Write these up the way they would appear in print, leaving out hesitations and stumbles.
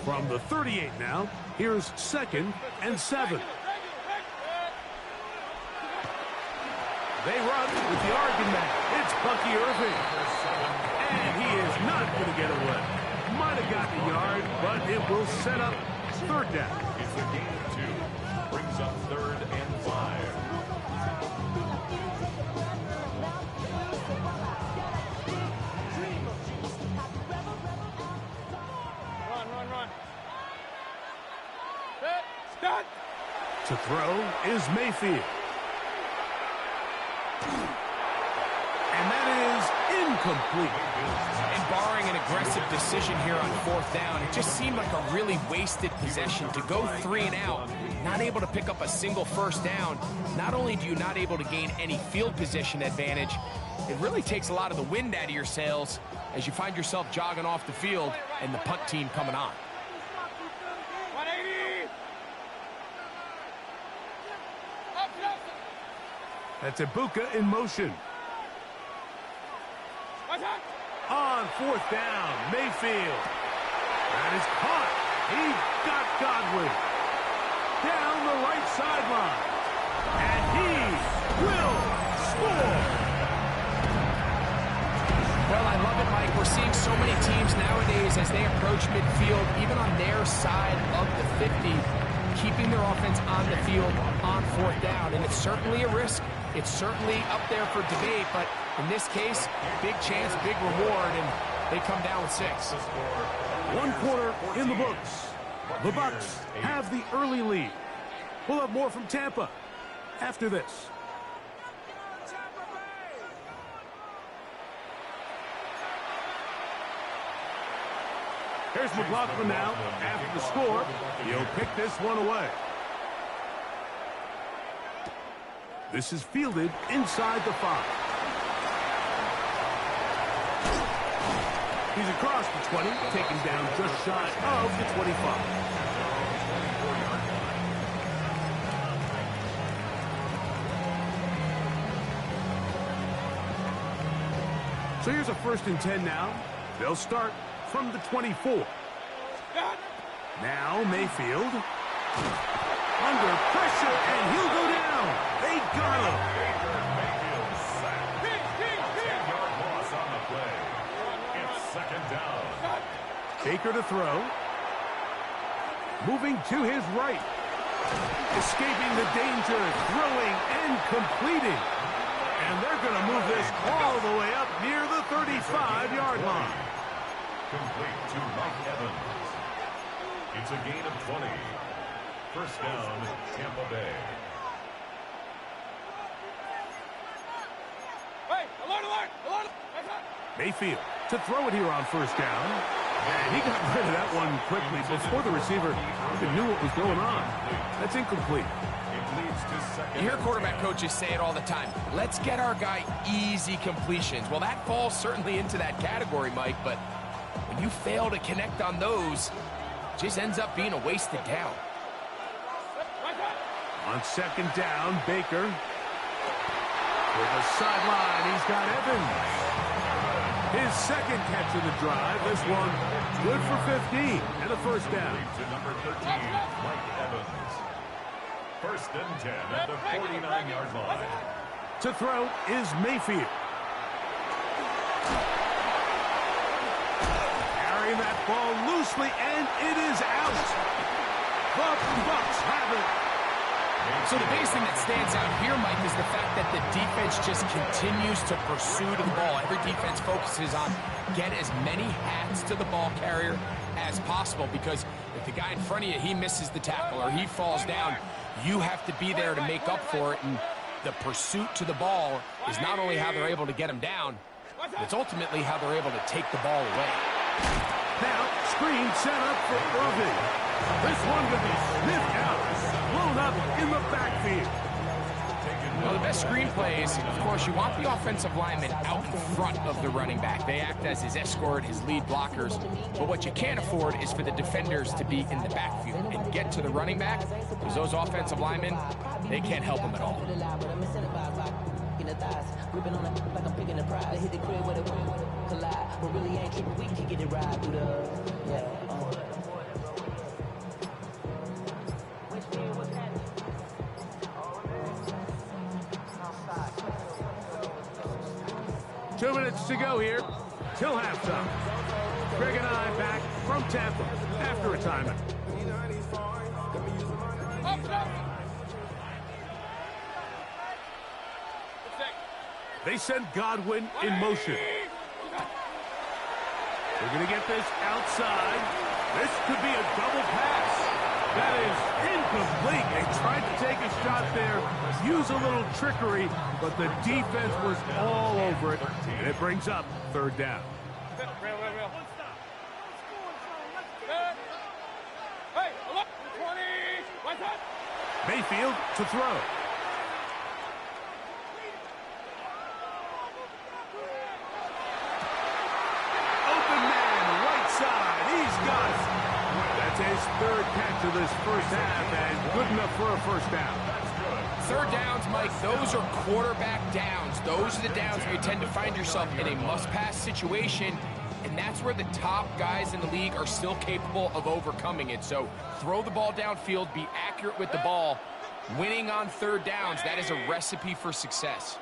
From the 38 now, here's 2nd and 7. They run with the Oregon man. It's Bucky Irving. And he is not going to get away. Might have gotten a yard, but it will set up 3rd down. It's a gain of 2. Brings up 3rd and 5. Run. Start. To throw is Mayfield. And that is incomplete. And barring an aggressive decision here on 4th down, it just seemed like a really wasted possession to go 3 and out, not able to pick up a single 1st down. Not only do you not able to gain any field position advantage, it really takes a lot of the wind out of your sails as you find yourself jogging off the field and the punt team coming on. 180. That's Ibuka in motion. On 4th down, Mayfield. That is caught. He got Godwin. Down the right sideline. And he will score. Well, I love it, Mike. We're seeing so many teams nowadays as they approach midfield, even on their side of the 50, keeping their offense on the field on 4th down. And it's certainly a risk. It's certainly up there for debate, but in this case, big chance, big reward, and they come down with 6. 1 quarter in the books. The Bucs have the early lead. We'll have more from Tampa after this. Here's McLaughlin now. After the score, he'll pick this one away. This is fielded inside the 5. He's across the 20, taken down just shy of the 25. So here's a 1st and 10 now. They'll start from the 24. Now Mayfield. Under pressure, and he'll go down. They got him. Mayfield sacked. 10-yard loss on the play. It's 2nd down. Baker to throw. Moving to his right. Escaping the danger, throwing and completing. And they're going to move this all the way up near the 35-yard line. Complete to Mike Evans. It's a gain of 20. 1st down, Tampa Bay. Hey, alert! Mayfield to throw it here on 1st down. And he got rid of that one quickly before the receiver even knew what was going on. That's incomplete. It leads to 2nd. You hear quarterback coaches say it all the time. Let's get our guy easy completions. Well, that falls certainly into that category, Mike, but when you fail to connect on those, it just ends up being a wasted down. On 2nd down, Baker. With a sideline, he's got Evans. His 2nd catch of the drive. This one good for 15 and a 1st down. To number 13, Mike Evans. 1st and 10 at the 49-yard line. To throw is Mayfield. Carrying that ball loosely, and it is out. The Bucs have it. So the biggest thing that stands out here, Mike, is the fact that the defense just continues to pursue the ball. Every defense focuses on get as many hats to the ball carrier as possible, because if the guy in front of you, he misses the tackle or he falls down, you have to be there to make up for it. And the pursuit to the ball is not only how they're able to get him down, it's ultimately how they're able to take the ball away. Now, screen set up for Irving. This one could be sniffed out, blown up in the backfield. Well, the best screen plays, of course, you want the offensive lineman out in front of the running back. They act as his escort, his lead blockers. But what you can't afford is for the defenders to be in the backfield and get to the running back, because those offensive linemen, they can't help him at all. 2 minutes to go here till halftime. Greg and I back from Tampa after a timeout. They send Godwin in motion. They're going to get this outside. This could be a double pass. That is incomplete. They tried to take a shot there, use a little trickery, but the defense was all over it, and it brings up third down. Mayfield to throw. His third catch of this first half, and good enough for a first down. Third downs, Mike, those are quarterback downs. Those are the downs where you tend to find yourself in a must-pass situation, and that's where the top guys in the league are still capable of overcoming it. So throw the ball downfield, be accurate with the ball. Winning on third downs, that is a recipe for success.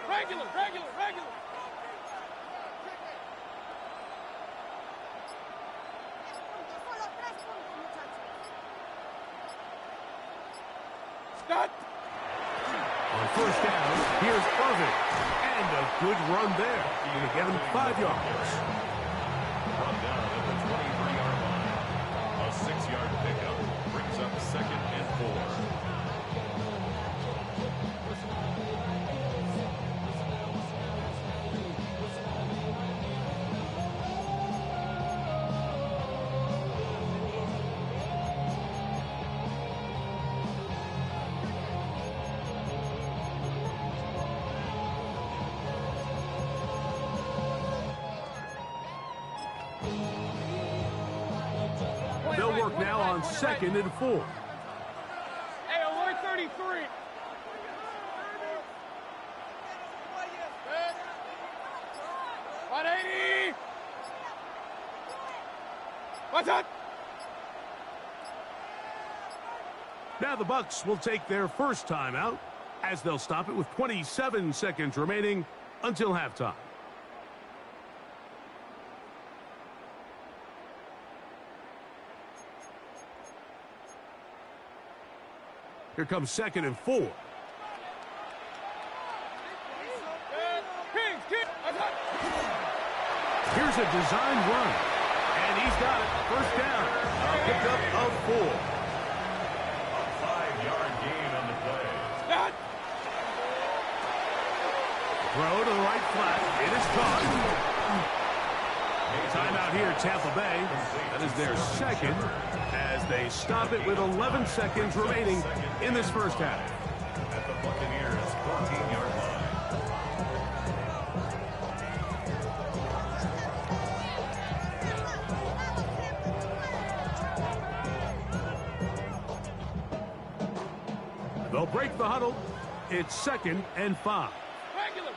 Regular. On first down, here's Irvin. And a good run there. Going to get him 5 yards. Run down at the 23-yard line. A 6-yard pickup brings up 2nd and 4. They'll work now on 2nd and 4. Hey, alert 33. Good. 180. What's up? Now the Bucs will take their first timeout as they'll stop it with 27 seconds remaining until halftime. Here comes 2nd and 4. Here's a design run. And he's got it. First down. A pickup of 4. A 5-yard gain on the play. Throw to the right flat. It is caught. Timeout here, Tampa Bay. That is their second as they stop it with 11 seconds remaining in this first half. At the Buccaneers' 14-yard line. They'll break the huddle. It's 2nd and 5. Regular.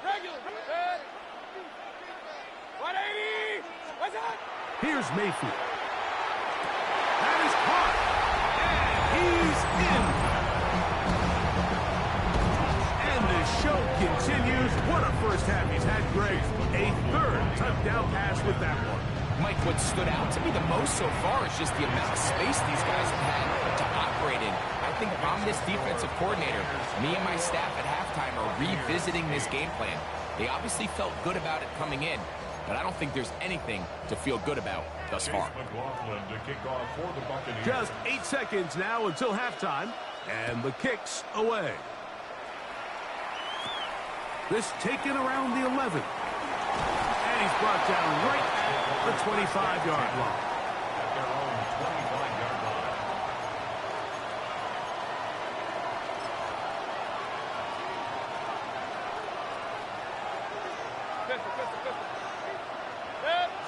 180. What's that? Here's Mayfield. That is caught. And he's in. And the show continues. What a first half he's had, Greg. A third touchdown pass with that one. Mike, what stood out to me the most so far is just the amount of space these guys have had to operate in. I think if I'm this defensive coordinator, me and my staff at halftime are revisiting this game plan. They obviously felt good about it coming in, but I don't think there's anything to feel good about thus far. To kick off for the Buccaneers. Just 8 seconds now until halftime, and the kick's away. This taken around the 11. And he's brought down right at the 25-yard line. At their own 25-yard line.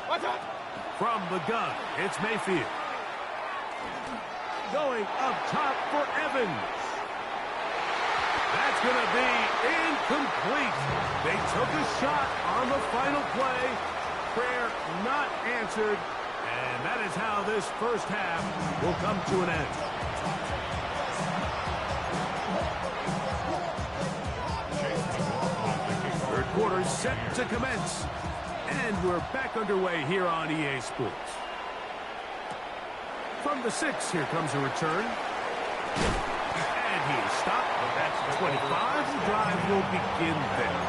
What's up? From the gun, it's Mayfield. Going up top for Evans. That's going to be incomplete. They took a shot on the final play. Prayer not answered. And that is how this first half will come to an end. Chase quarter set to commence. And we're back underway here on EA Sports. From the 6, here comes a return. And he's stopped. That's 25. The drive will begin there.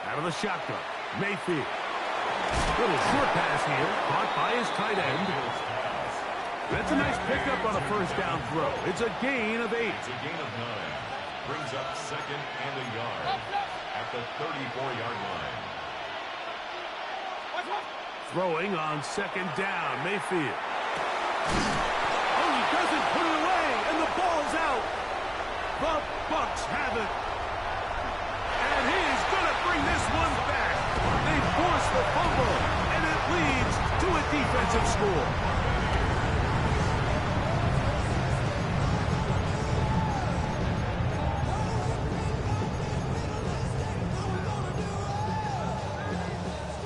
Out of the shotgun, Mayfield. Little short pass here, caught by his tight end. That's a nice pickup on a first down throw. It's a gain of 8. It's a gain of 9. Brings up second and a yard at the 34-yard line. Throwing on second down, Mayfield. Oh, he doesn't put it away, and the ball's out. The Bucs have it. And he's going to bring this one back. They force the fumble, and it leads to a defensive score.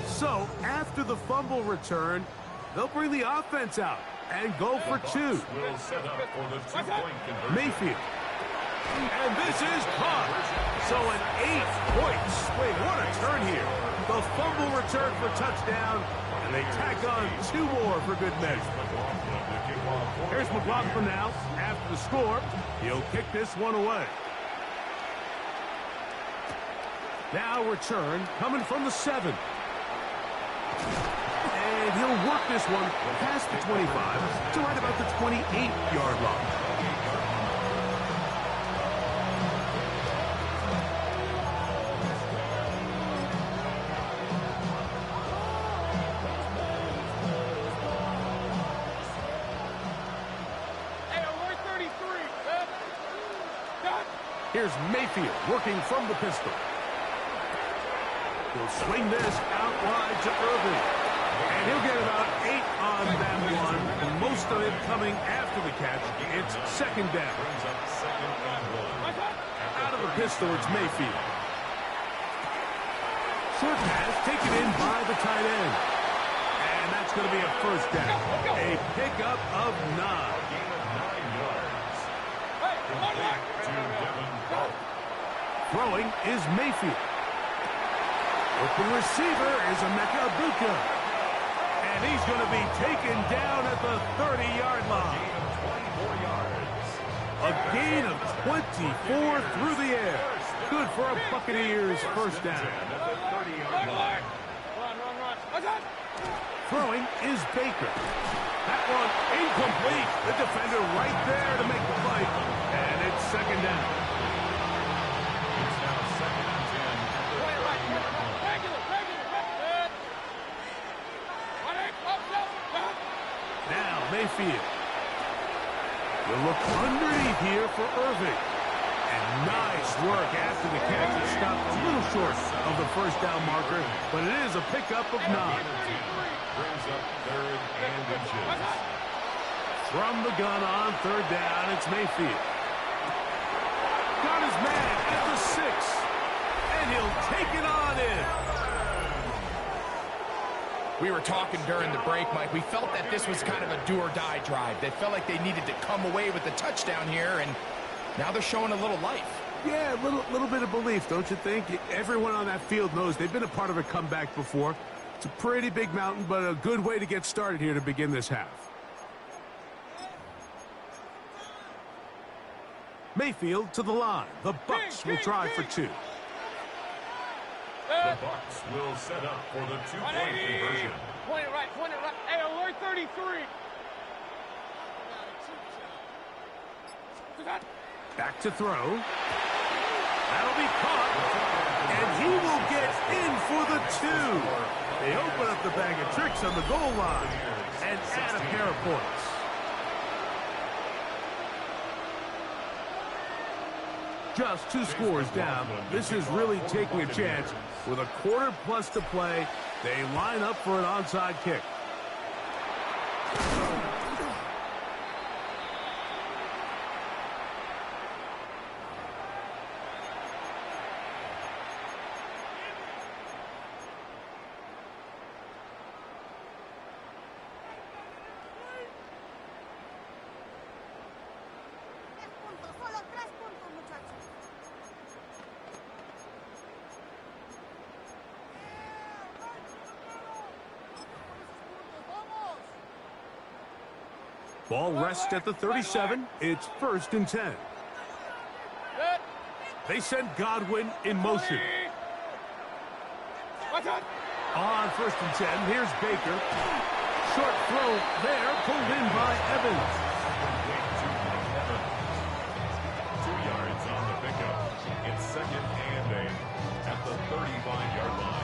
So, after the fumble return, they'll bring the offense out and go for 2. Will set up for the 2-point conversion. Mayfield. And this is caught. So an 8 points. Wait, what a turn here. The fumble return for touchdown, and they tack on 2 more for good measure. Here's McLaughlin now. After the score, he'll kick this one away. Now return coming from the 7. And he'll work this one past the 25 to right about the 28-yard line. Here's Mayfield working from the pistol. He'll swing this out wide to Irving. And he'll get about 8 on that one. And most of it coming after the catch. It's second down. Out of the pistol, it's Mayfield. Short pass taken in by the tight end. And that's going to be a first down. A pickup of 9. Throwing is Mayfield. Open receiver is Emeka Egbuka. And he's going to be taken down at the 30-yard line. A gain of 24 through the air. Good for a Buccaneers first down. Throwing is Baker. That one incomplete. The defender right there to make the fight. And it's second down. Now Mayfield. We'll look underneath here for Irving. And nice work after the catch. It stopped a little short of the first down marker, but it is a pickup of 9. Brings up third and inches. From the gun on third down, it's Mayfield. Got his man at the 6. And he'll take it on in. We were talking during the break, Mike. We felt that this was kind of a do-or-die drive. They felt like they needed to come away with the touchdown here, and now they're showing a little life. Yeah, a little bit of belief, don't you think? Everyone on that field knows they've been a part of a comeback before. It's a pretty big mountain, but a good way to get started here to begin this half. Mayfield to the line. The Bucs will try for 2. The Bucs will set up for the 2-point conversion. Point it right. Hey, alert 33. Back to throw. That'll be caught. And he will get in for the 2. They open up the bag of tricks on the goal line and add a pair of points. Just 2 scores down. This is really taking a chance. With a quarter plus to play, they line up for an onside kick. Ball rests at the 37. It's 1st and 10. They send Godwin in motion. On 1st and 10, here's Baker. Short throw there, pulled in by Evans. 2 yards on the pickup. It's 2nd and 8 at the 35-yard line.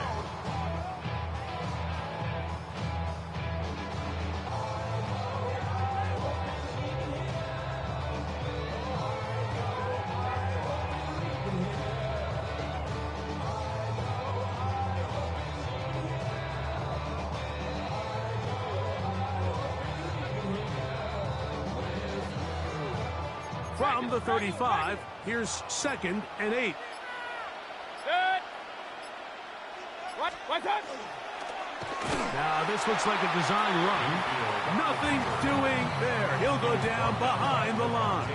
From the 35, here's 2nd and 8. What's that? Now, this looks like a design run. Nothing doing there. He'll go down behind the line.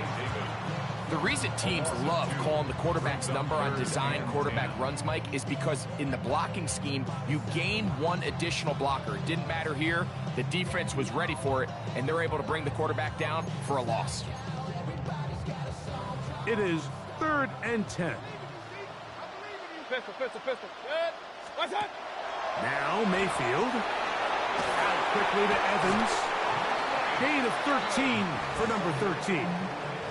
The reason teams love calling the quarterback's number on design quarterback runs, Mike, is because in the blocking scheme, you gain one additional blocker. It didn't matter here. The defense was ready for it, and they're able to bring the quarterback down for a loss. It is 3rd and 10. Pistol. What's that? Now Mayfield. Out quickly to Evans. Gain of 13 for number 13.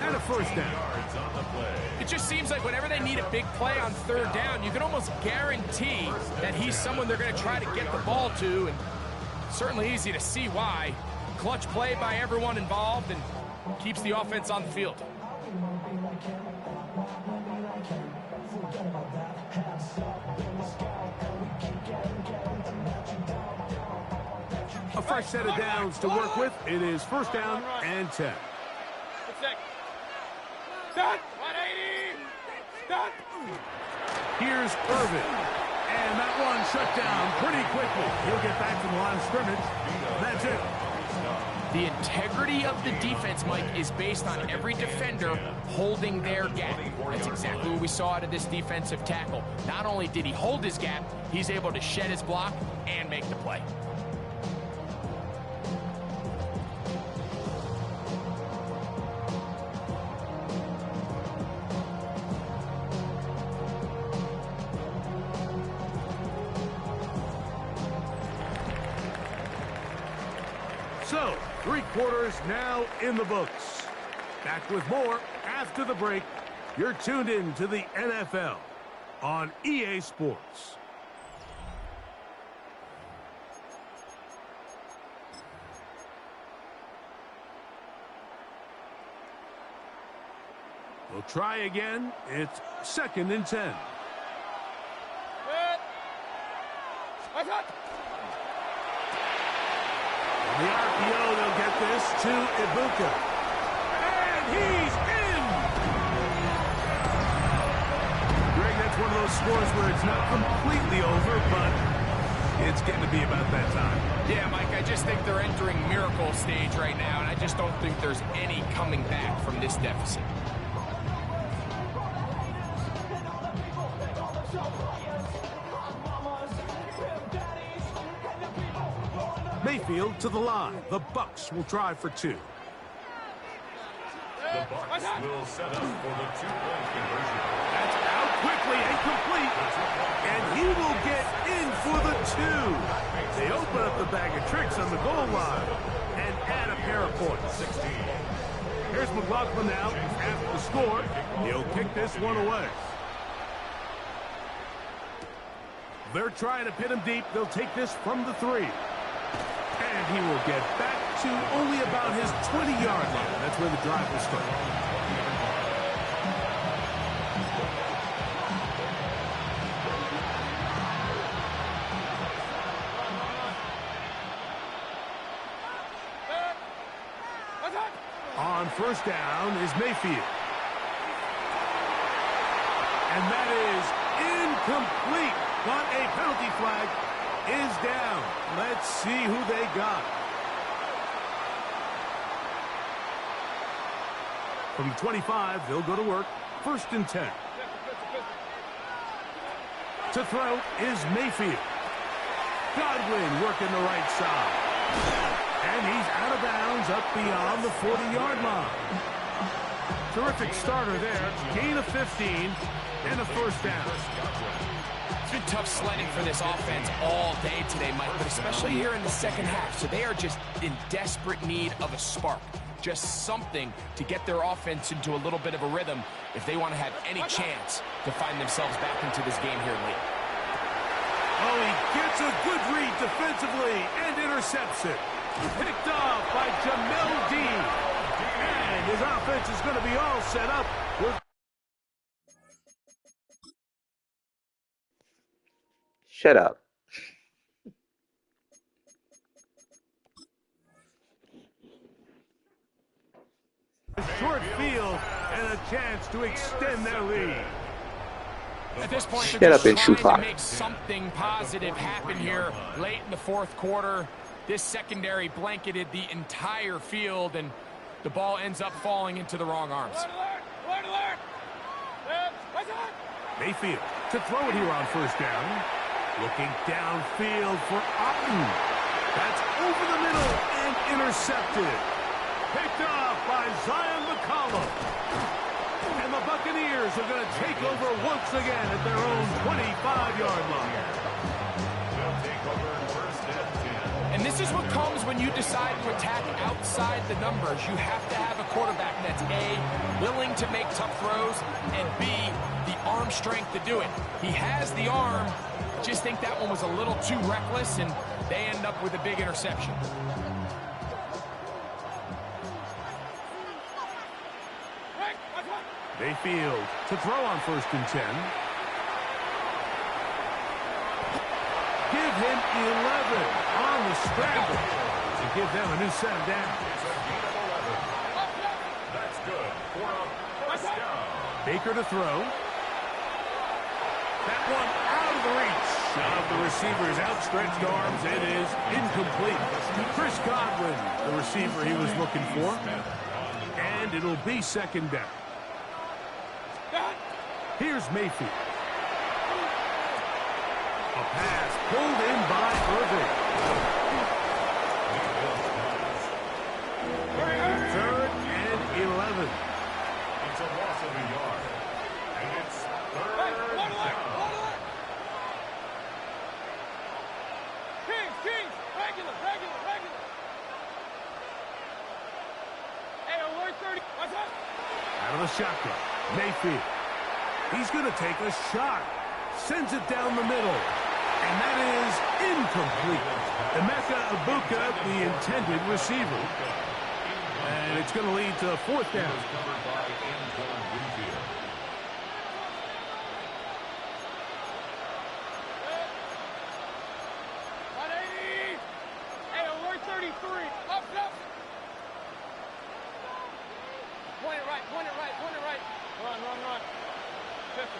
And a 1st down. Yards on the play. It just seems like whenever they need a big play on 3rd down, you can almost guarantee that he's someone they're going to try to get the ball to, and certainly easy to see why. Clutch play by everyone involved and keeps the offense on the field. A fresh set of downs to work with. It is 1st down and 10. Done. 180. Done. Here's Irvin. And that one shut down pretty quickly. He'll get back to the line of scrimmage. That's it. The integrity of the defense, Mike, is based on every defender holding their gap. That's exactly what we saw out of this defensive tackle. Not only did he hold his gap, he's able to shed his block and make the play. So, 3 quarters now in the books. Back with more after the break. You're tuned in to the NFL on EA Sports. We'll try again. It's 2nd and 10. What's that? On the RPO, they'll get this to Ibuka. And he's in! Greg, that's one of those scores where it's not completely over, but it's getting to be about that time. Yeah, Mike, I just think they're entering miracle stage right now, and I just don't think there's any coming back from this deficit. Mayfield to the line. The Bucs will try for 2. The Bucs will set up for the 2-point conversion. That's out quickly and complete. And he will get in for the 2. They open up the bag of tricks on the goal line and add a pair of points. 16. Here's McLaughlin now after the score. He'll kick this one away. They're trying to pin him deep. They'll take this from the 3. And he will get back to only about his 20-yard line. That's where the drive will start. On 1st down is Mayfield. And that is incomplete. But a penalty flag is down. Let's see who they got. From 25, they'll go to work. 1st and 10. To throw is Mayfield. Godwin working the right side. And he's out of bounds up beyond the 40-yard line. Terrific starter there. Gain of 15 and a first down. It's been tough sledding for this offense all day today, Mike, but especially here in the second half. So they are just in desperate need of a spark. Just something to get their offense into a little bit of a rhythm if they want to have any chance to find themselves back into this game here late. Oh, he gets a good read defensively and intercepts it. Picked off by Jamel Dean. And his offense is going to be all set up with... Shut up. a short field and a chance to extend their lead. At this point, Shut they're up and just shoot trying fire. to make something positive happen here late in the fourth quarter. This secondary blanketed the entire field, and the ball ends up falling into the wrong arms. Mayfield to throw it here on first down. Looking downfield for Otten. That's over the middle and intercepted. Picked off by Zion McCollum. And the Buccaneers are going to take over once again at their own 25-yard line. They'll take over first and 10. And this is what comes when you decide to attack outside the numbers. You have to have a quarterback that's A, willing to make tough throws, and B, the arm strength to do it. He has the arm. Just think that one was a little too reckless, and they end up with a big interception. Mayfield to throw on first and 10. Give him 11 on the scramble to give them a new set of downs. It's a gain of 11. That's good for a first down. Baker to throw. That one out of the reach of the receiver's outstretched arms. It is incomplete. Chris Godwin, the receiver he was looking for. And it'll be second down. Here's Mayfield. A pass pulled in by Irving. Third and 11. It's a loss of a yard. And it's third down. Kings, regular. Hey, alert 30. What's up? Out of the shotgun. Mayfield. He's going to take a shot. Sends it down the middle. And that is incomplete. Emeka Ibuka, the intended receiver. And it's going to lead to a fourth down. Covered by Antoine Winfield. Hey, alert 33. Up. Point it right. Run. Pistol.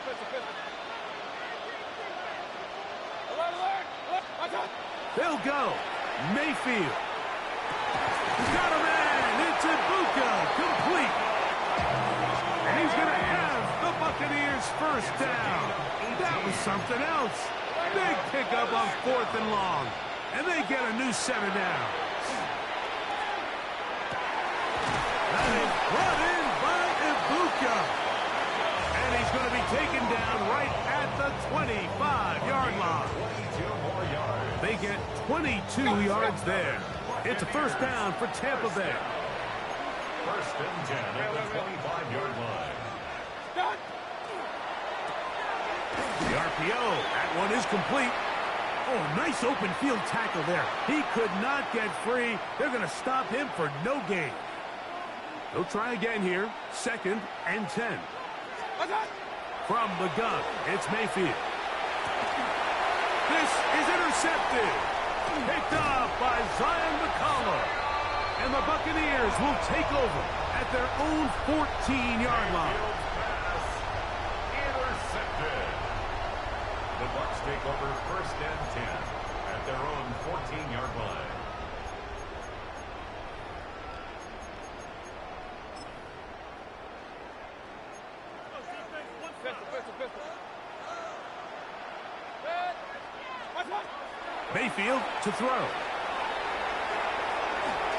Alert. Watch out. They'll go. Mayfield. He's got a man. It's Ibuka. Complete. And he's going to have the Buccaneers first down. That was something else. Big pickup on fourth and long. And they get a new set of downs. That is brought in by Ibuka. And he's going to be taken down right at the 25-yard line. 22 more yards. They get 22 yards there. It's a first down for Tampa Bay. First and 10 at the 25-yard line. Stop. The RPO, that one is complete. Oh, nice open field tackle there. He could not get free. They're going to stop him for no gain. They'll try again here. Second and 10. Watch out. From the gun, it's Mayfield. This is intercepted. Picked off by Zion McCollum. And the Buccaneers will take over at their own 14-yard line. Pass intercepted. The Bucs take over first and 10 at their own 14-yard line. Pistol. Watch out. Mayfield to throw.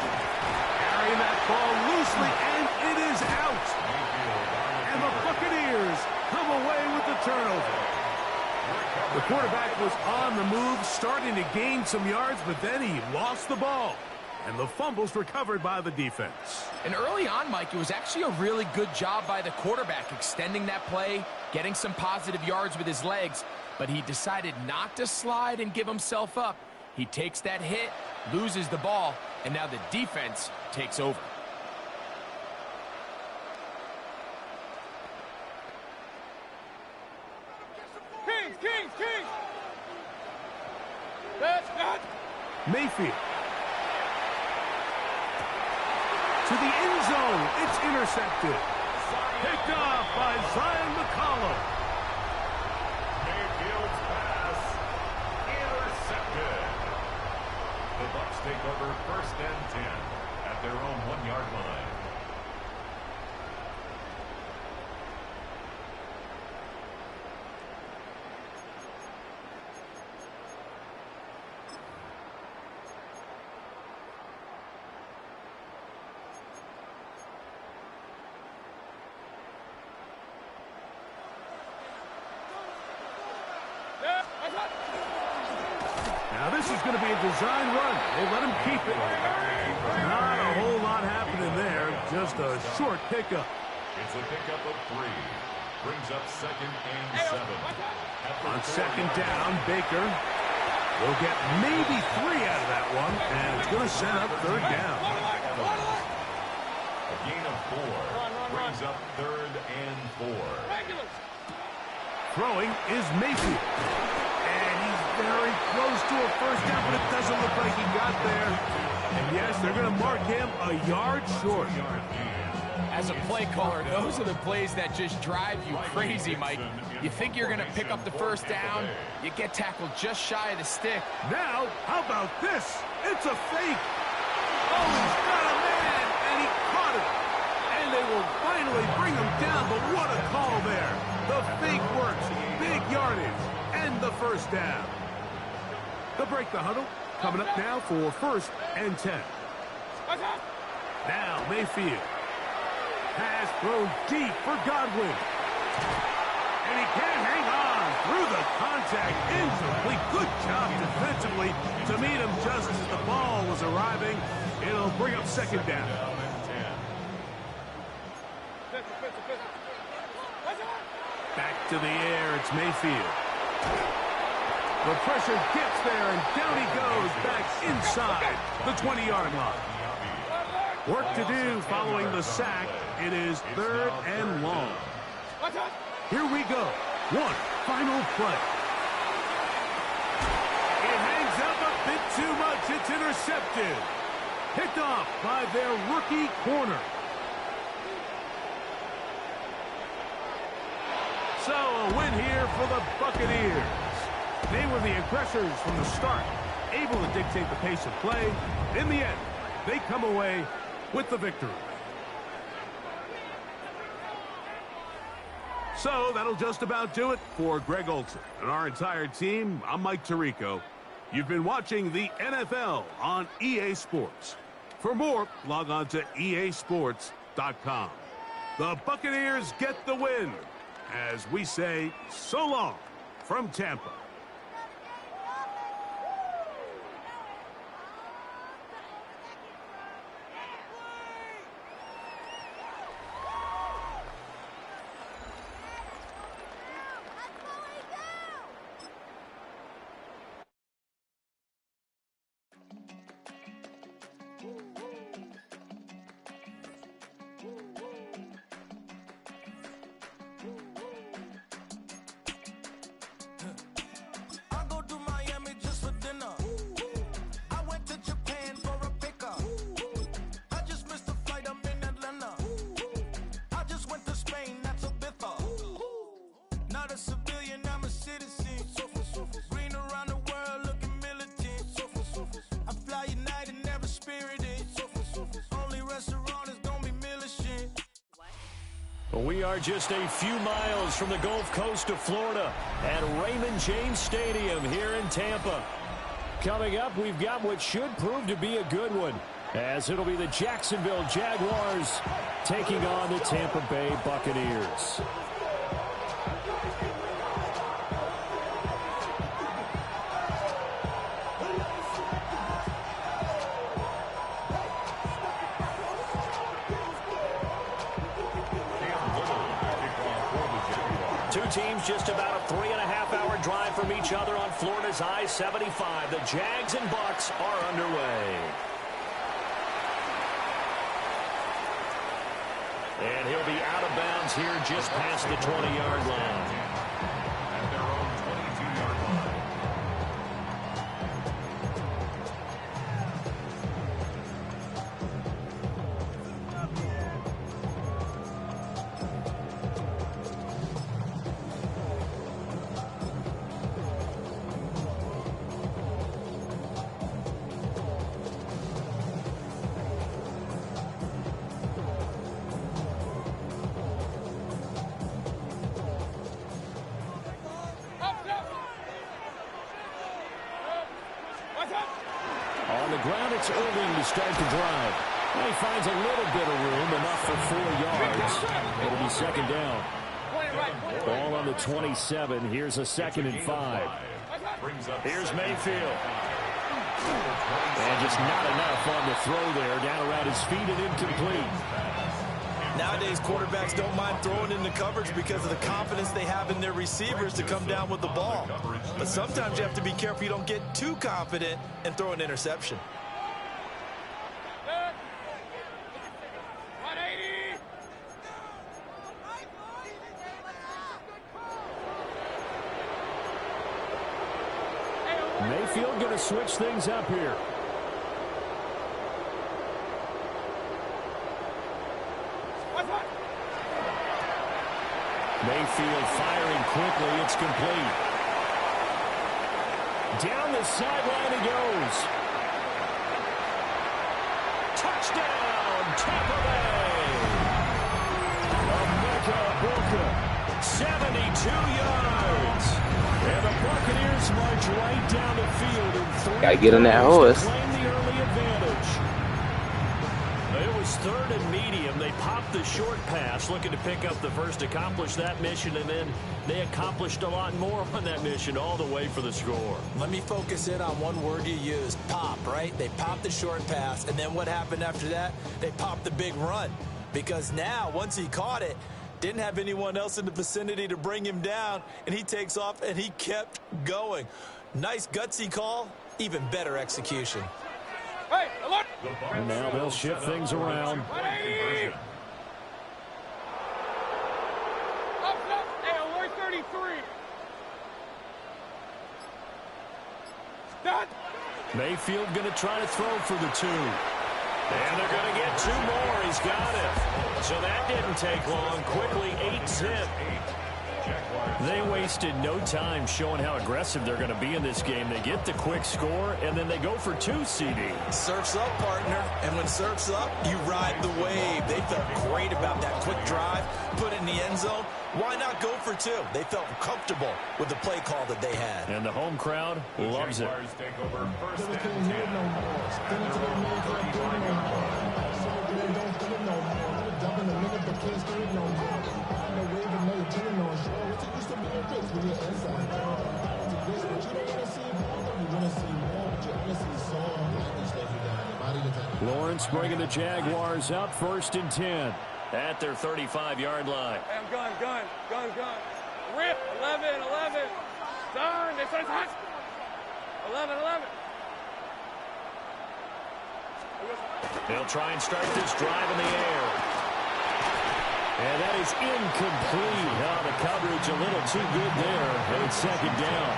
Carrying that ball loosely, and it is out. And the Buccaneers come away with the turnover. The quarterback was on the move, starting to gain some yards, but then he lost the ball. And the fumble's recovered by the defense. And early on, Mike, it was actually a really good job by the quarterback extending that play, getting some positive yards with his legs, but he decided not to slide and give himself up. He takes that hit, loses the ball, and now the defense takes over. Kings! That's not. Mayfield. To the end zone. It's intercepted. Picked off by Zion McCollum. Mayfield's pass intercepted. The Bucs take over 1st and 10 at their own 1-yard line. Now this is going to be a design run. They let him keep it. Not a whole lot happening there. Just a short pickup. It's a pickup of 3. Brings up 2nd and 7. On 2nd down, Baker will get maybe 3 out of that one, and it's going to set up 3rd down. A gain of 4. Brings up 3rd and 4. Throwing is Mayfield. And he's very close to a 1st down, but it doesn't look like he got there. And yes, they're going to mark him a yard short. As a play caller, those are the plays that just drive you crazy, Mike. You think you're going to pick up the 1st down, you get tackled just shy of the stick. Now, how about this? It's a fake. Oh, he's got a man, and he caught it. And they will finally bring him down, but what a call there. The fake works, big yardage, and the 1st down. They'll break the huddle. Coming up now for 1st and 10. Now Mayfield. Pass thrown deep for Godwin. And he can't hang on through the contact. Incomplete. Good job defensively to meet him just as the ball was arriving. It'll bring up 2nd down. Back to the air. It's Mayfield. The pressure gets there, and down he goes back inside the 20-yard line. Work to do following the sack. It is 3rd and long. Here we go. One final play. It hangs up a bit too much. It's intercepted. Picked off by their rookie corner. So a win here for the Buccaneers. They were the aggressors from the start, able to dictate the pace of play. In the end, they come away with the victory. So that'll just about do it for Greg Olson and our entire team. I'm Mike Tirico. You've been watching the NFL on EA Sports. For more, log on to easports.com. The Buccaneers get the win as we say so long from Tampa. We are just a few miles from the Gulf Coast of Florida at Raymond James Stadium here in Tampa. Coming up, we've got what should prove to be a good one. as it'll be the Jacksonville Jaguars taking on the Tampa Bay Buccaneers. Two teams just about a 3.5-hour drive from each other on Florida's I-75. The Jags and Bucs are underway. And he'll be out of bounds here just past the 20-yard line. At their own 22-yard line. On the ground, it's Irving to start the drive. He finds a little bit of room, enough for 4 yards. It'll be second down. Ball on the 27. Here's a 2nd and 5. Here's Mayfield. And just not enough on the throw there. Down around his feet and incomplete. Nowadays, quarterbacks don't mind throwing into coverage because of the confidence they have in their receivers to come down with the ball. But sometimes you have to be careful you don't get too confident and throw an interception. Mayfield going to switch things up here. Mayfield firing quickly. It's complete. Down the sideline he goes. Touchdown, Tampa Bay. Emeka Egbuka, 72 yards. And the Buccaneers march right down the field in 3 Gotta get on that horse. to claim the early advantage. It was 3rd and medium. They popped the short pass, looking to pick up the first, accomplish that mission, and then they accomplished a lot more on that mission all the way for the score. Let me focus in on one word you used, pop, right? They popped the short pass, and then what happened after that? They popped the big run. Because now, once he caught it, didn't have anyone else in the vicinity to bring him down, and he takes off, and he kept going. Nice gutsy call, even better execution. Hey, alert! And now they'll shift things around. Hey, alert 33. Stop. Mayfield going to try to throw for the 2. And they're going to get 2 more. He's got it. So that didn't take long. Quickly, 8-zip. They wasted no time showing how aggressive they're going to be in this game. They get the quick score, and then they go for 2 CDs. Surf's up, partner. And when surf's up, you ride the wave. They felt great about that quick drive, put it in the end zone. Why not go for 2? They felt comfortable with the play call that they had. And the home crowd loves it. Take over 1st and 10. At their own 35-yard line. Lawrence bringing the Jaguars up 1st and 10 at their 35-yard line. Hey, I'm gun. Rip, 11. Turn, this is hot. 11. They'll try and start this drive in the air. And that is incomplete. Oh, the coverage a little too good there. And it's 2nd down.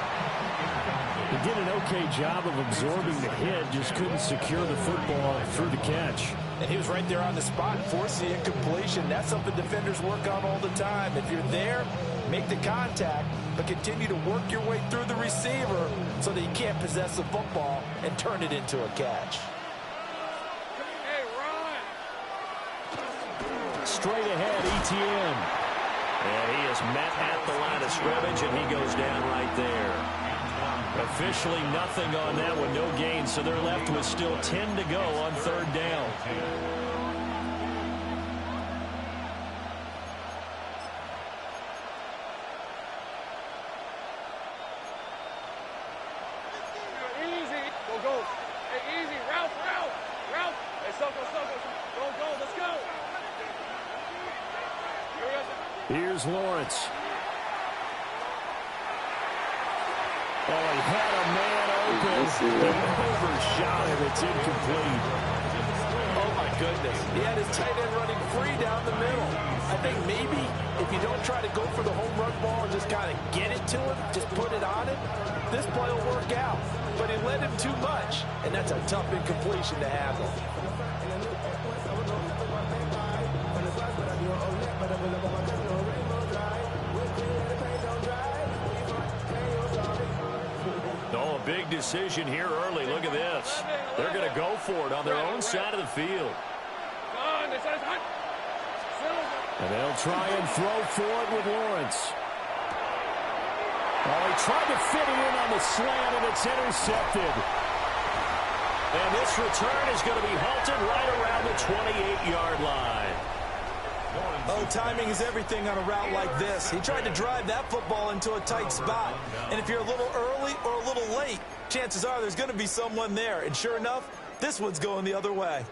He did an okay job of absorbing the hit, just couldn't secure the football through the catch. And he was right there on the spot, forcing the incompletion. That's something defenders work on all the time. If you're there, make the contact, but continue to work your way through the receiver so that you can't possess the football and turn it into a catch. Hey, run. Straight ahead, ETN. And he is met at the line of scrimmage, and he goes down right there. Officially nothing on that one, no gain, so they're left with still 10 to go on third down. Easy. Go. Hey, easy. Route. Hey, go. Go. Let's go. Here's Lawrence. Oh, he had a man open. He overshot it. It's incomplete. Oh, my goodness. He had his tight end running free down the middle. I think maybe if you don't try to go for the home run ball and just kind of get it to him, just put it on him, this play will work out. But he led him too much, and that's a tough incompletion to handle. Oh, a big decision here early. Look at this. They're going to go for it on their own side of the field. And they'll try and throw for it with Lawrence. Oh, he tried to fit it in on the slant, and it's intercepted. And this return is going to be halted right around the 28-yard line. Oh, timing is everything on a route like this. He tried to drive that football into a tight spot. And if you're a little early or a little late, chances are there's going to be someone there. And sure enough, this one's going the other way.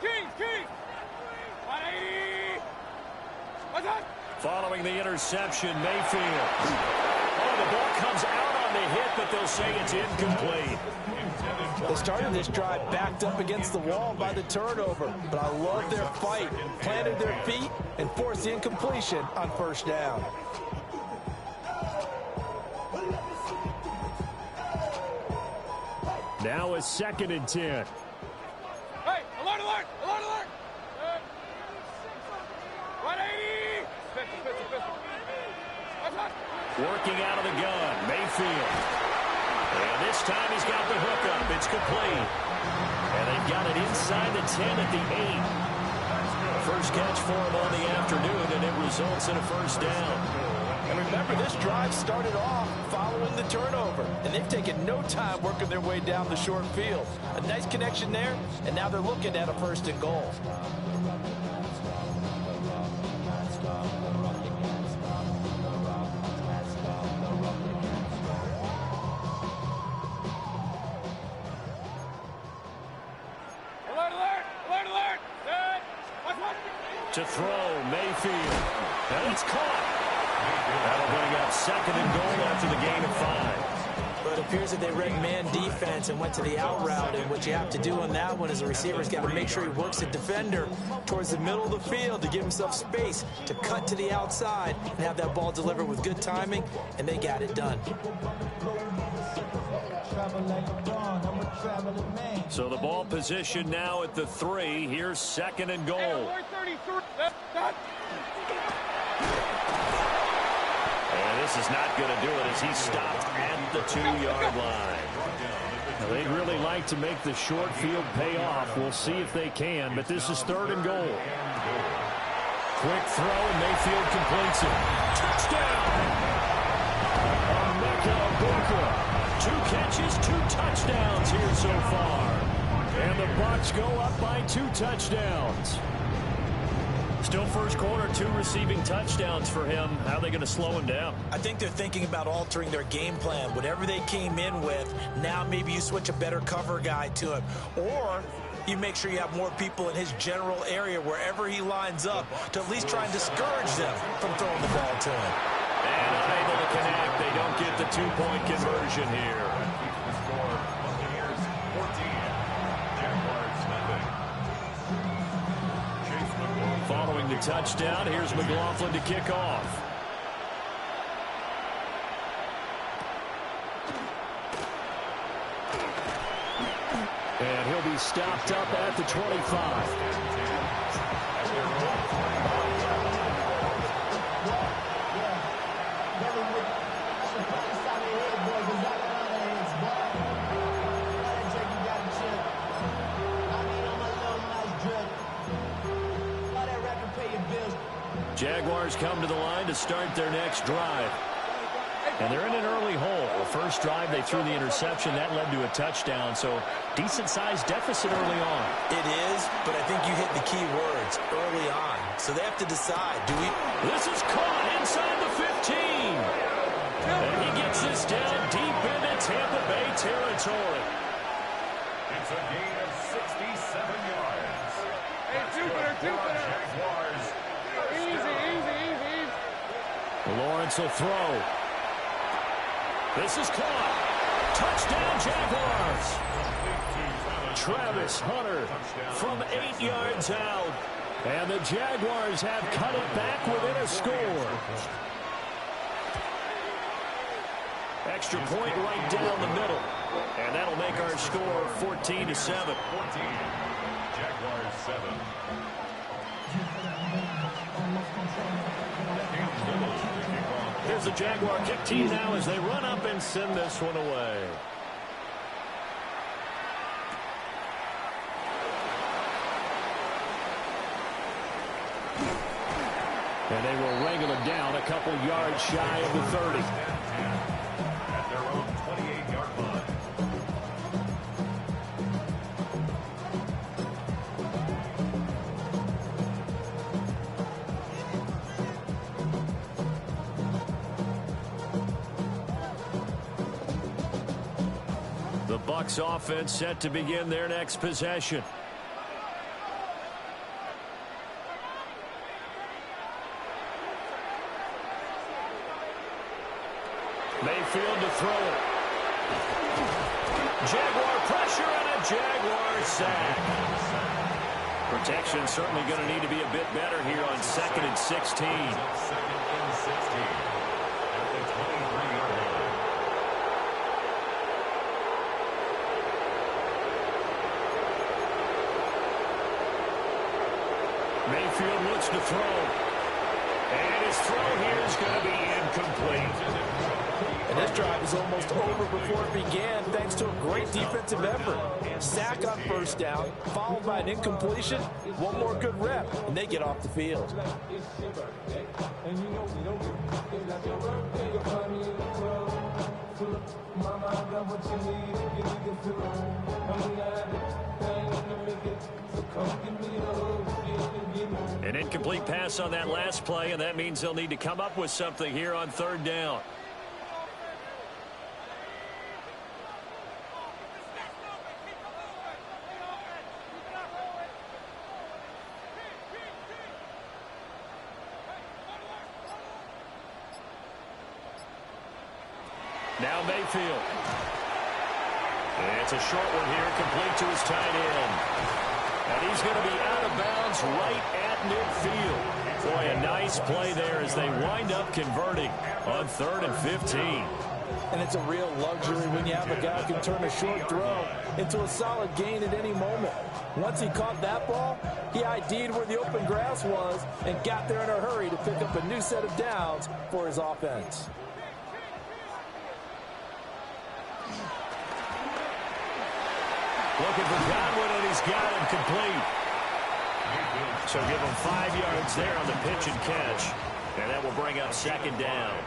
Kings. Following the interception, Mayfield. Oh, the ball comes out on the hit, but they'll say it's incomplete. They started this drive backed up against the wall by the turnover, but I love their fight. Planted their feet and forced the incompletion on first down. Now a 2nd and 10. Hey, alert! 180! Working out of the gun, Mayfield. And this time he's got the hookup. It's complete. And they've got it inside the 10 at the 8. First catch for him on the afternoon, and it results in a first down. And remember, this drive started off following the turnover, and they've taken no time working their way down the short field. A nice connection there, and now they're looking at a 1st and goal. Alert! To throw, Mayfield. And it's caught. That'll bring up 2nd and goal after the gain of 5. But it appears that they read man defense and went to the out route, and what you have to do on that one is the receiver's got to make sure he works the defender towards the middle of the field to give himself space to cut to the outside and have that ball delivered with good timing, and they got it done. So the ball position now at the 3. Here's 2nd and goal. And this is not going to do it as he's stopped at the 2-yard line. Now, they'd really like to make the short field pay off. We'll see if they can, but this is 3rd and goal. Quick throw, and Mayfield completes it. Touchdown! Booker. 2 catches, 2 touchdowns here so far. And the Bucs go up by 2 touchdowns. Still first quarter, 2 receiving touchdowns for him. How are they going to slow him down? I think they're thinking about altering their game plan. Whatever they came in with, now maybe you switch a better cover guy to him. Or you make sure you have more people in his general area wherever he lines up to at least try and discourage them from throwing the ball to him. And unable to connect. They don't get the 2-point conversion here. Following the touchdown, here's McLaughlin to kick off. And he'll be stopped up at the 25. Jaguars come to the line to start their next drive. And they're in an early hole. The first drive, they threw the interception. That led to a touchdown, so decent-sized deficit early on. It is, but I think you hit the key words, early on. So they have to decide, do we... This is caught inside the 15. And he gets this down deep into Tampa Bay territory. It's a gain of 67 yards. Hey, Jupiter. Jaguars. Easy. Lawrence will throw. This is caught. Touchdown, Jaguars. Travis Hunter from 8 yards out. And the Jaguars have cut it back within a score. Extra point right down the middle. And that'll make our score 14-7. 14. Jaguars 7. Here's the Jaguar kick team now as they run up and send this one away. And they will wrangle him down a couple yards shy of the 30. At their own 28-yard line. The Bucs offense set to begin their next possession. Mayfield to throw it. Jaguar pressure and a Jaguar sack. Protection certainly going to need to be a bit better here on 2nd and 16. 2nd and 16. At the 23-yard line. Mayfield looks to throw. And his throw here is going to be incomplete. And this drive is almost over before it began thanks to a great defensive effort. Sack on first down, followed by an incompletion. One more good rep, and they get off the field. An incomplete pass on that last play, and that means they'll need to come up with something here on 3rd down. Now Mayfield. It's a short one here, complete to his tight end. And he's going to be out of bounds right at midfield. Boy, a nice play there as they wind up converting on 3rd and 15. And it's a real luxury when you have a guy who can turn a short throw into a solid gain at any moment. Once he caught that ball, he ID'd where the open grass was and got there in a hurry to pick up a new set of downs for his offense. Looking for Godwin, and he's got him complete. So give him 5 yards there on the pitch and catch. And that will bring up 2nd down.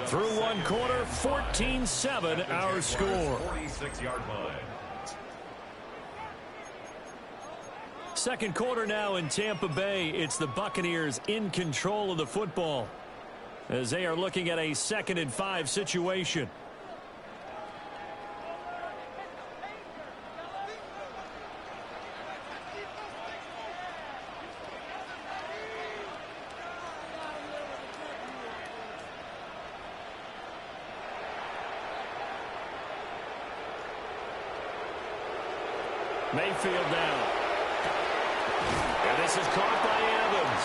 Through one quarter, 14-7 our score. 46-yard line. 2nd quarter now in Tampa Bay. It's the Buccaneers in control of the football as they are looking at a 2nd and 5 situation. Mayfield now. And this is caught by Evans.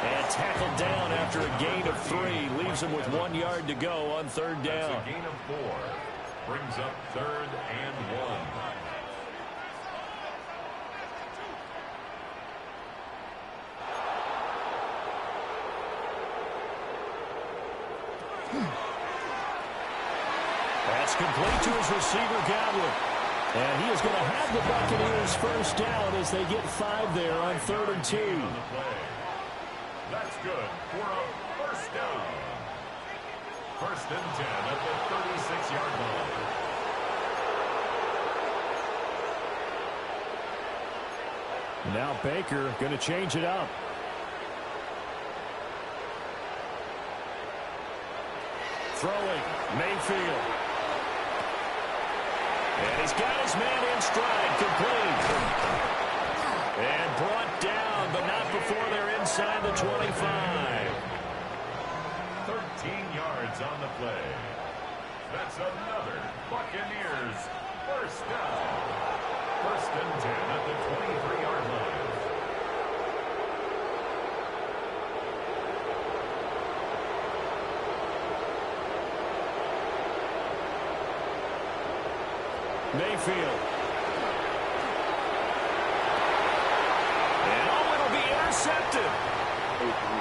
And tackled down after a gain of 3. Leaves him with 1 yard to go on 3rd down. That's a gain of 4. Brings up 3rd and 1. That's complete to his receiver, Godwin. And he is going to have the Buccaneers first down as they get 5 there on 3rd and 2. That's good for a first down. First and 10 at the 36-yard line. Now Baker going to change it up. Throwing, Mayfield. And he's got his man in stride, complete. And brought down, but not before they're inside the 25. 13 yards on the play. That's another Buccaneers first down. First and 10 at the 23-yard line. Mayfield. And it'll be intercepted.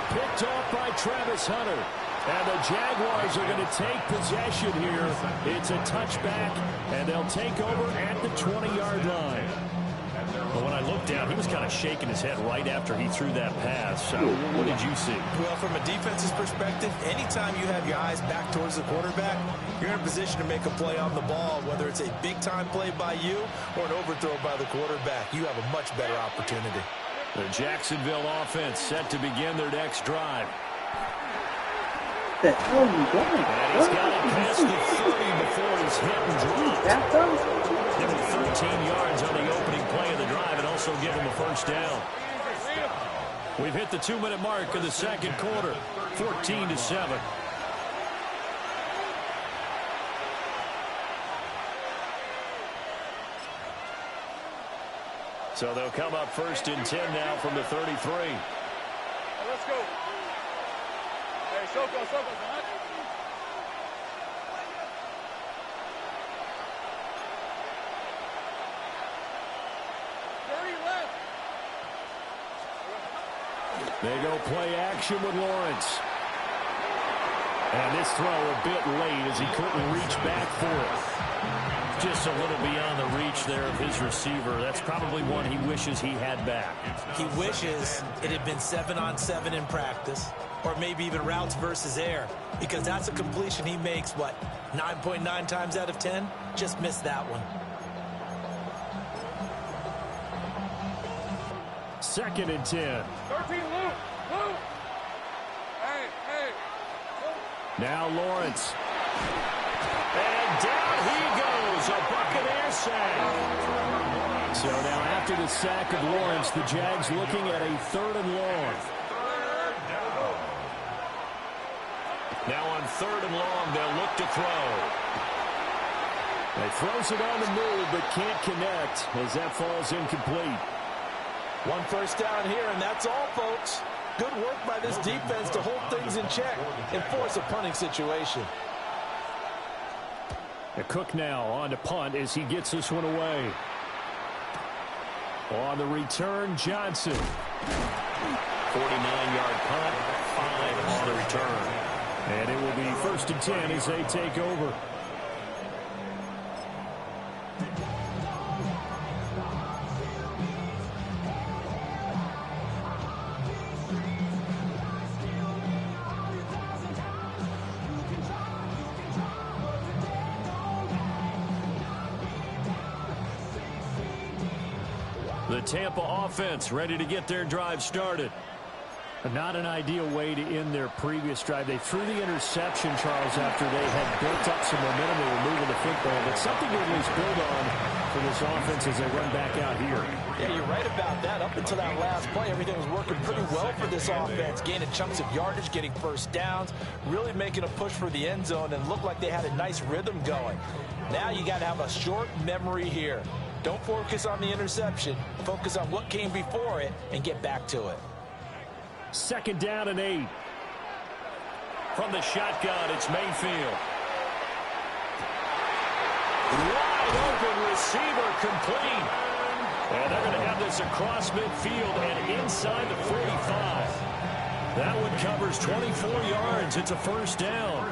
Picked off by Travis Hunter. And the Jaguars are going to take possession here. It's a touchback, and they'll take over at the 20-yard line. Well, when I looked down, he was kind of shaking his head right after he threw that pass. What did you see? Well, from a defense's perspective, anytime you have your eyes back towards the quarterback, you're in a position to make a play on the ball, whether it's a big-time play by you or an overthrow by the quarterback. You have a much better opportunity. The Jacksonville offense set to begin their next drive. The hell are you doing? And he's got it past the 30 before he's hit and dropped. Give him 13 yards on the opening play of the drive and also give him a first down. We've hit the 2-minute mark in the second quarter, 14-7. So they'll come up first and 10 now from the 33. Let's go. Hey, Soko, son. They go play action with Lawrence. And this throw a bit late as he couldn't reach back for it. Just a little beyond the reach there of his receiver. That's probably one he wishes he had back. He wishes it had been 7-on-7 in practice, or maybe even routes versus air, because that's a completion he makes, 9.9 times out of 10? Just missed that one. Second and 10. 13, Luke. Hey. Now Lawrence. And down he goes. A Buccaneer sack. So now after the sack of Lawrence, the Jags looking at a 3rd and long. Now on 3rd and long, they'll look to throw. He throws it on the move, but can't connect as that falls incomplete. One first down here, and that's all, folks. Good work by this defense to hold things in check and force a punting situation. The Cook now on to punt as he gets this one away. On the return, Johnson. 49-yard punt, 5 on the return. And it will be 1st and 10 as they take over. The Tampa offense ready to get their drive started. Not an ideal way to end their previous drive. They threw the interception, Charles, after they had built up some momentum. They were moving the football, but something to at least build on for this offense as they run back out here. Yeah, you're right about that. Up until that last play, everything was working pretty well for this offense, gaining chunks of yardage, getting first downs, really making a push for the end zone, and looked like they had a nice rhythm going. Now you got to have a short memory here. Don't focus on the interception. Focus on what came before it and get back to it. 2nd down and 8. From the shotgun, it's Mayfield. Wide open receiver, complete. And they're going to have this across midfield and inside the 45. That one covers 24 yards. It's a first down.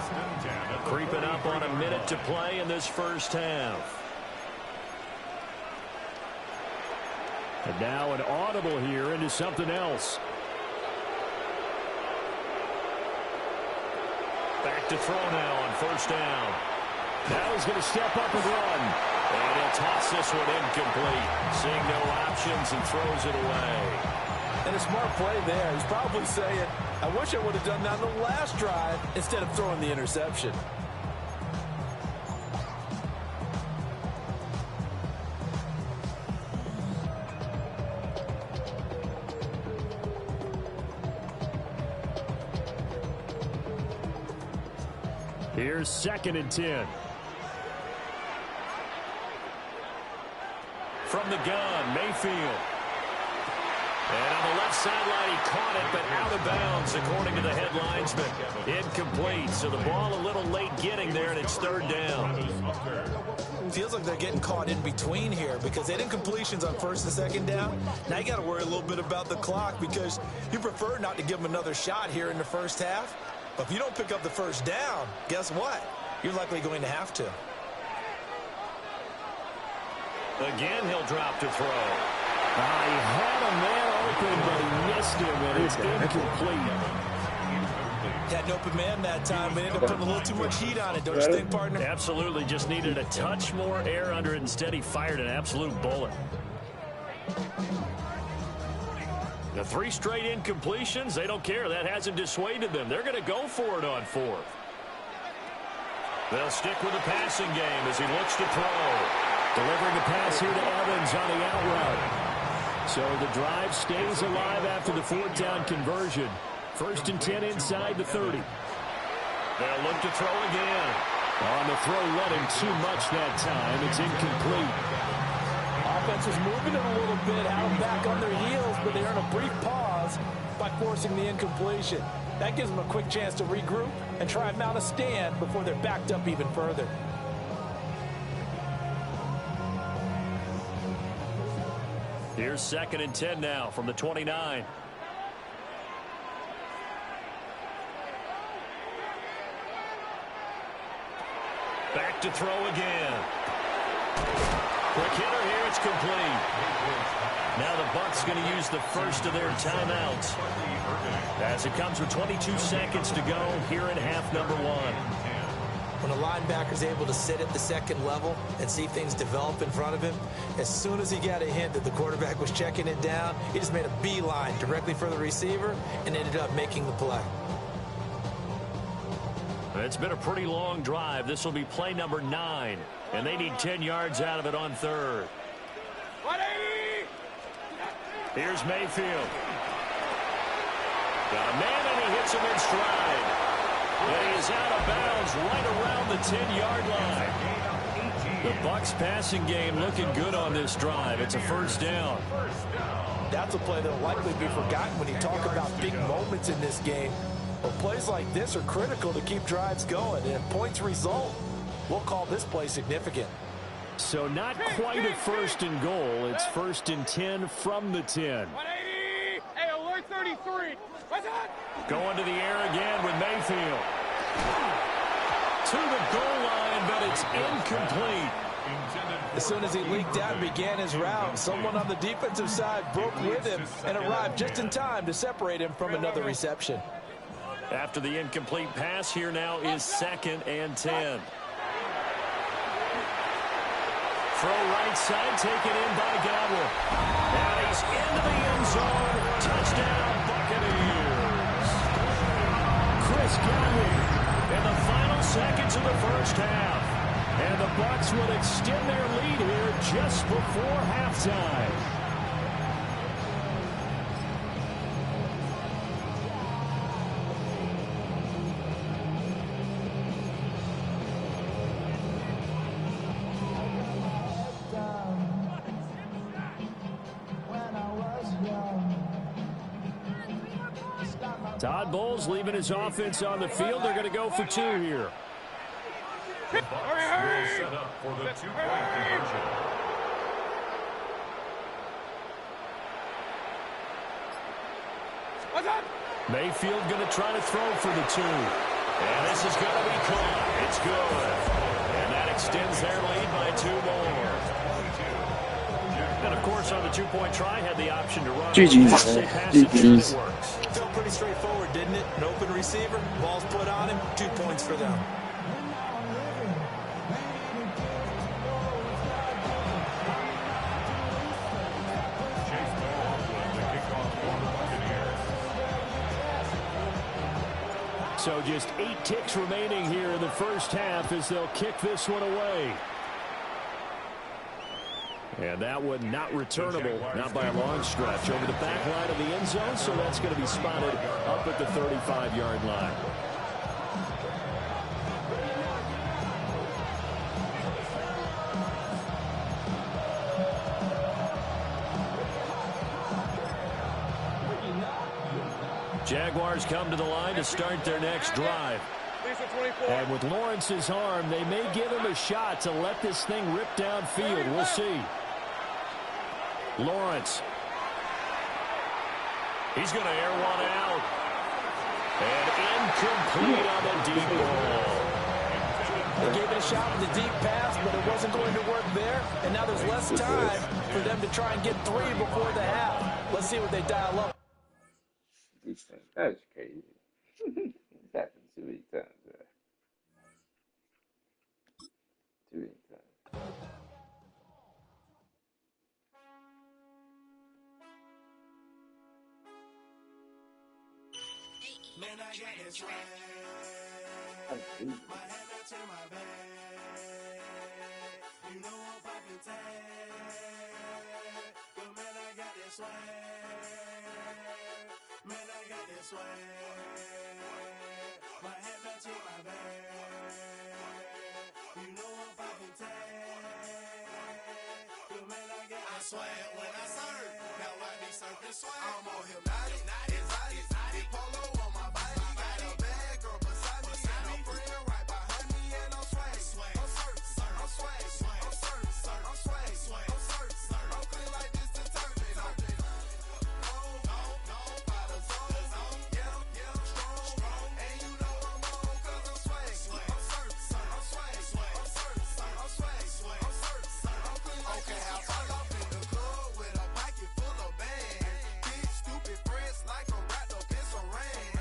Creeping up on a minute to play in this first half. And now an audible here into something else. Back to throw now on first down. Now he's going to step up and run. And he'll toss this one incomplete. Seeing no options and throws it away. And a smart play there. He's probably saying, I wish I would have done that on the last drive instead of throwing the interception. Here's 2nd and 10. From the gun, Mayfield. And on the left sideline, he caught it, but out of bounds, according to the headlines. But incomplete, so the ball a little late getting there, and it's 3rd down. Feels like they're getting caught in between here because they did incompletions on 1st and 2nd down. Now you got to worry a little bit about the clock because you prefer not to give them another shot here in the first half. But if you don't pick up the 1st down, guess what? You're likely going to have to. Again, he'll drop to throw. He had a man open, but he missed him, and it's incomplete. Had an open man that time, but ended up putting a little too much heat on it, don't you think, partner? Absolutely, just needed a touch more air under it. Instead, he fired an absolute bullet. The 3 straight incompletions, they don't care. That hasn't dissuaded them. They're going to go for it on 4th. They'll stick with the passing game as he looks to throw. Delivering a pass here to Evans on the out route. So the drive stays alive after the 4th down conversion. 1st and 10 inside the 30. They'll look to throw again. On the throw, letting too much that time. It's incomplete. Offense was moving it a little bit, had them back on their heels, but they earn a brief pause by forcing the incompletion. That gives them a quick chance to regroup and try and mount a stand before they're backed up even further. Here's 2nd and 10 now from the 29. Back to throw again. Quick hitter here, it's complete. Now the Bucs going to use the first of their timeouts as it comes with 22 seconds to go here in half number 1. When a linebacker's able to sit at the 2nd level and see things develop in front of him, as soon as he got a hint that the quarterback was checking it down, he just made a beeline directly for the receiver and ended up making the play. It's been a pretty long drive. This will be play number 9, and they need 10 yards out of it on 3rd. 180! Here's Mayfield. Got a man, and he hits him in stride. And he is out of bounds right around the 10-yard line. The Bucs passing game looking good on this drive. It's a 1st down. That's a play that will likely be forgotten when you talk about big moments in this game. But plays like this are critical to keep drives going. And if points result, we'll call this play significant. So not quite a 1st and goal. It's 1st and 10 from the 10. 180! Hey, alert 33! What's that? Going to the air again with Mayfield. To the goal line, but it's incomplete. As soon as he leaked out and began his route, someone on the defensive side broke with him and arrived just in time to separate him from another reception. After the incomplete pass, here now is 2nd and 10. Throw right side, taken in by Godwin. And he's into the end zone. Touchdown, Buccaneers. Chris Godwin in the final seconds of the 1st half. And the Bucs will extend their lead here just before halftime. Todd Bowles leaving his offense on the field. They're going to go for 2 here. Hurry! Set up for the 2-point conversion. What's up? Mayfield going to try to throw for the 2. And this is going to be caught. It's good. And that extends their lead by 2 more. And, of course, course, on the two-point try, had the option to run. GG's. GG's. Felt pretty straightforward, didn't it? An open receiver, ball's put on him, 2 points for them. So just 8 ticks remaining here in the first half as they'll kick this one away. And that one not returnable, not by a long stretch, over the back line of the end zone, so that's going to be spotted up at the 35-yard line. Jaguars come to the line to start their next drive. And with Lawrence's arm, they may give him a shot to let this thing rip downfield. We'll see. Lawrence. He's going to air one out. And incomplete on the deep ball. They gave it a shot with the deep pass, but it wasn't going to work there. And now there's less time for them to try and get 3 before the half. Let's see what they dial up. That's crazy. It's happened too many times, right? Too many times. Man, I got this right. My head back to my bag. You know I'm poppin' tag. But man, I got this swag. Man, I got this swag. My head back to my bag. You know I'm poppin' tag. But man, I got this swag. When I serve, now I be surfing swag. I'm on hypnotic, exotic, polo on my body. Got a bad girl beside me, and a friend right behind me, and I'm swag. I'm surf, I'm swag, I'm surf, I'm swag, I'm surf, I'm clean like this detergent. By the zone, yeah, strong, and you know I'm on 'cause I'm swag. I'm surf, I'm swag, I'm surf, I'm swag, I'm surf, I'm clean like this. Okay, I fall off in the club with a pocket full of bands. Big stupid friends like I'm wrapped up in some rain.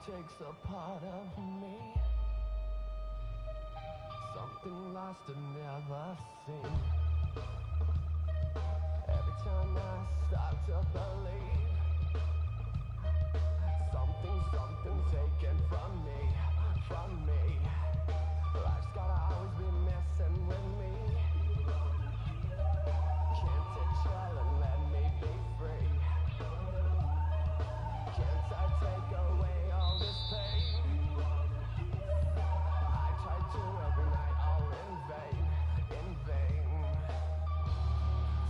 takes a part of me. Something lost and never seen. Every time I start to believe something taken from me. Life's gotta always be messing with me. Can't take chill and let me be free. Can't I take away all this pain? I try to every night, all in vain.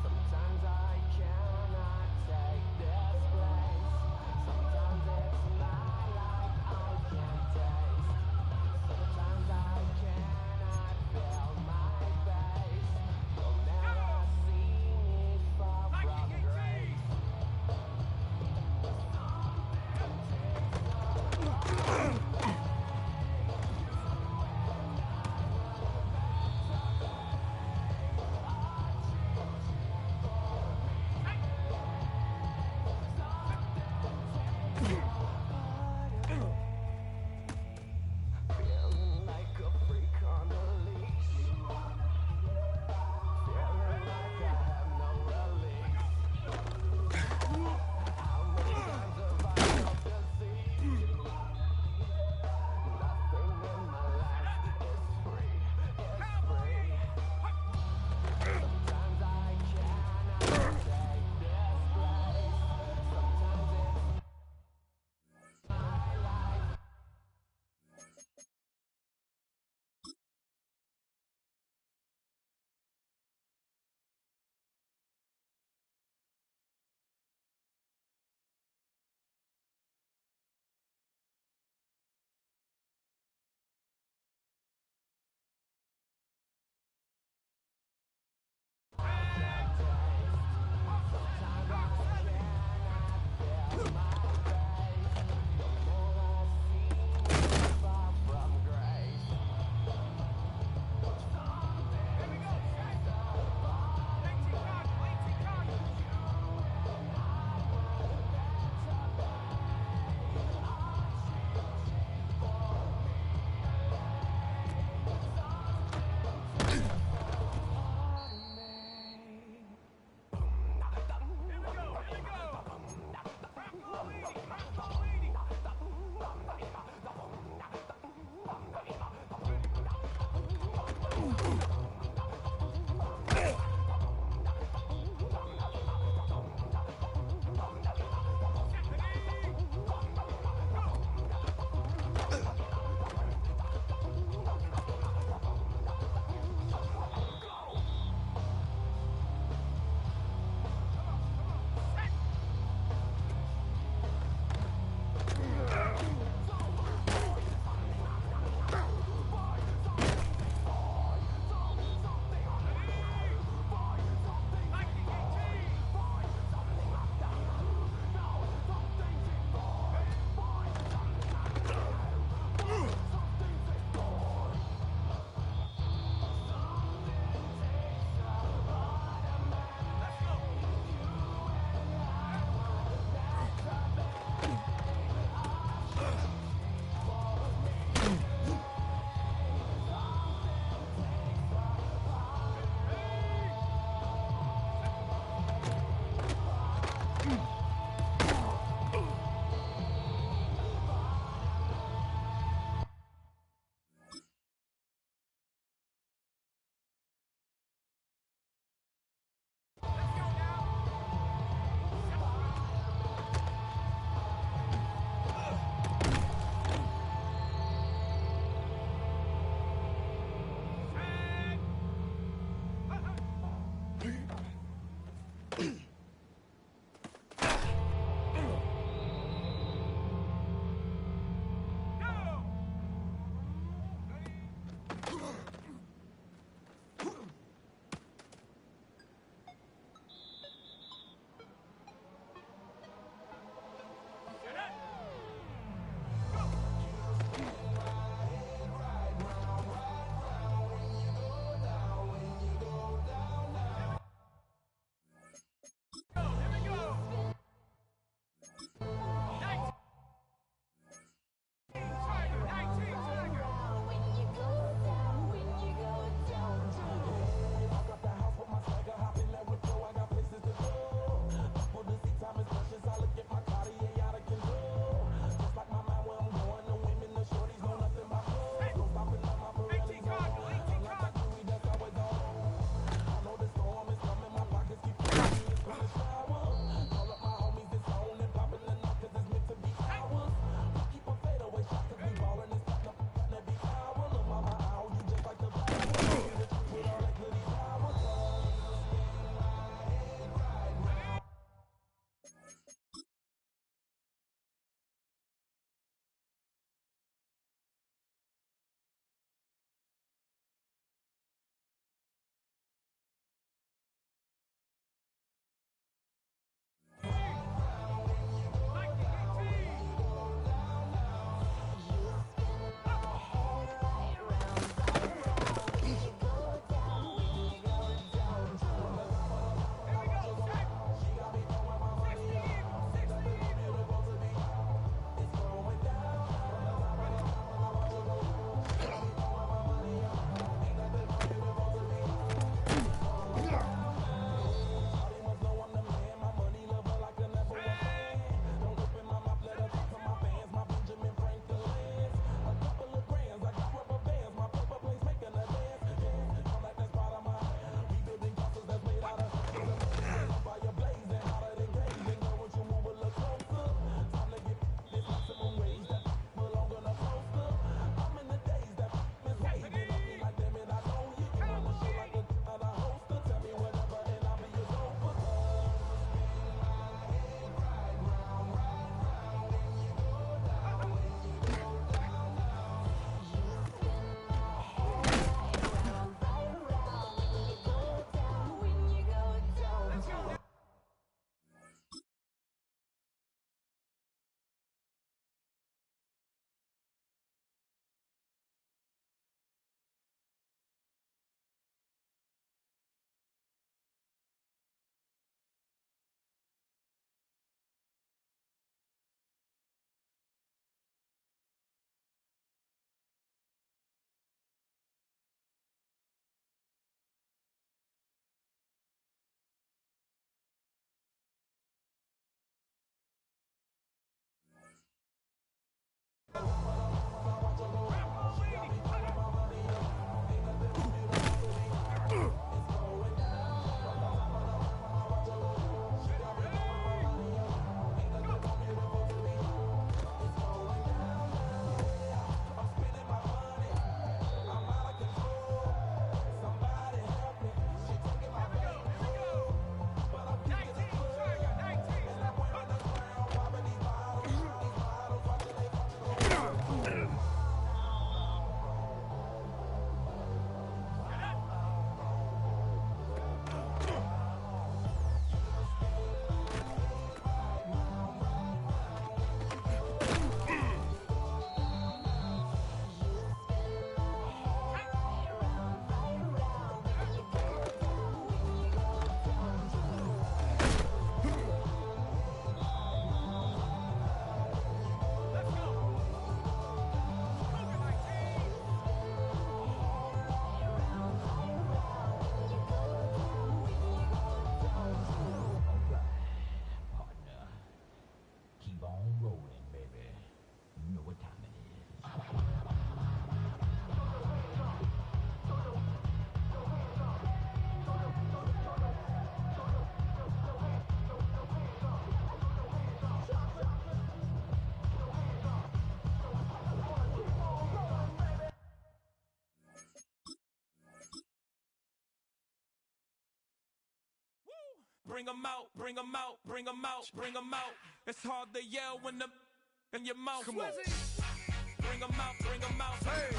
Sometimes I cannot take this place. Sometimes it's my life I can't taste. Sometimes I cannot feel my face. You'll never see me bring 'em out, bring 'em out, bring 'em out, bring 'em out. It's hard to yell when the in your mouth. Come on. Bring 'em out, bring 'em out. Hey.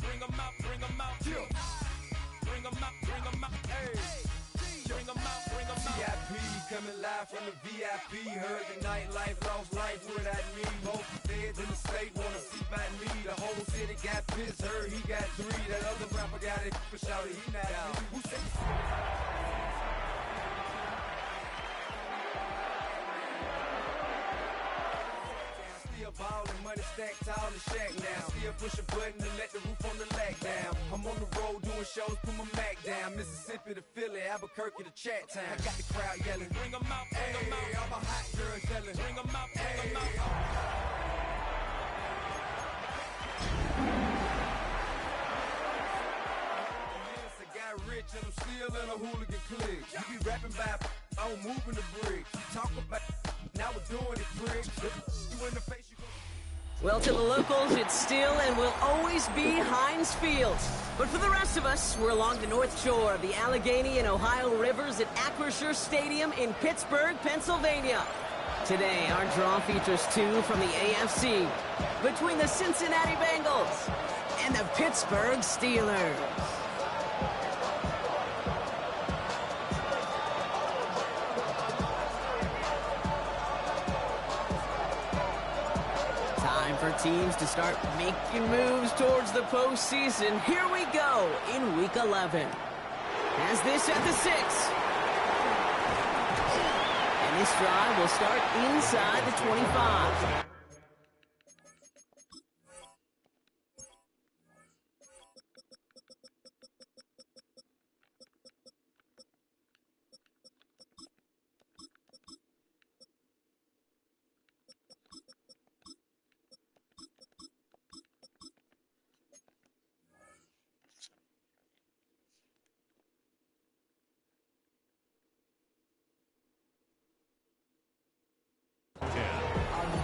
Bring 'em out, bring 'em out. Bring 'em out, bring 'em out. Hey. Bring 'em out, bring 'em out. VIP coming live from the VIP. Heard the nightlife, lost life without me. Most feds in the state wanna see by me. The whole city got pissed, heard he got 3. That other rapper got it for shouted, he not me. Who said still ballin', money stacked tall and shack now. Still push a button to let the roof on the lag down. I'm on the road doing shows, put my Mac down. Mississippi to Philly, Albuquerque to Chat Town. I got the crowd yelling, bring 'em out, bring 'em out. All my hot girls yelling, bring 'em out, bring 'em out. I got rich and I'm still in a hooligan clique. You be rapping by I'm moving the bricks. You talk about now we're doing it, bricks. You in the face, you go. Well, to the locals, it's still and will always be Heinz Field. But for the rest of us, we're along the North Shore of the Allegheny and Ohio Rivers at Acrisure Stadium in Pittsburgh, Pennsylvania. Today, our draw features 2 from the AFC between the Cincinnati Bengals and the Pittsburgh Steelers. For teams to start making moves towards the postseason. Here we go in Week 11. As this at the 6. And this drive will start inside the 25.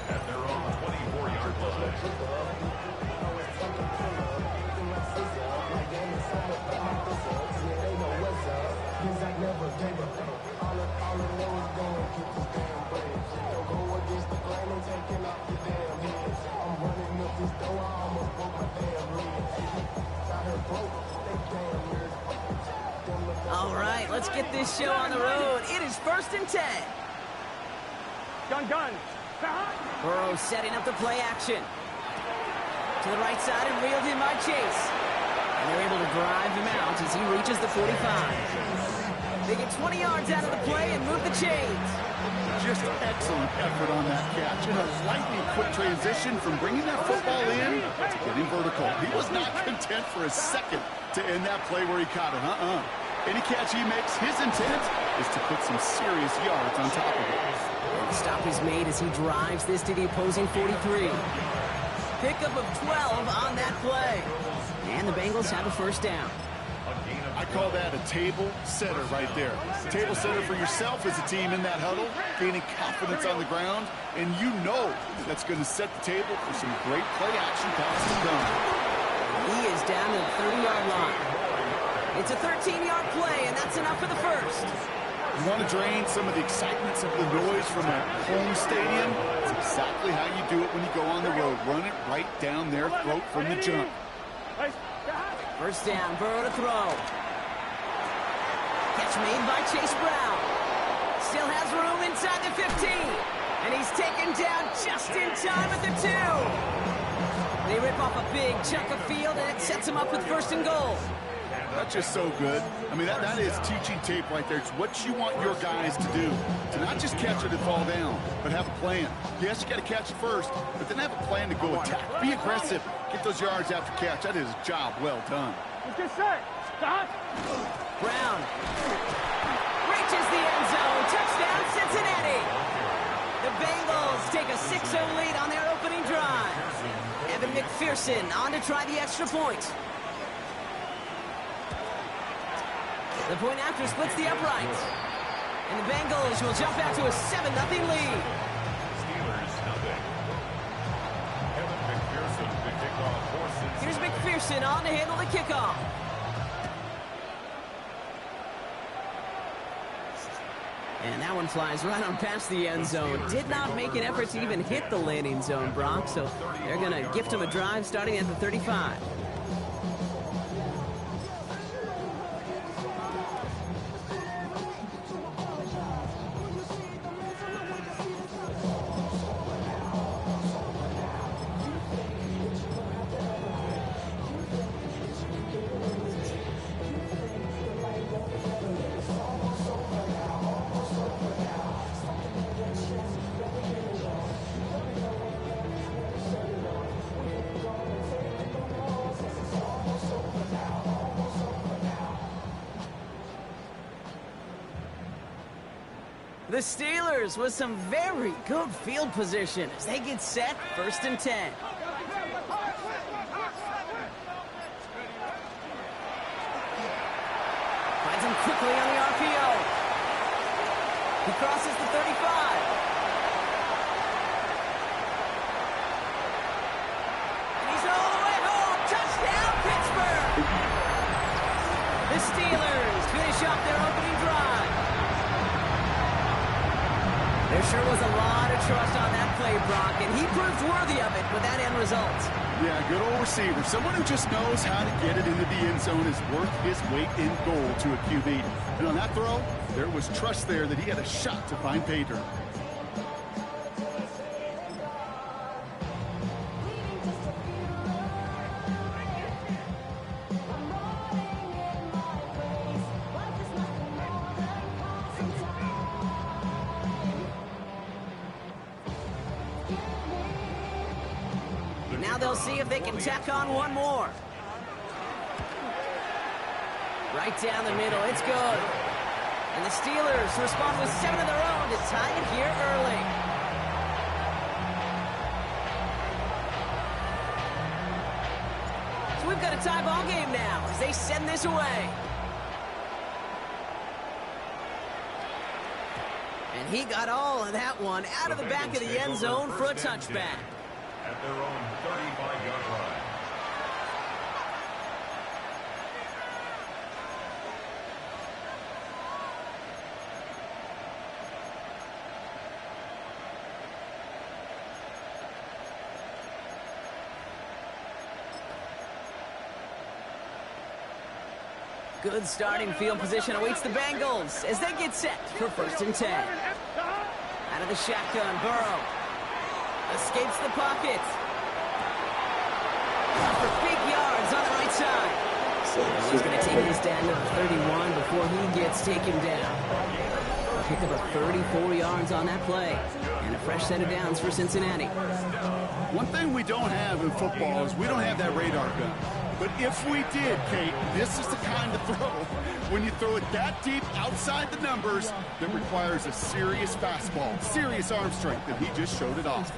At their own 24-yard line. All right, let's get this show on the road. It is 1st and 10. Gun. Burrow setting up the play action. To the right side and reeled in by Chase. And they're able to drive him out as he reaches the 45. They get 20 yards out of the play and move the chains. Just excellent effort on that catch. And a lightning quick transition from bringing that football in to getting vertical. He was not content for a second to end that play where he caught it. Any catch he makes, his intent is to put some serious yards on top of it. The stop is made as he drives this to the opposing 43. Pickup of 12 on that play. And the Bengals have a first down. I call that a table setter right there. Table setter for yourself as a team in that huddle, gaining confidence on the ground, and you know that's going to set the table for some great play action passes done. He is down to the 30-yard line. It's a 13-yard play, and that's enough for the first. You want to drain some of the excitement, some of the noise from a home stadium? It's exactly how you do it when you go on the road. Run it right down their throat from the jump. First down, Burrow to throw. Catch made by Chase Brown. Still has room inside the 15. And he's taken down just in time at the 2. They rip off a big chunk of field, and it sets him up with 1st and goal. That's just so good. I mean, that is teaching tape right there. It's what you want your guys to do. To not just catch it and fall down, but have a plan. Yes, you got to catch it first, but then have a plan to go attack. Be aggressive. Get those yards after catch. That is a job well done. Get set. Stop. Brown reaches the end zone. Touchdown, Cincinnati. The Bengals take a 6-0 lead on their opening drive. Evan McPherson on to try the extra point. The point after splits the uprights. And the Bengals will jump out to a 7-0 lead. Steelers nothing. Evan McPherson, the kickoff for Cincinnati. Here's McPherson on to handle the kickoff. And that one flies right on past the end zone. Did not make an effort to even hit the landing zone, Brock. So they're going to gift him a drive starting at the 35. The Steelers with some very good field position as they get set, 1st and 10. Finds him quickly on the RPO. He crosses the 35. And he's all the way home. Touchdown, Pittsburgh! The Steelers finish off their opening drive. There sure was a lot of trust on that play, Brock, and he proved worthy of it with that end result. Yeah, good old receiver. Someone who just knows how to get it into the end zone is worth his weight in gold to a QB. And on that throw, there was trust there that he had a shot to find pay dirt. Now they'll see if they can tack on one more. Right down the middle, it's good. And the Steelers respond with 7 of their own to tie it here early. So we've got a tie ball game now as they send this away. And he got all of that one out of the back of the end zone for a touchback. At their own 35-yard line. Good starting field position awaits the Bengals as they get set for 1st and 10. Out of the shotgun, Burrow. Escapes the pocket. For big yards on the right side. He's going to take this down to the 31 before he gets taken down. Pick up a 34 yards on that play. And a fresh set of downs for Cincinnati. One thing we don't have in football is we don't have that radar gun. But if we did, Kate, this is the kind of throw, when you throw it that deep outside the numbers, that requires a serious fastball, serious arm strength, and he just showed it off.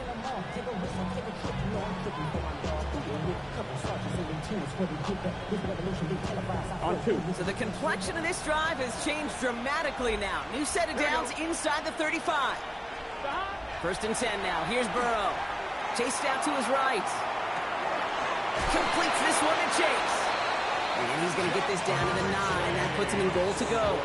So the complexion of this drive has changed dramatically now. New set of downs inside the 35. 1st and 10 now. Here's Burrow. Chased out to his right. Completes this one to Chase. And he's going to get this down to the 9. That puts him in goal to go.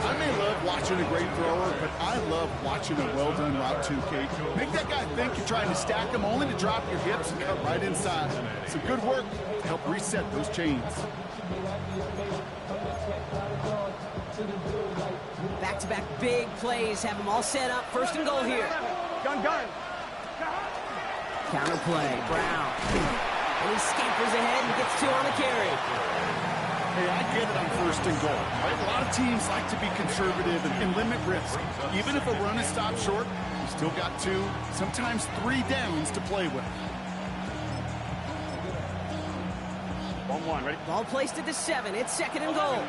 I may love watching a great thrower, but I love watching a well-done route too, Kate. Make that guy think you're trying to stack him only to drop your hips and cut right inside. Some good work to help reset those chains. Back-to-back big plays have them all set up. 1st and goal here. Gun. Counter play, Brown. And he scampers ahead and gets 2 on the carry. Hey, I get it on 1st and goal, right? A lot of teams like to be conservative and limit risk. Even if a run is stopped short, you still got 2, sometimes 3 downs to play with. 1-1, ready? Ball placed at the 7. It's 2nd and goal.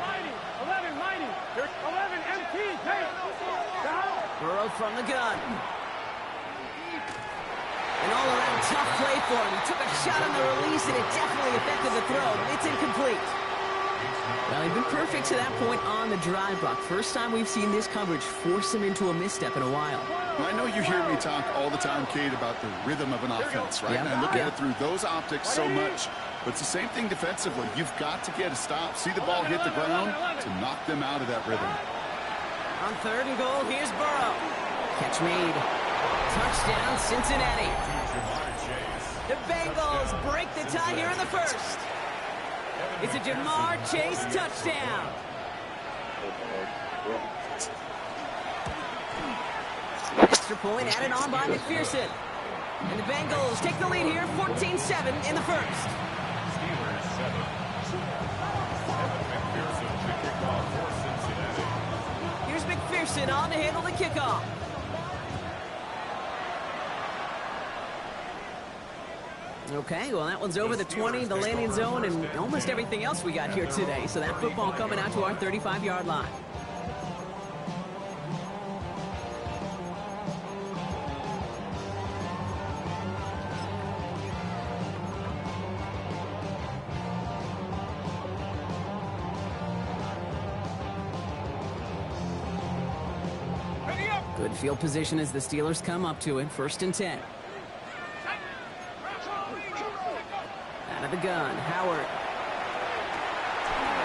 11, mighty. 11, MT, take. Burrow from the gun. An all-around tough play for him. He took a shot on the release, and it definitely affected the throw. It's incomplete. Well, he's been perfect to that point on the drive, Brock. First time we've seen this coverage force him into a misstep in a while. Well, I know you hear me talk all the time, Kate, about the rhythm of an offense, right? Yep. And I look at it through those optics so much. But it's the same thing defensively. You've got to get a stop, see the ball hit the ground to knock them out of that rhythm. On 3rd and goal, here's Burrow. Catch made. Touchdown, Cincinnati. The Bengals break the tie here in the first. It's a Jamar Chase touchdown. Extra point added on by McPherson. And the Bengals take the lead here, 14-7 in the first. Steelers 7. Evan McPherson to kick off for Cincinnati. Here's McPherson on to handle the kickoff. Okay, well, that one's over the 20, the landing zone, and almost everything else we got here today. So that football coming out to our 35-yard line. Good field position as the Steelers come up to it. 1st and 10. Out of the gun, Howard.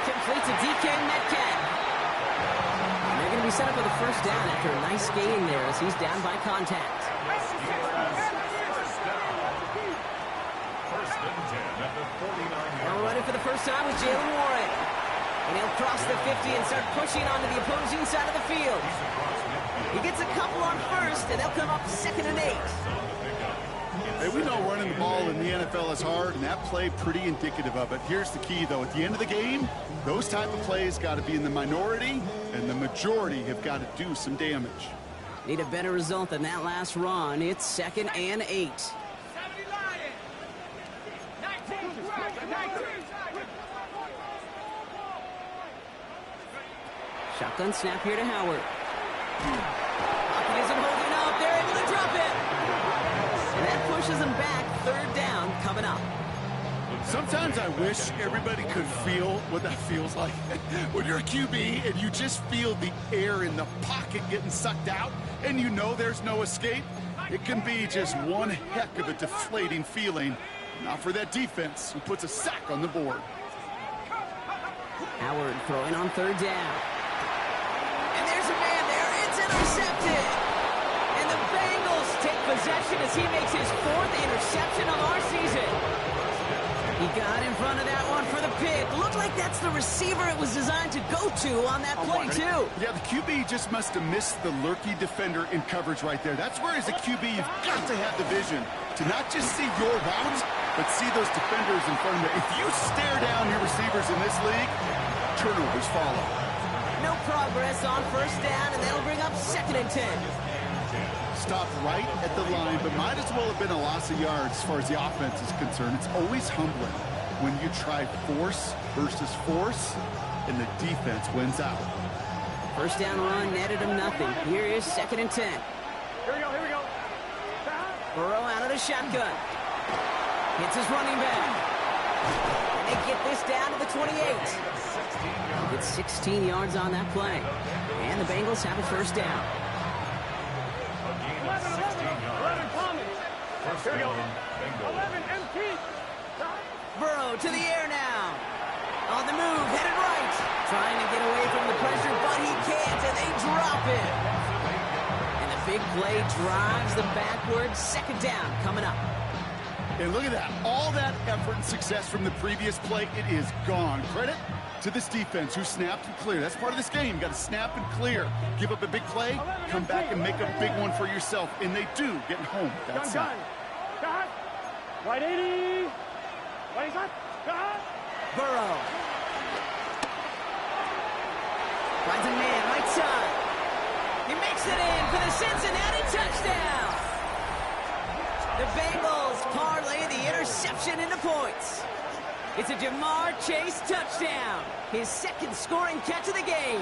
Complete to DK Metcalf. And they're going to be set up with a 1st down after a nice gain there as he's down by contact. 1st and 10 at the 49-yard Now running for the first time with Jalen Warren. And he'll cross the 50 and start pushing onto the opposing side of the field. He gets a couple on 1st, and they'll come up 2nd and 8. Hey, we know running the ball in the NFL is hard, and that play pretty indicative of it. Here's the key, though. At the end of the game, those type of plays got to be in the minority, and the majority have got to do some damage. Need a better result than that last run. It's 2nd and 8. Shotgun snap here to Howard. Pocket isn't holding up. They're able to drop it. And that pushes them back. 3rd down coming up. Sometimes I wish everybody could feel what that feels like. When you're a QB and you just feel the air in the pocket getting sucked out and you know there's no escape, it can be just one heck of a deflating feeling. Not for that defense who puts a sack on the board. Howard throwing on 3rd down. And there's a man there. It's intercepted. And the Bengals take possession as he makes his 4th interception of our season. He got in front of that one for the pick. Looked like that's the receiver it was designed to go to on that play, too. Yeah, the QB just must have missed the lurky defender in coverage right there. That's where, as a QB, you've got to have the vision to not just see your route, but see those defenders in front of you. If you stare down your receivers in this league, turnovers follow. No progress on 1st down, and that'll bring up 2nd and 10. Stopped right at the line, but might as well have been a loss of yards as far as the offense is concerned. It's always humbling when you try force versus force, and the defense wins out. 1st down run netted him nothing. Here is 2nd and 10. Here we go, here we go. Burrow out of the shotgun. Hits his running back. And they get this down to the 28. Gets 16 yards on that play. And the Bengals have a 1st down. A gain of 16 yards. 11 Thomas. Here we go. 11 MT. Burrow to the air now. On the move, headed right. Trying to get away from the pressure, but he can't, and they drop it. And the big play drives them backwards. 2nd down coming up. And look at that. All that effort and success from the previous play, it is gone. Credit to this defense who snapped and cleared. That's part of this game. You got to snap and clear. Give up a big play, come back and make a big one for yourself. And they do, getting home. That's it. Gun. Right 80. Right side. Gun. Burrow. Finds a man, right side. He makes it in for the Cincinnati touchdown. The Bengals parlay the interception into points. It's a Jamar Chase touchdown. His 2nd scoring catch of the game.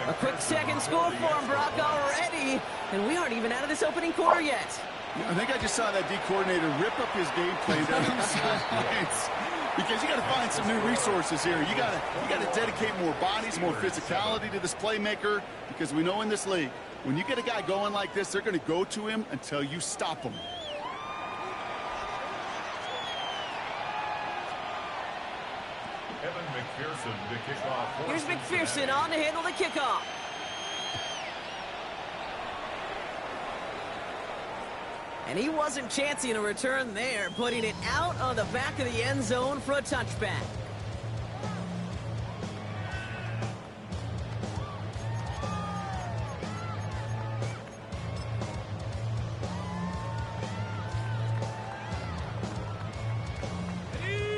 A quick 2nd score for him, Brock, already. And we aren't even out of this opening quarter yet. I think I just saw that D coordinator rip up his game plan down on the sidelines. Because you got to find some new resources here. You got to dedicate more bodies, more physicality to this playmaker. Because we know in this league, when you get a guy going like this, they're going to go to him until you stop him. Evan McPherson to kick off. Here's McPherson on to handle the kickoff. And he wasn't chancing a return there, putting it out on the back of the end zone for a touchback.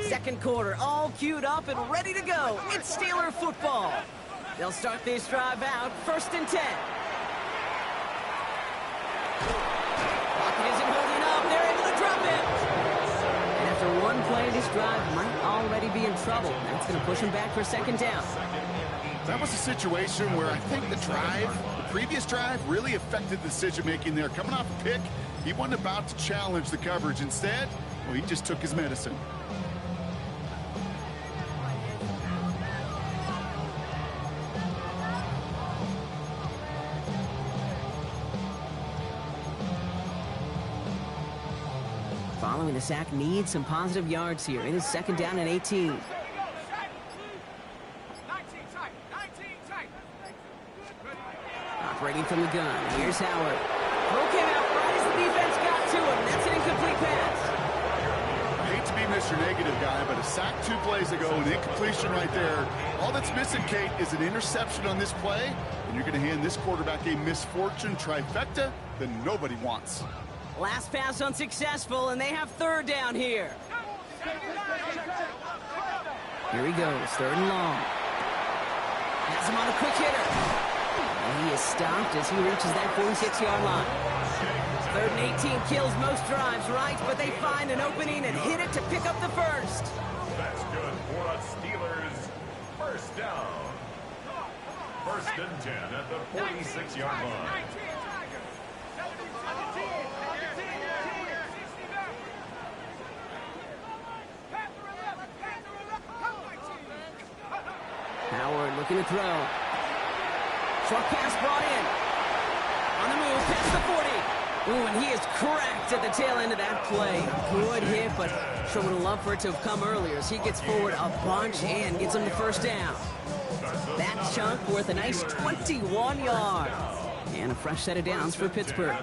Second quarter, all queued up and ready to go. It's Steeler football. They'll start this drive out, 1st and 10. Pocket isn't holding up. They're able to drop it. And after one play, this drive might already be in trouble. That's going to push him back for 2nd down. That was a situation where I think the previous drive, really affected the decision-making there. Coming off a pick, he wasn't about to challenge the coverage. Instead, well, he just took his medicine. Following the sack, needs some positive yards here. It is 2nd down and 18. Operating from the gun. Here's Howard. Throw came out right as the defense got to him. That's an incomplete pass. I hate to be Mr. Negative guy, but a sack 2 plays ago, an incompletion right there. All that's missing, Kate, is an interception on this play, and you're going to hand this quarterback a misfortune trifecta that nobody wants. Last pass unsuccessful, and they have 3rd down here. Here he goes, 3rd and long. Has him on a quick hitter. And he is stopped as he reaches that 46-yard line. 3rd and 18 kills most drives, right? But they find an opening and hit it to pick up the 1st. That's good for us Steelers. 1st down. 1st and 10 at the 46-yard line. Howard looking to throw. Short pass brought in. On the move, past the 40. Ooh, and he is cracked at the tail end of that play. Good hit, but sure would have loved for it to have come earlier as he gets forward a bunch and gets him the 1st down. That chunk worth a nice 21 yards. And a fresh set of downs for Pittsburgh.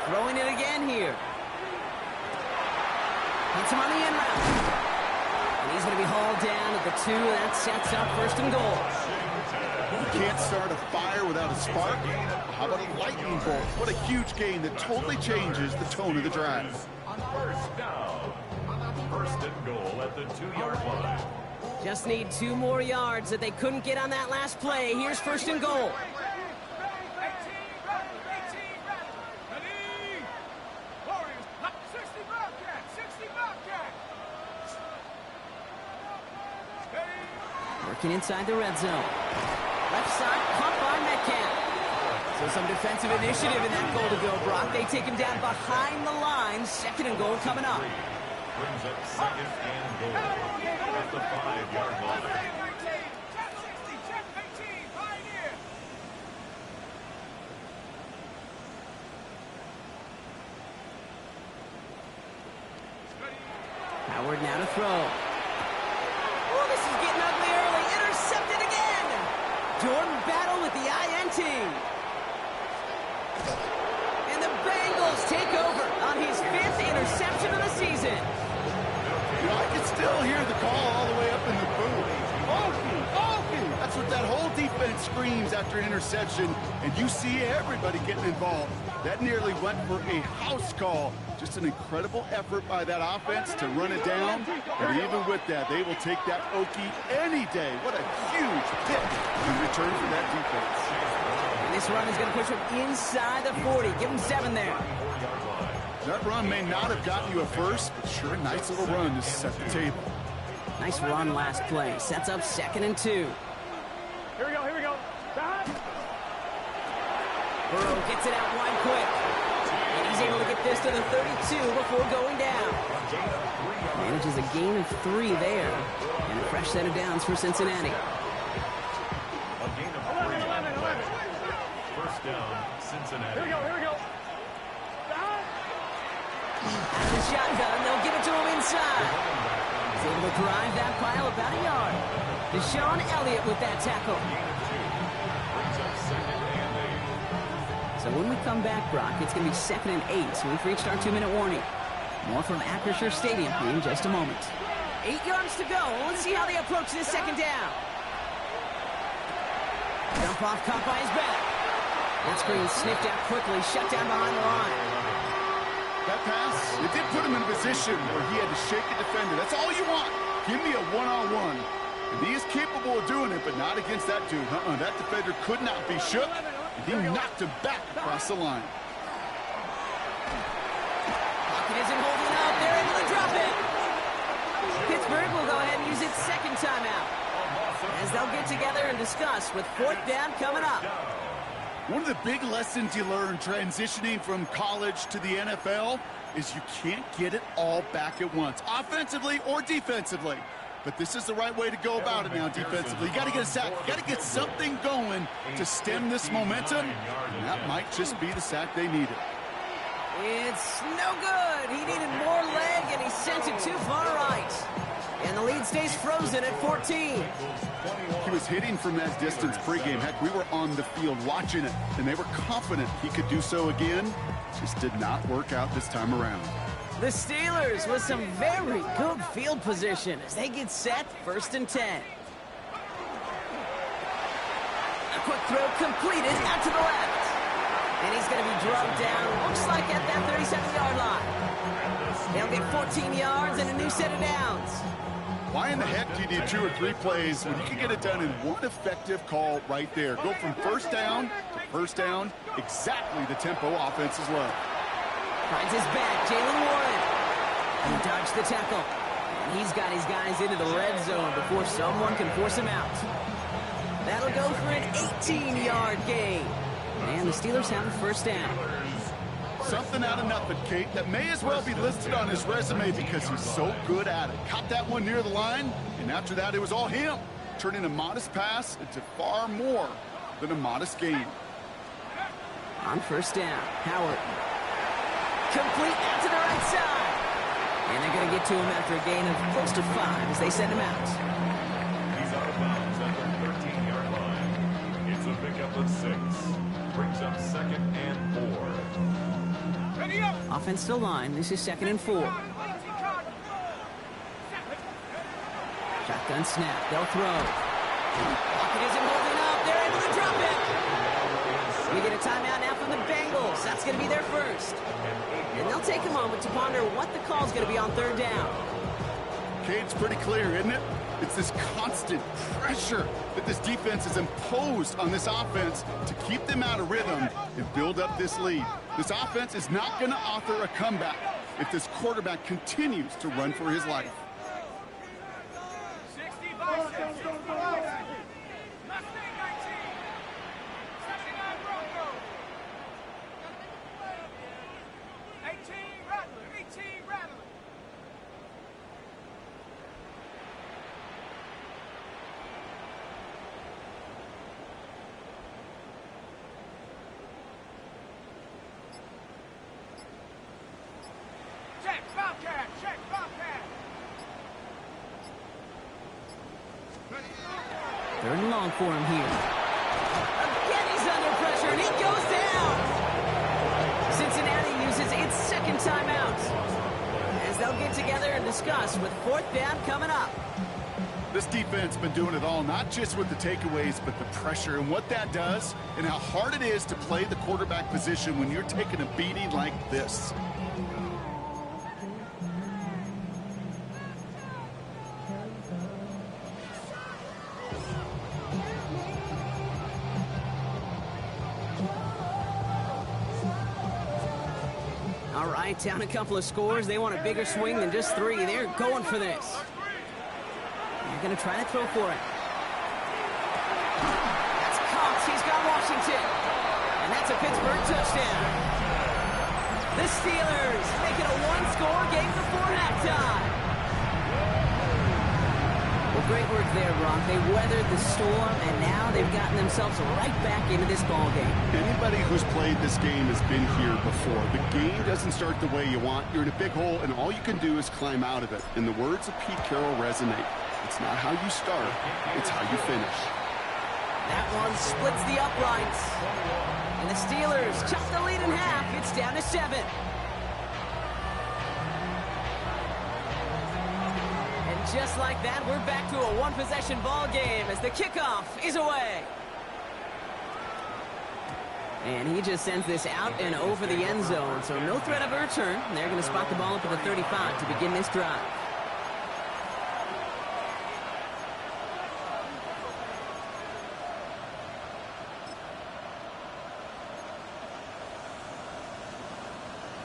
Throwing it again here. Hits him on the end route. And he's going to be hauled down at the 2. That sets up 1st and goal. You can't start a fire without a spark. How about a lightning bolt? What a huge gain that totally changes the tone of the drive. 1st down. 1st and goal at the 2-yard line. Just need 2 more yards that they couldn't get on that last play. Here's 1st and goal. Working inside the red zone. Left side, pump by Metcalf. So some defensive initiative in that goal to go, Brock. They take him down behind the line. 2nd and goal coming up. Brings up 2nd and goal at the 5-yard line. Howard now to throw. Oh, this is getting ugly early. Intercepted again. Jordan Battle with the INT. And the Bengals take over on his 5th interception of the season. You know, I can still hear the call all the way up in the booth. That's what that whole defense screams after an interception, and you see everybody getting involved. That nearly went for a house call. Just an incredible effort by that offense to run it down, and even with that, they will take that Okie any day. What a huge pick in return for that defense. And this run is going to push him inside the 40. Give him 7 there. That run may not have gotten you a 1st, but sure a nice little run to set the table. Nice run last play. Sets up 2nd and 2. Here we go. Burrow gets it out wide quick. And he's able to get this to the 32 before going down. Manages a gain of 3 there. And a fresh set of downs for Cincinnati. Cincinnati. Here we go, here we go. Out of the shotgun, they'll give it to him inside. He's able to drive that pile about a yard. Deshaun Elliott with that tackle. So when we come back, Brock, it's going to be 2nd and 8, so we've reached our 2-minute warning. More from Acrisure Stadium in just a moment. 8 yards to go. Let's see how they approach this 2nd down. Jump off caught by his back. That screen sniffed out quickly, shut down behind the line. That pass, it did put him in a position where he had to shake a defender. That's all you want. Give me a one-on-one. And he is capable of doing it, but not against that dude. That defender could not be shook, and he knocked him back across the line. Pocket isn't holding up. They're able to drop it. Pittsburgh will go ahead and use its 2nd timeout, as they'll get together and discuss with 4th down coming up. One of the big lessons you learn transitioning from college to the NFL is you can't get it all back at once, offensively or defensively. But this is the right way to go about it now defensively. You got to get a sack. You got to get something going to stem this momentum, and that might just be the sack they needed. It's no good. He needed more leg, and he sent it too far right. And the lead stays frozen at 14. He was hitting from that distance pregame. Heck, we were on the field watching it, and they were confident he could do so again. Just did not work out this time around. The Steelers with some very good field position as they get set, 1st and 10. A quick throw completed out to the left. And he's going to be drugged down, looks like at that 37-yard line. They'll get 14 yards and a new set of downs. Why in the heck do you need 2 or 3 plays when you can get it done in one effective call right there? Go from 1st down to 1st down, exactly the tempo offenses love. Finds his back, Jalen Warren. He dodged the tackle. And he's got his guys into the red zone before someone can force him out. That'll go for an 18-yard gain. And the Steelers have a 1st down. Something out of nothing, Kate, that may as well be listed on his resume because he's so good at it. Caught that one near the line, and after that it was all him, turning a modest pass into far more than a modest gain. On 1st down, Howard. Complete out to the right side. And they're going to get to him after a gain of close to 5 as they send him out. He's out of bounds at the 13-yard line. It's a pickup of 6. Brings up 2nd and 4. Offensive line, this is 2nd and 4. Shotgun snap, they'll throw. Pocket isn't holding up, they're able to drop it. We get a timeout now from the Bengals. That's going to be their 1st. And they'll take a moment to ponder what the call's going to be on 3rd down. Kate, it's pretty clear, isn't it? It's this constant pressure that this defense has imposed on this offense to keep them out of rhythm and build up this lead. This offense is not going to offer a comeback if this quarterback continues to run for his life. 65, 65. Third and long for him here. Again, he's under pressure, and he goes down. Cincinnati uses its 2nd timeout as they'll get together and discuss with 4th down coming up. This defense has been doing it all, not just with the takeaways, but the pressure and what that does and how hard it is to play the quarterback position when you're taking a beating like this. All right, down a couple of scores. They want a bigger swing than just 3. They're going for this. They're going to try to throw for it. That's Cox. He's got Washington. And that's a Pittsburgh touchdown. The Steelers make it a 1-score game before halftime. Well, great work there, Brock. They weathered the storm, and now they've gotten themselves right back into this ball game. Anybody who's played this game has been here before. The game doesn't start the way you want. You're in a big hole, and all you can do is climb out of it. And the words of Pete Carroll resonate. It's not how you start, it's how you finish. That one splits the uprights. And the Steelers chop the lead in half. It's down to 7. And just like that, we're back to a one-possession ball game as the kickoff is away. And he just sends this out and over the end zone, so no threat of a return. They're going to spot the ball up at the 35 to begin this drive.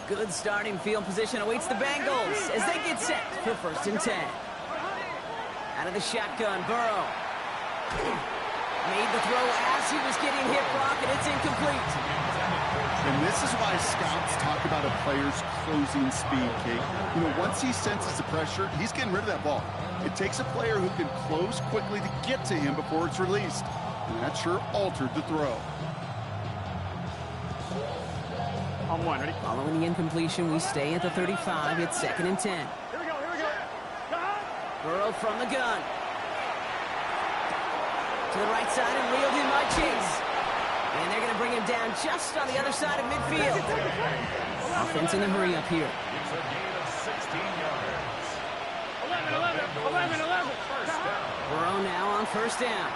Good starting field position awaits the Bengals as they get set for 1st and 10. Out of the shotgun, Burrow. Made the throw as he was getting hit, Brock, and it's incomplete. And this is why scouts talk about a player's closing speed, Kate. You know, once he senses the pressure, he's getting rid of that ball. It takes a player who can close quickly to get to him before it's released. And that sure altered the throw. On one, ready? Following the incompletion, we stay at the 35. It's 2nd and 10. Here we go, here we go. Burrow from the gun. To the right side and reeled in by Chase. And they're going to bring him down just on the other side of midfield. Offense in the hurry up here. It's a gain of 16 yards. 11. Burrow now on 1st down.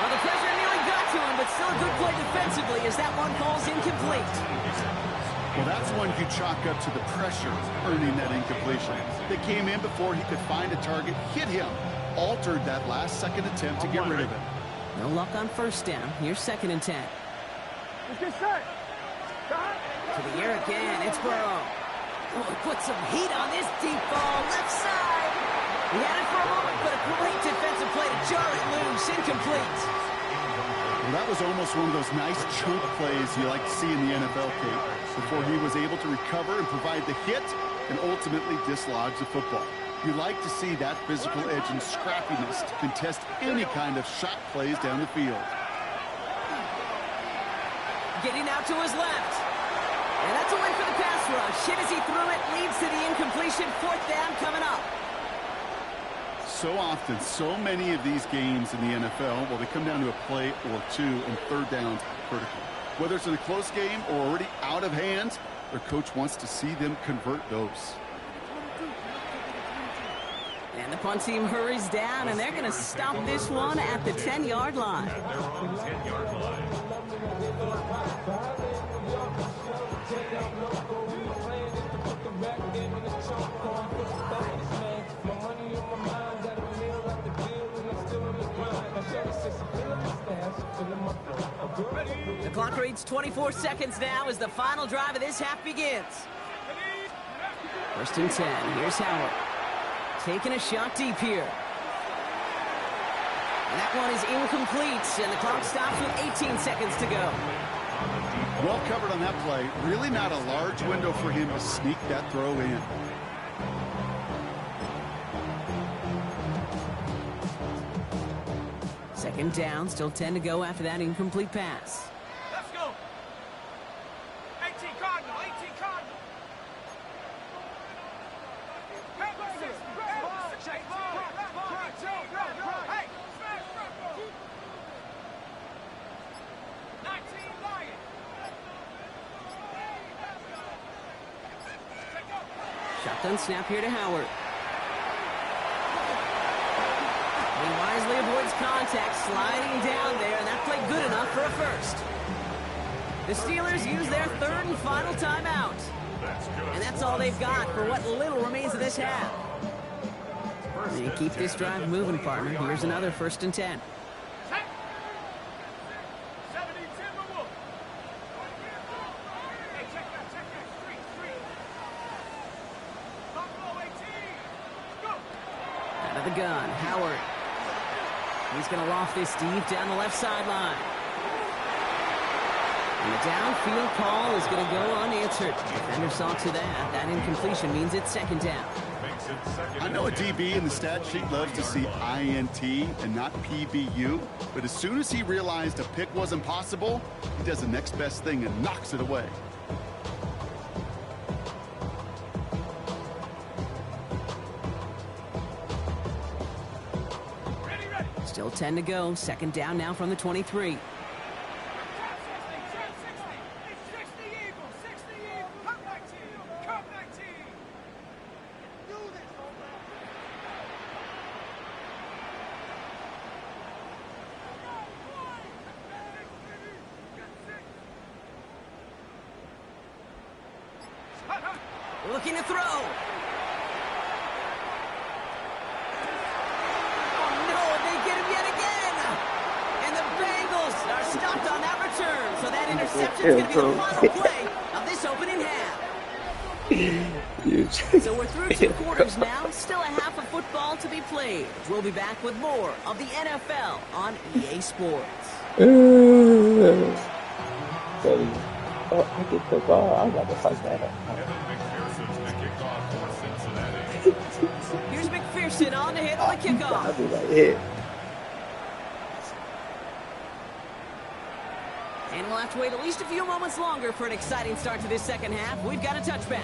Well, the pressure nearly got to him, but still a good play defensively as that one falls incomplete. Well, that's one you chalk up to the pressure earning that incompletion. They came in before he could find a target, hit him, altered that last second attempt to get rid of it. No luck on 1st down. Here's 2nd and 10. Let's get set. To the air again. It's Burrow. Oh, he put some heat on this deep ball. Left side. He had it for a moment, but a great defensive play to jar it loose. Incomplete. Well, that was almost one of those nice chunk plays you like to see in the NFL, Kate, before he was able to recover and provide the hit and ultimately dislodge the football. You like to see that physical edge and scrappiness to contest any kind of shot plays down the field. Getting out to his left. And that's a win for the pass rush. Hit as he threw it, leads to the incompletion. 4th down coming up. So often, so many of these games in the NFL, well, they come down to a play or two, and 3rd downs critical. Whether it's in a close game or already out of hand, their coach wants to see them convert those. And the punt team hurries down, and they're going to stop this one at the 10-yard line. At their own 10-yard line. The clock reads 24 seconds now as the final drive of this half begins. 1st and 10. Here's Howard. Taking a shot deep here. And that one is incomplete, and the clock stops with 18 seconds to go. Well covered on that play. Really not a large window for him to sneak that throw in. Second down, still 10 to go after that incomplete pass. Let's go. 18 Cardinal, 18 Cardinal. Hey, 19 Lion. Shotgun snap here to Howard. He wisely avoids contact, sliding down there, and that played good enough for a first. The Steelers use their 3rd and final timeout. And that's all they've got for what little remains of this half. They keep this drive moving, partner. Here's another 1st and 10. Out of the gun, Howard. He's going to loft this deep down the left sideline. And the downfield call is going to go unanswered. Defender saw to that. That incompletion means it's 2nd down. I know a DB in the stat sheet loves to see INT and not PBU, but as soon as he realized a pick wasn't possible, he does the next best thing and knocks it away. Still 10 to go. Second down now from the 23. Looking to throw. Oh, no, they get him yet again. And the Bengals are stopped on that return. So that interception is going to be the final play of this opening half. So we're through 2 quarters now. Still a half of football to be played. We'll be back with more of the NFL on EA Sports. Oh, I get the ball. I'm about to fuck that up. Here's McPherson on to handle the kickoff. I'll be like, yeah. And we'll have to wait at least a few moments longer for an exciting start to this second half. We've got a touchback.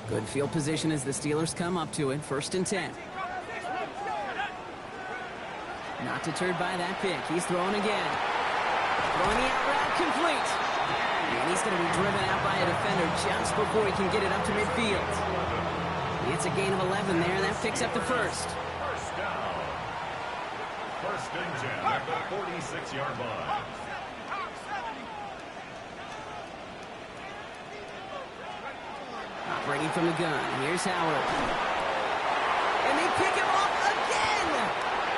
Good field position as the Steelers come up to it. 1st and 10. Not deterred by that pick. He's throwing again. Throwing the out route complete. And he's going to be driven out by a defender just before he can get it up to midfield. It's a gain of 11 there. That picks up the first. First down. 1st and 10 at the 46-yard line. Operating from the gun. Here's Howard. And they pick him off again.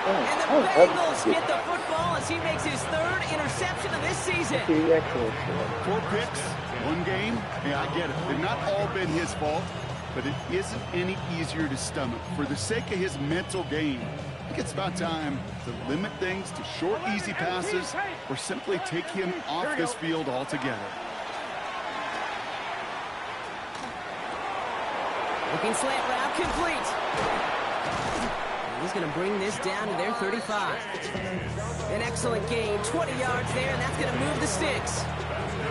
And the Bengals get the football as he makes his 3rd interception of this season. 4 picks, 1 game. Yeah, I get it. They've not all been his fault, but it isn't any easier to stomach. For the sake of his mental game, I think it's about time to limit things to short, easy passes or simply take him off this field altogether. Looking slant route complete. He's going to bring this down to their 35. An excellent gain, 20 yards there, and that's going to move the sticks.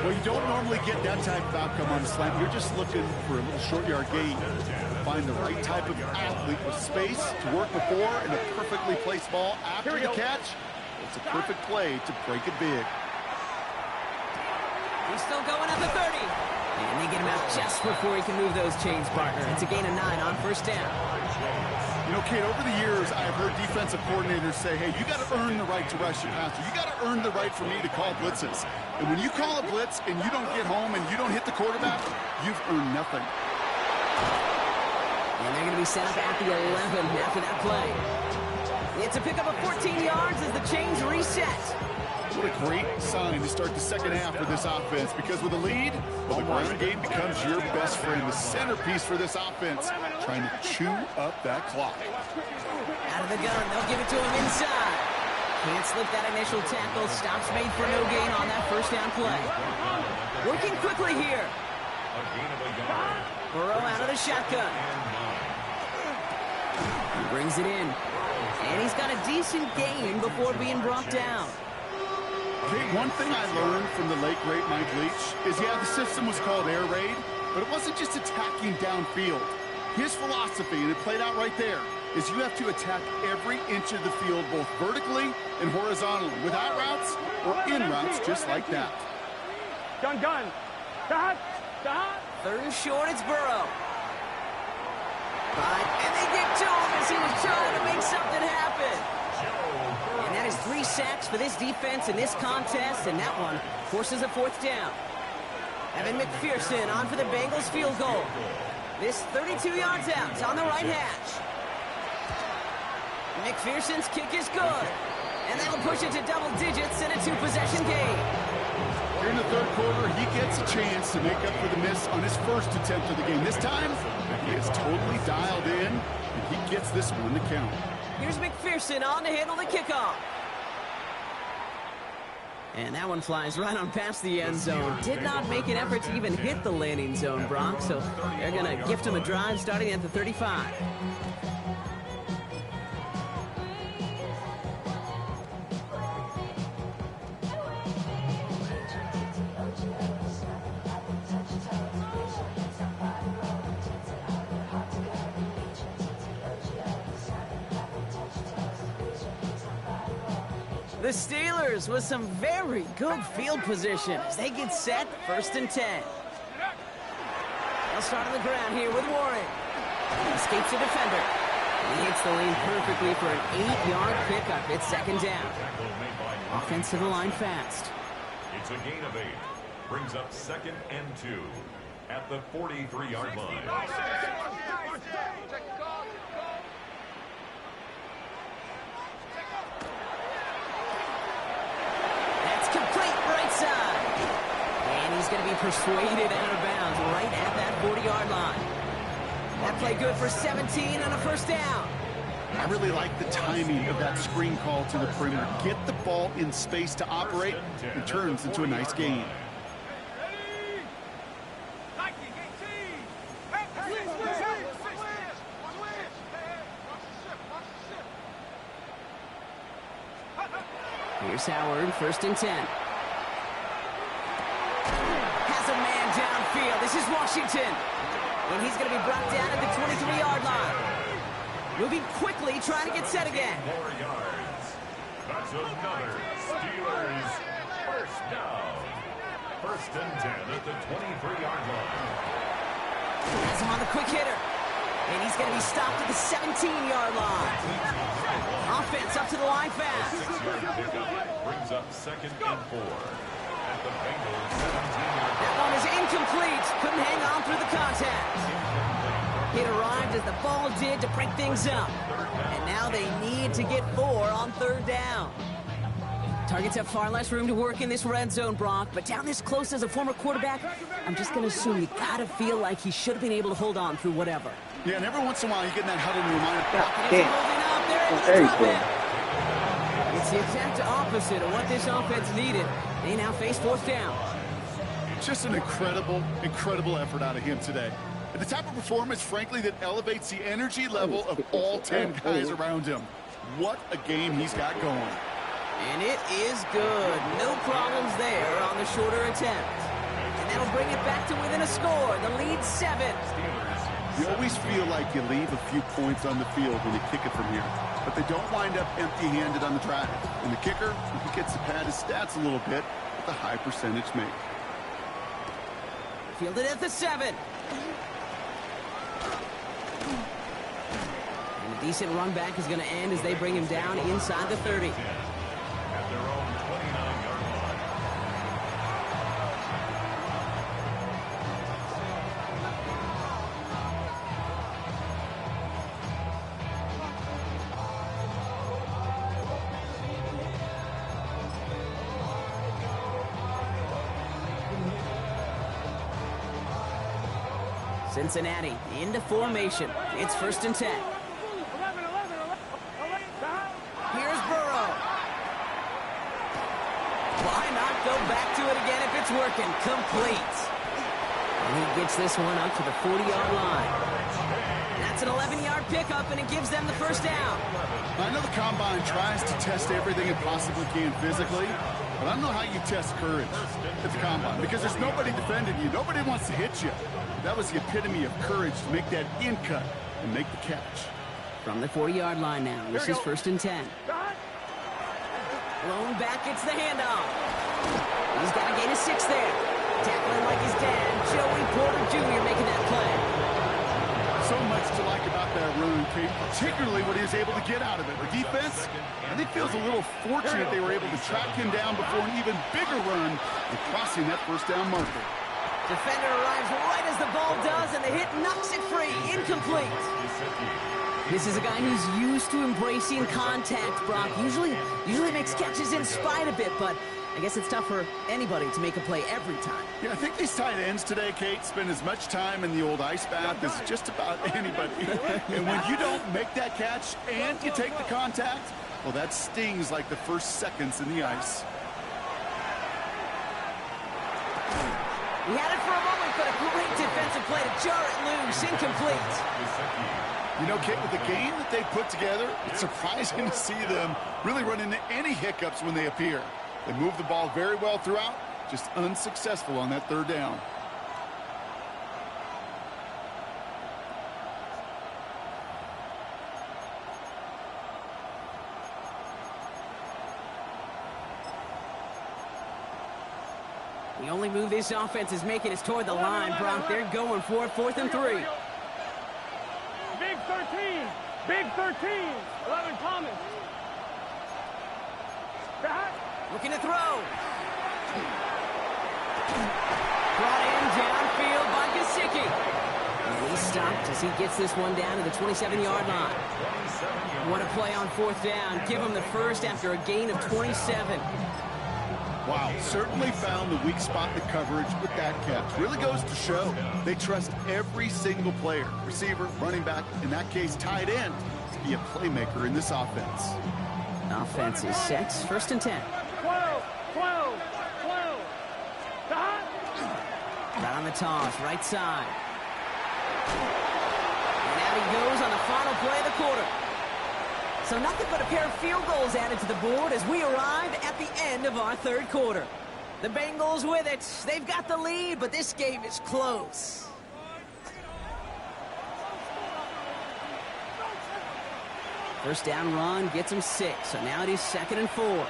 Well, you don't normally get that type of outcome on a slant. You're just looking for a little short yard gain. Find the right type of athlete with space to work before and a perfectly placed ball after the catch. It's a perfect play to break it big. He's still going at the 30. And they get him out just before he can move those chains, partner. It's a gain of 9 on 1st down. You know, Kate, over the years, I've heard defensive coordinators say, hey, you got to earn the right to rush your passer. You got to earn the right for me to call blitzes. And when you call a blitz and you don't get home and you don't hit the quarterback, you've earned nothing. And they're going to be set up at the 11 after that play. It's a pickup of 14 yards as the chains reset. What a great sign to start the second half for this offense, because with a lead, well, the ground game becomes your best friend, the centerpiece for this offense, trying to chew up that clock. Out of the gun, they'll give it to him inside. Can't slip that initial tackle. Stops made for no gain on that 1st down play. Working quickly here. Burrow out of the shotgun. He brings it in. And he's got a decent gain before being brought down. Okay, one thing I learned from the late, great Mike Leach is, yeah, the system was called air raid, but it wasn't just attacking downfield. His philosophy, and it played out right there, is you have to attack every inch of the field, both vertically and horizontally, with out routes or in routes just like that. Gun. Dot. 3rd and short, it's Burrow. And they get to him as he was trying to make something happen. And that is 3 sacks for this defense in this contest, and that one forces a 4th down. Evan McPherson on for the Bengals field goal. This 32 yards out. It's on the right hash. McPherson's kick is good. And that'll push it to double digits in a 2-possession game. Here in the 3rd quarter, he gets gets a chance to make up for the miss on his first attempt of the game. This time, he is totally dialed in, and he gets this one to count. Here's McPherson on to handle the kickoff. And that one flies right on past the end zone. Did not make an effort to even hit the landing zone, Brock, so they're going to gift him a drive starting at the 35. The Steelers with some very good field position as they get set, 1st and 10. They'll start on the ground here with Warren. He escapes a defender. He hits the lane perfectly for an 8-yard pickup. It's 2nd down. Offense to the line fast. It's a gain of 8. Brings up 2nd and 2 at the 43-yard line. Complete right side. And he's going to be persuaded out of bounds right at that 40-yard line. That play good for 17 and a 1st down. I really like the timing of that screen call to the perimeter. Get the ball in space to operate. It turns into a nice gain. Here's Howard, 1st and 10. Has a man downfield. This is Washington. And he's going to be brought down at the 23-yard line. Moving quickly, trying to get set again. 4 yards. That's another Steelers 1st down. 1st and 10 at the 23-yard line. Has him on the quick hitter. And he's going to be stopped at the 17-yard line. Offense up to the line fast. 6-yard pickup brings up 2nd and 4 at the Bengals 17-yard line. That one is incomplete. Couldn't hang on through the contact. It arrived as the ball did to break things up. And now they need to get 4 on 3rd down. Targets have far less room to work in this red zone, Brock, but down this close as a former quarterback, I'm just going to assume you got to feel like he should have been able to hold on through whatever. Yeah, and every once in a while you get in that huddle and remind It's the exact opposite of what this offense needed. They now face 4th down. Just an incredible effort out of him today. And the type of performance, frankly, that elevates the energy level of all 10 guys around him. What a game he's got going. And it is good. No problems there on the shorter attempt. And that'll bring it back to within a score. The lead 7. You always feel like you leave a few points on the field when you kick it from here. But they don't wind up empty-handed on the drive. And the kicker, he gets to pad his stats a little bit with a high percentage make. Fielded at the 7. And a decent run back is going to end as they bring him down inside the 30. At their own 29-yard line. Cincinnati into formation. It's 1st and 10. Here's Burrow. Why not go back to it again if it's working? Complete. And he gets this one up to the 40-yard line. That's an 11-yard pickup, and it gives them the 1st down. I know the Combine tries to test everything it possibly can physically, but I don't know how you test courage at the Combine because there's nobody defending you. Nobody wants to hit you. That was the epitome of courage to make that in cut and make the catch. From the 40-yard line now, this is 1st and 10. Blown back, it's the handoff. He's got a gain of 6 there. Tackling like his dad, Joey Porter Jr. making that play. So much to like about that run, Kate, particularly what he was able to get out of it. The defense, I think, feels a little fortunate they were able to track him down before an even bigger run and crossing that 1st down marker. Defender arrives right as the ball does, and the hit knocks it free. Incomplete. This is a guy who's used to embracing contact, Brock. Usually makes catches in spite of it, but I guess it's tough for anybody to make a play every time. Yeah, I think these tight ends today, Kate, spend as much time in the old ice bath as just about anybody. And when you don't make that catch and you take the contact, well, that stings like the first seconds in the ice. He had it for a moment, but a great defensive play to jar it loose. Incomplete. You know, Kate, with the game that they put together, it's surprising to see them really run into any hiccups when they appear. They move the ball very well throughout, just unsuccessful on that third down. The only move this offense is making is toward the line, Brock. They're going for it, 4th and 3. Big 13. Big 13. 11 Thomas. Looking to throw. Brought in downfield by Gesicki. And he's stopped as he gets this one down to the 27-yard line. What a play on 4th down. Give him the first after a gain of 27. Wow, certainly found the weak spot in the coverage with that catch. Really goes to show they trust every single player, receiver, running back, in that case tight end, to be a playmaker in this offense. Offense is set. 1st and 10. 12. Got on the toss, right side. And out he goes on the final play of the quarter. So nothing but a pair of field goals added to the board as we arrive at the end of our 3rd quarter. The Bengals with it. They've got the lead, but this game is close. First down run gets him 6, so now it is 2nd and 4.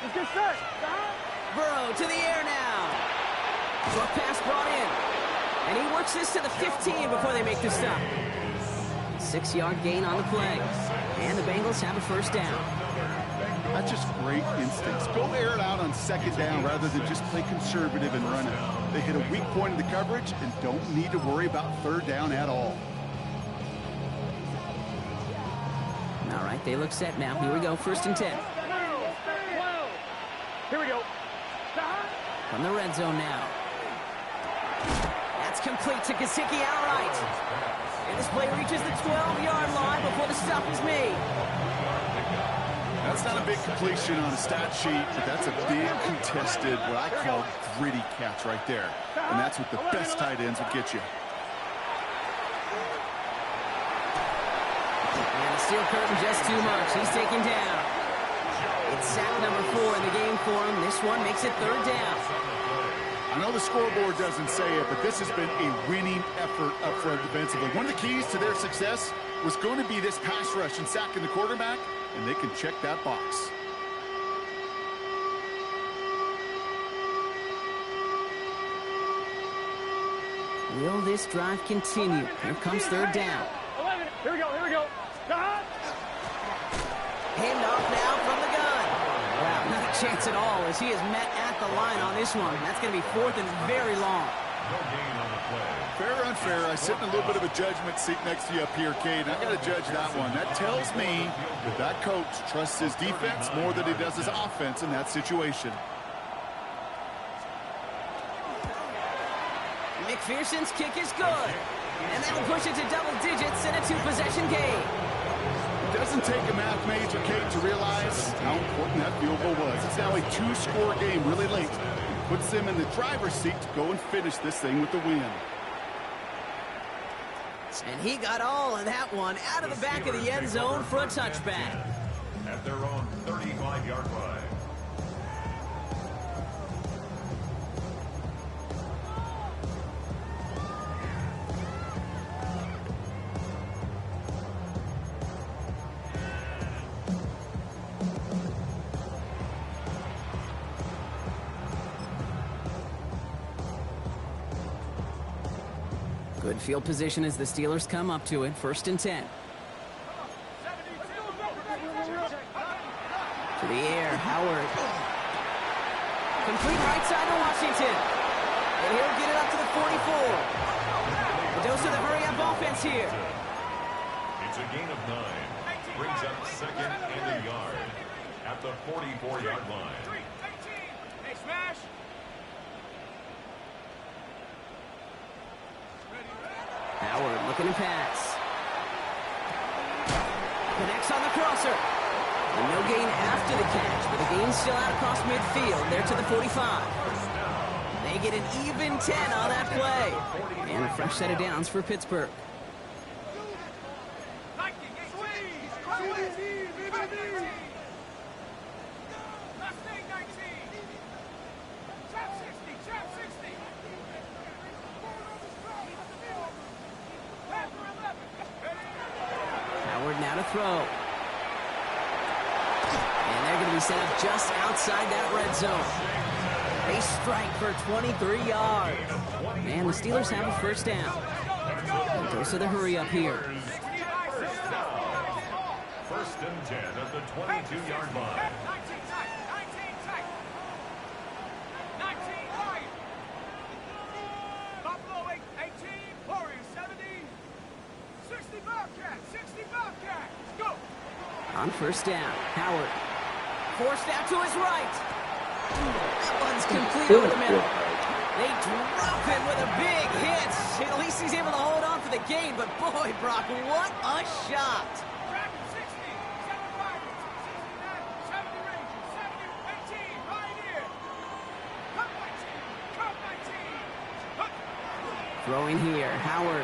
Let's get set. Burrow to the air now. Short pass brought in. And he works this to the 15 before they make the stop. 6-yard gain on the play. And the Bengals have a first down. That's just great instincts. Go air it out on 2nd down rather than just play conservative and run it. They hit a weak point in the coverage and don't need to worry about 3rd down at all. All right, they look set now. Here we go, 1st and 10. Here we go. From the red zone now. That's complete to Gesicki outright. And this play reaches the 12-yard line before the stop is made. That's not a big completion on a stat sheet, but that's a big contested, what I call gritty catch right there. And that's what the best tight ends will get you. And the steel curtain just too much. He's taken down. It's sack number 4 in the game for him. This one makes it 3rd down. I know the scoreboard doesn't say it, but this has been a winning effort up front defensively. One of the keys to their success was going to be this pass rush and sacking the quarterback, and they can check that box. Will this drive continue? Here comes 3rd down. 11. Here we go. Hand off now from the gun. Wow, not a chance at all as he is met at the line on this one. That's going to be 4th and very long. No gain on the play. Fair or unfair, I sit in a little bit of a judgment seat next to you up here, Cade. I got to judge that one. That tells me that that coach trusts his defense more than he does his offense in that situation. McPherson's kick is good. And that'll push it to double digits in a 2-possession game. It doesn't take a math major, Kate, to realize how important that field goal was. It's now a 2-score game really late. It puts them in the driver's seat to go and finish this thing with the win. And he got all of that one out of the back of the end zone for a touchback. At their own 35-yard line. Good field position as the Steelers come up to it. 1st and 10. To the air, Howard. Complete right side to Washington. And he'll get it up to the 44. A dose of the hurry-up offense here. It's a gain of 9. Brings up 2nd and a yard at the 44-yard line. Howard looking to pass. Connects on the crosser. And no gain after the catch, but the gain's still out across midfield. They're to the 45. They get an even 10 on that play. And a fresh set of downs for Pittsburgh. Howard now to throw. And they're going to be set up just outside that red zone. They strike for 23 yards. And the Steelers have a first down. And goes to the hurry up here. First and 10 at the 22-yard line. 19 tight. Buffalo 18, Warriors 70. 60 Bobcat. Go. On first down, Howard. Forced out to his right. That one's complete over the middle. They drop him with a big hit. At least he's able to hold on for the gain, but boy, Brock, what a shot. 60, 75, 69, 70 Rangers, 70, 18, right here. Come 19. Throwing here, Howard.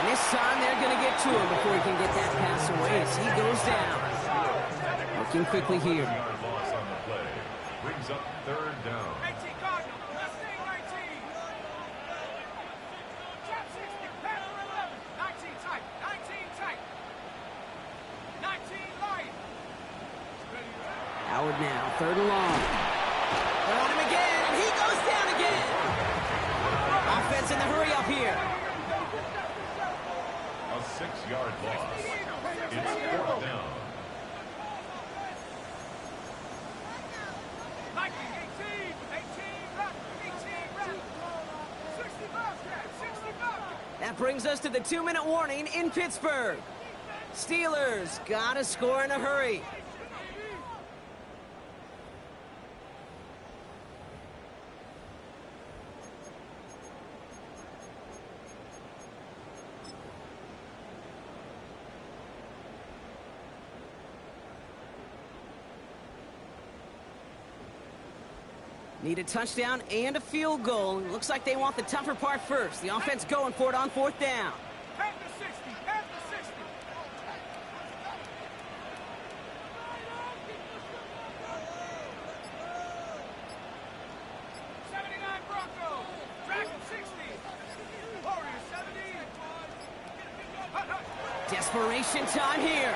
And this time they're going to get to him before he can get that pass away as he goes down. Looking quickly here. Loss on the play. Brings up third down. 18 Cardinal, Mustang 19. Trap 60, Panther 11. 19 tight. 19 light. Howard now, third and long. They're on him again, and he goes down again. Offense in the hurry up here. A 6-yard loss. It's fourth down. 19, 18, 60 Bobcat. That brings us to the 2-minute warning in Pittsburgh. Steelers gotta score in a hurry. Need a touchdown and a field goal. Looks like they want the tougher part first. The offense going for it on fourth down. Panther 60, Panther 60. 79 Broncos, Dragon 60, Warriors 70. Desperation time here.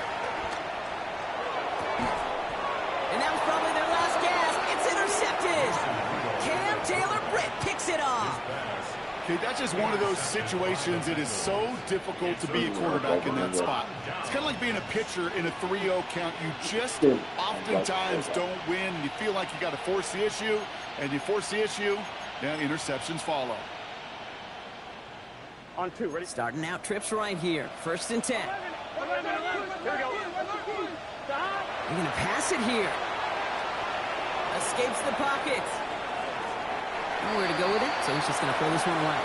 And that was probably their last gasp. It's intercepted. Cam Taylor-Britt picks it off. Okay, that's just one of those situations. It is so difficult to be a quarterback in that spot. It's kind of like being a pitcher in a 3-0 count. You just oftentimes don't win. You feel like you got to force the issue, and you force the issue, then interceptions follow. On 2, ready? Starting out trips right here. First and 10. 11. Here we go. They're going to pass it here. Escapes the pocket. Nowhere to go with it, so he's just going to throw this one away.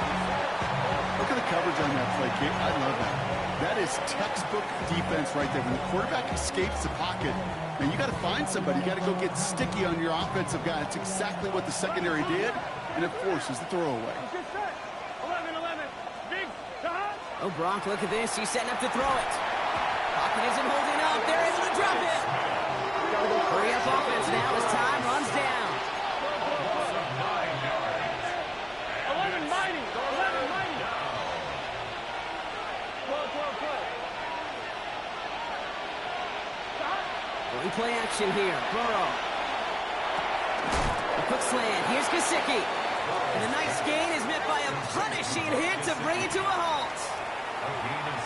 Look at the coverage on that play, Kate. I love that. That is textbook defense right there. When the quarterback escapes the pocket, and you got to find somebody. You got to go get sticky on your offensive guy. It's exactly what the secondary did, and it forces the throwaway. 11. Big. Oh, Brock, look at this. He's setting up to throw it. Pocket isn't holding up. They're able to drop it. Hurry up offense now as time runs down. 11 mighty. 12. One play action here. Burrow. A quick slant. Here's Gesicki. And a nice gain is met by a punishing hit to bring it to a halt.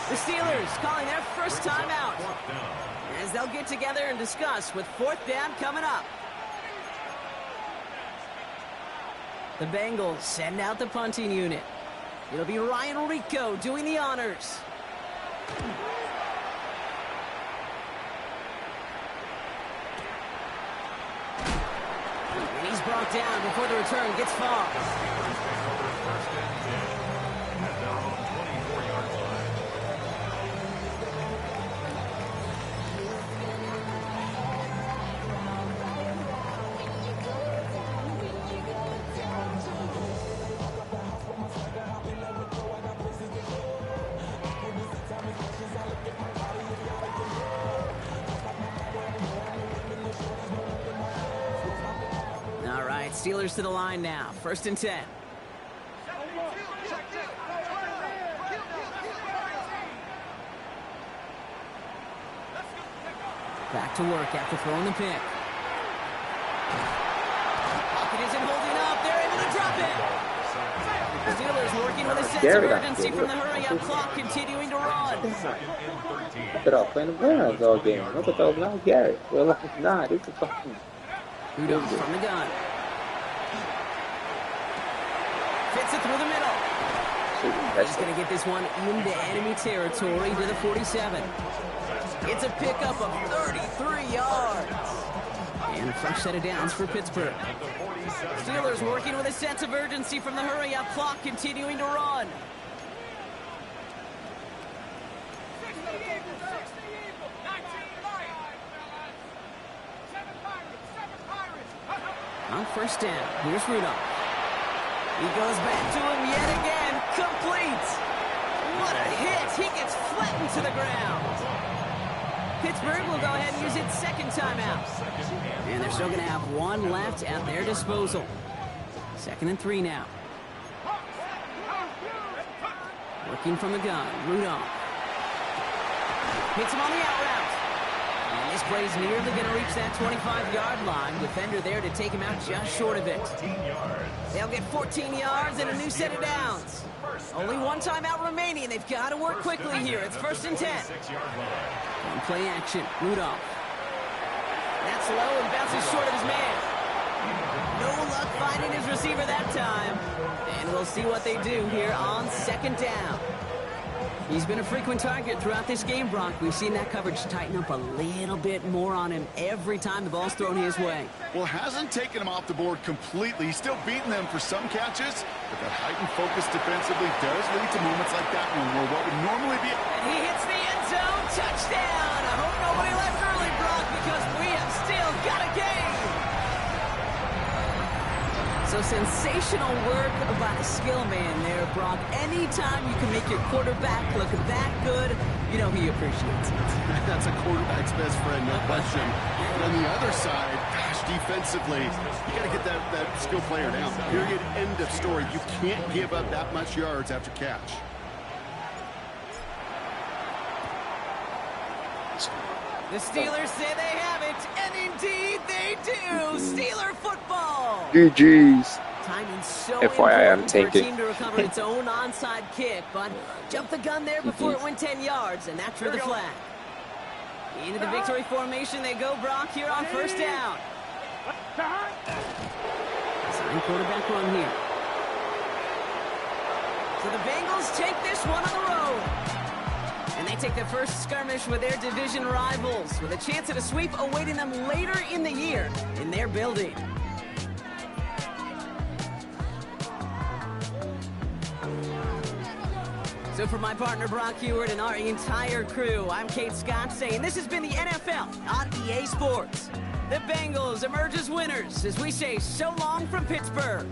The Steelers calling their first time out, as they'll get together and discuss with fourth down coming up. The Bengals send out the punting unit. It'll be Ryan Rico doing the honors. And he's brought down before the return gets far. As Steelers to the line now. 1st and 10. Back to work after throwing the pick. Pocket isn't holding up. They're able to drop it. The Steelers working with a sense of urgency from the hurry-up clock, continuing to run. They're all playing the Browns all game. Look at those now, Gary. Well, like, nah, this is fucking. Rudolph from the gun. Fits it through the middle. He's going to get this one into enemy territory to the 47. It's a pickup of 33 yards. And a fresh set of downs for Pittsburgh. Steelers working with a sense of urgency from the hurry-up clock, continuing to run. On 1st down, here's Rudolph. He goes back to him yet again. Complete. What a hit. He gets flattened to the ground. Pittsburgh will go ahead and use its 2nd timeout. And they're still going to have one left at their disposal. 2nd and 3 now. Working from the gun, Rudolph. Hits him on the out route. And this play is nearly going to reach that 25-yard line. Defender there to take him out just short of it. They'll get 14 yards and a new set of downs. Only one timeout remaining. They've got to work quickly here. It's 1st and 10. And play action, Rudolph. That's low and bounces short of his man. No luck finding his receiver that time. And we'll see what they do here on 2nd down. He's been a frequent target throughout this game, Brock. We've seen that coverage tighten up a little bit more on him every time the ball's thrown his way. Well, hasn't taken him off the board completely. He's still beating them for some catches, but that heightened focus defensively does lead to moments like that one where what would normally be... And he hits the end zone. Touchdown! I hope nobody left early, Brock, because we have still got a game. So sensational work by the skill man there, Brock. Anytime you can make your quarterback look that good, you know he appreciates it. That's a quarterback's best friend, no question. But on the other side, gosh, defensively, you got to get that skill player down. Period, end of story. You can't give up that much yards after catch. The Steelers say they have it, and indeed they do. Steeler football. GG's. Timing so FYI, I'm important for a tanking. team to recover its own onside kick, but jumped the gun there before it went 10 yards, and that drew the flag. Into the victory formation they go, Brock, here on 1st down. Sign quarterback run here. So the Bengals take this one on the road. And they take the first skirmish with their division rivals, with a chance at a sweep awaiting them later in the year in their building. So for my partner Brock Heward and our entire crew, I'm Kate Scott saying this has been the NFL on EA Sports. The Bengals emerge as winners as we say so long from Pittsburgh.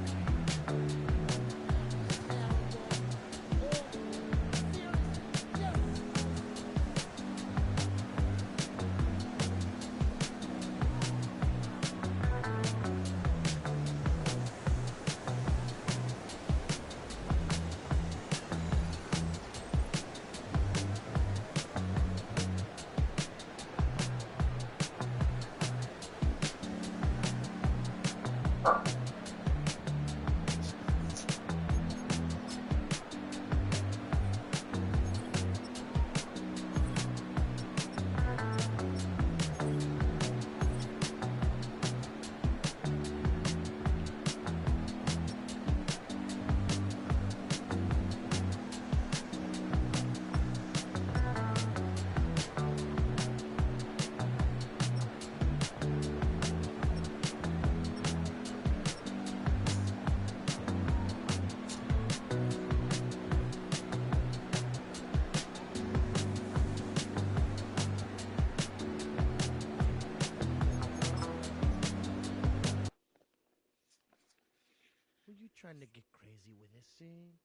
Trying to get crazy with this thing?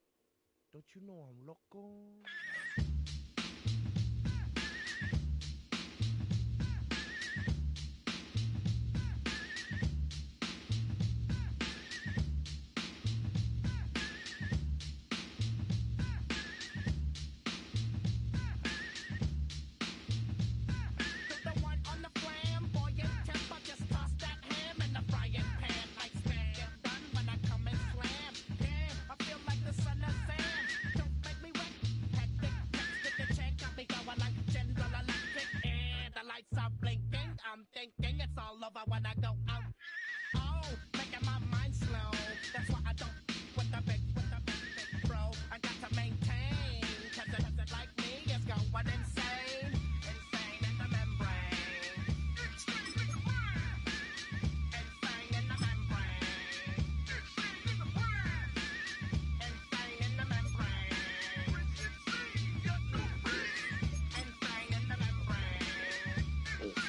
Don't you know I'm loco?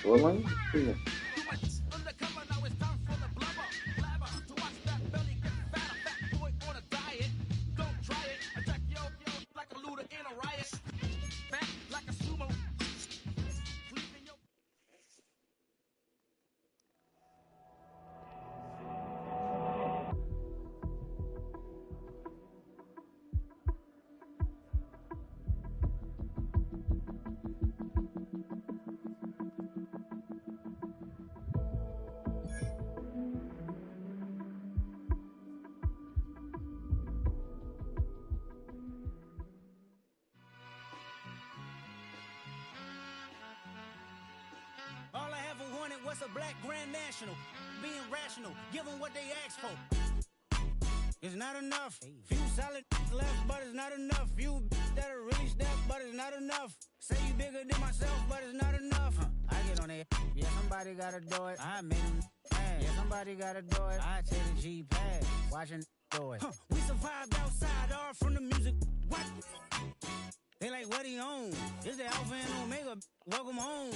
scoreline? Yeah. All I ever wanted was a black grand national. Being rational, give them what they asked for. It's not enough. Few solid left, but it's not enough. Few that are really step, but it's not enough. Say you bigger than myself, but it's not enough. I get on it. Yeah, somebody gotta do it. I made them mad. Yeah, somebody gotta do it. I take the G-pad. Watching do it. We survived outside, all from the music. What? They like, what he on? This the Alpha and Omega. Welcome home.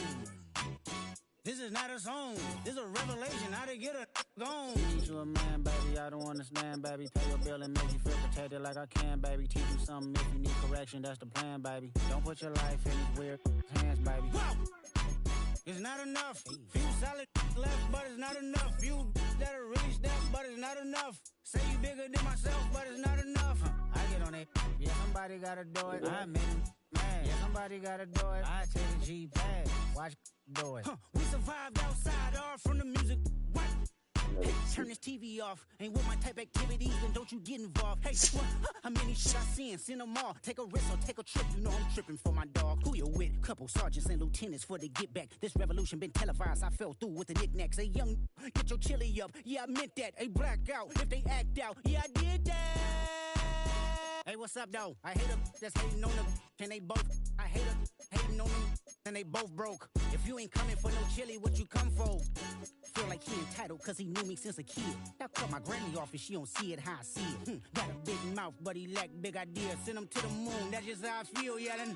This is not a song. This is a revelation. How to get a gone. Teach you a man, baby. I don't understand, baby. Pay your bill and make you feel protected like I can, baby. Teach you something if you need correction. That's the plan, baby. Don't put your life in these weird hands, baby. Whoa! It's not enough. Few solid left, but it's not enough. Few that are really step, but it's not enough. Say you bigger than myself, but it's not enough. I get on it. Yeah, somebody gotta do it. I made him mad. Yeah, somebody gotta do it. I take the G-pad. Watch do it. We survived outside, all from the music. What? Hey, turn this TV off. Ain't with my type activities, then don't you get involved. Hey, how many should I send them all. Take a risk or take a trip. You know I'm tripping for my dog. Who you with? Couple sergeants and lieutenants for the get back. This revolution been televised. I fell through with the knickknacks. Hey, young, get your chili up. Yeah, I meant that. Hey, black out if they act out. Yeah, I did that. Hey, what's up, though? I hate them that's hating on them. Can they both? I hate them hating on them, and they both broke. If you ain't coming for no chili, what you come for? Feel like he entitled cause he knew me since a kid. Now cut my granny off if she don't see it how I see it. Got a big mouth, but he lack big ideas. Send him to the moon, that's just how I feel, yelling.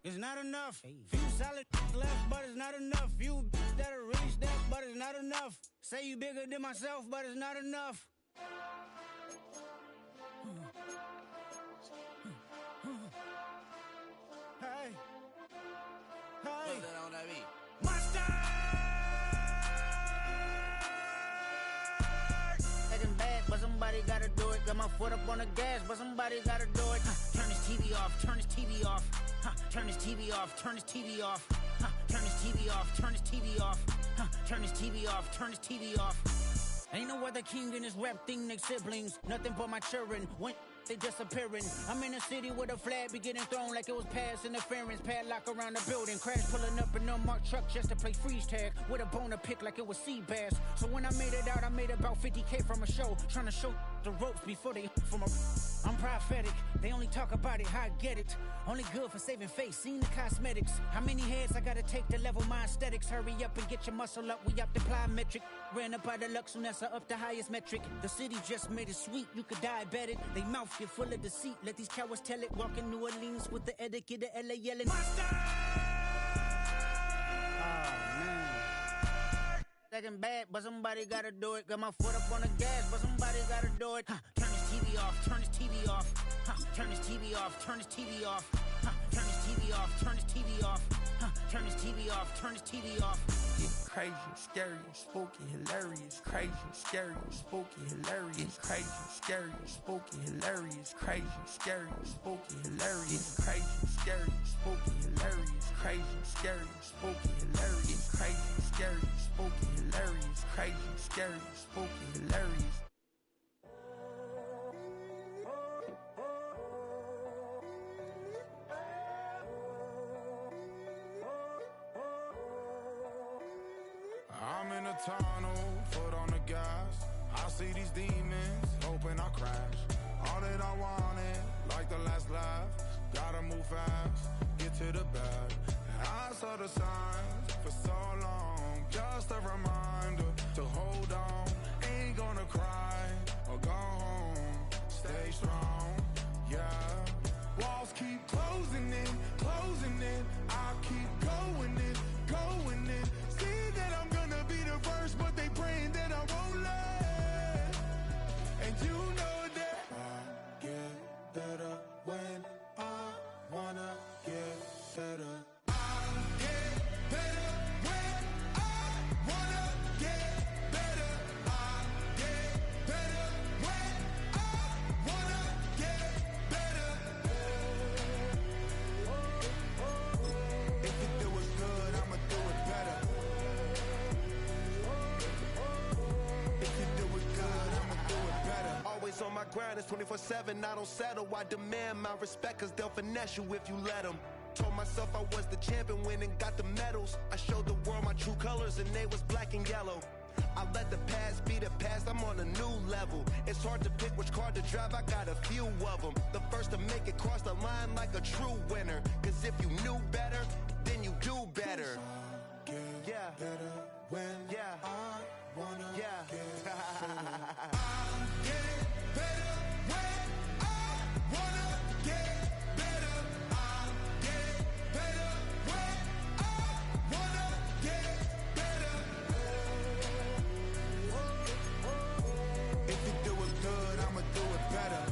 It's not enough. Few solid left, but it's not enough. Few that are really step, but it's not enough. Say you bigger than myself, but it's not enough. Hey. Hey. Monster! Getting bad, but somebody gotta do it. Got my foot up on the gas, but somebody gotta do it. Turn this TV off, turn this TV off. Turn this TV off, turn this TV off. Turn this TV off, turn this TV off. Turn this TV off, turn this TV off. Ain't no other king in this rap thing, they siblings. Nothing but my children. When they disappearing. I'm in a city with a flag be getting thrown like it was past interference. Padlock around the building. Crash pulling up an unmarked truck just to play freeze tag. With a bone to pick like it was sea bass. So when I made it out, I made about 50K from a show. Trying to show the ropes before they from a... I'm prophetic. They only talk about it, how I get it. Only good for saving face, seen the cosmetics. How many heads I gotta take to level my aesthetics? Hurry up and get your muscle up, we up the plyometric. Ran up out of luck, soon as I up the highest metric. The city just made it sweet, you could diabetic. They mouth get full of deceit, let these cowards tell it. Walk in New Orleans with the etiquette of LA yelling. Monster! Oh, man. Second bad, but somebody gotta do it. Got my foot up on the gas, but somebody gotta do it. Turn this TV off, turn this TV off. Turn this TV off, turn this TV off. Turn this TV off, turn this TV off. Turn this TV off, turn this TV off. Crazy, scary, spooky, hilarious. Crazy, scary, spooky, hilarious. Crazy, scary, spooky, hilarious. Crazy, scary, spooky, hilarious. Crazy, scary, spooky, hilarious. Crazy, scary, spooky, hilarious. Crazy, scary, spooky, hilarious. Crazy, scary, spooky, hilarious. I'm in a tunnel, foot on the gas. I see these demons, hoping I crash. All that I wanted, like the last laugh. Gotta move fast, get to the bag. I saw the signs for so long. Just a reminder to hold on. Ain't gonna cry or go home. Stay strong, yeah. Walls keep closing in, closing in. I keep going in, going in. my grind is 24/7. I don't settle. I demand my respect, cause they'll finesse you if you let them. Told myself I was the champion, went and got the medals. I showed the world my true colors, and they was black and yellow. I let the past be the past, I'm on a new level. It's hard to pick which car to drive, I got a few of them. The first to make it cross the line like a true winner. Cause if you knew better, then you do better. Yeah. Better when yeah. I wanna yeah. Get better when I wanna get better. I get better when I wanna get better. If you do it good, I'ma do it better.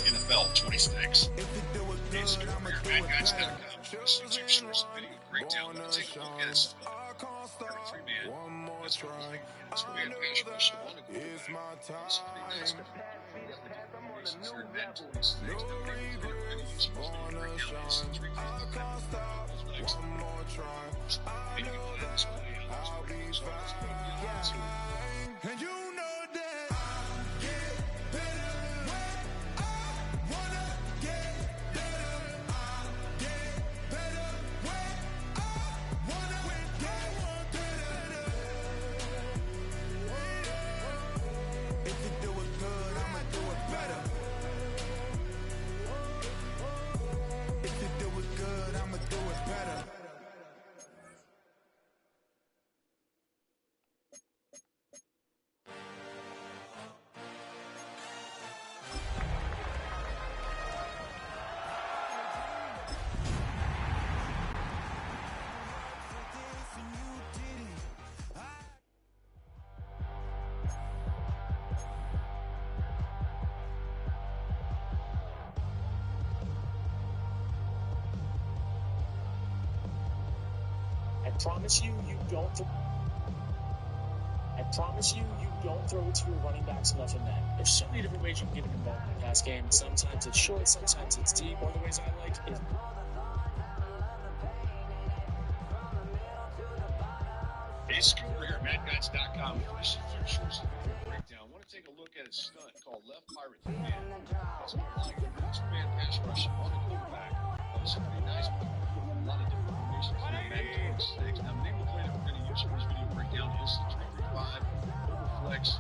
NFL 26. It's MadGuys.com. It's your source of video breakdown. Let's take a look at his 33-man. That's what we're thinking. It's a man pass rush on a quarterback. It's pretty nice. Here in Madden 26. Now, we're going to use your breakdown. It's 3 legs. Maybe you can plan this play out. So we're going to get into it. And you know that I get better when I wanna get better. I get better when I wanna get better. If you do it good, I'ma do it better. If you do it good, I'ma do it better. I promise you don't throw it to your running backs enough in that. There's so many different ways you can get involved in the pass game. Sometimes it's short, sometimes it's deep. One of the ways I like is Hey, Scooter here at MadGuys.com. This is your source of video breakdown. I want to take a look at a stunt called Left Pirate 3-Man. It's a two-man pass rush on the quarterback. It's pretty nice. A lot of different formations here in Madden 26. Now, the name of the play that we're going to use for this video breakdown is the 3-3-5 overflex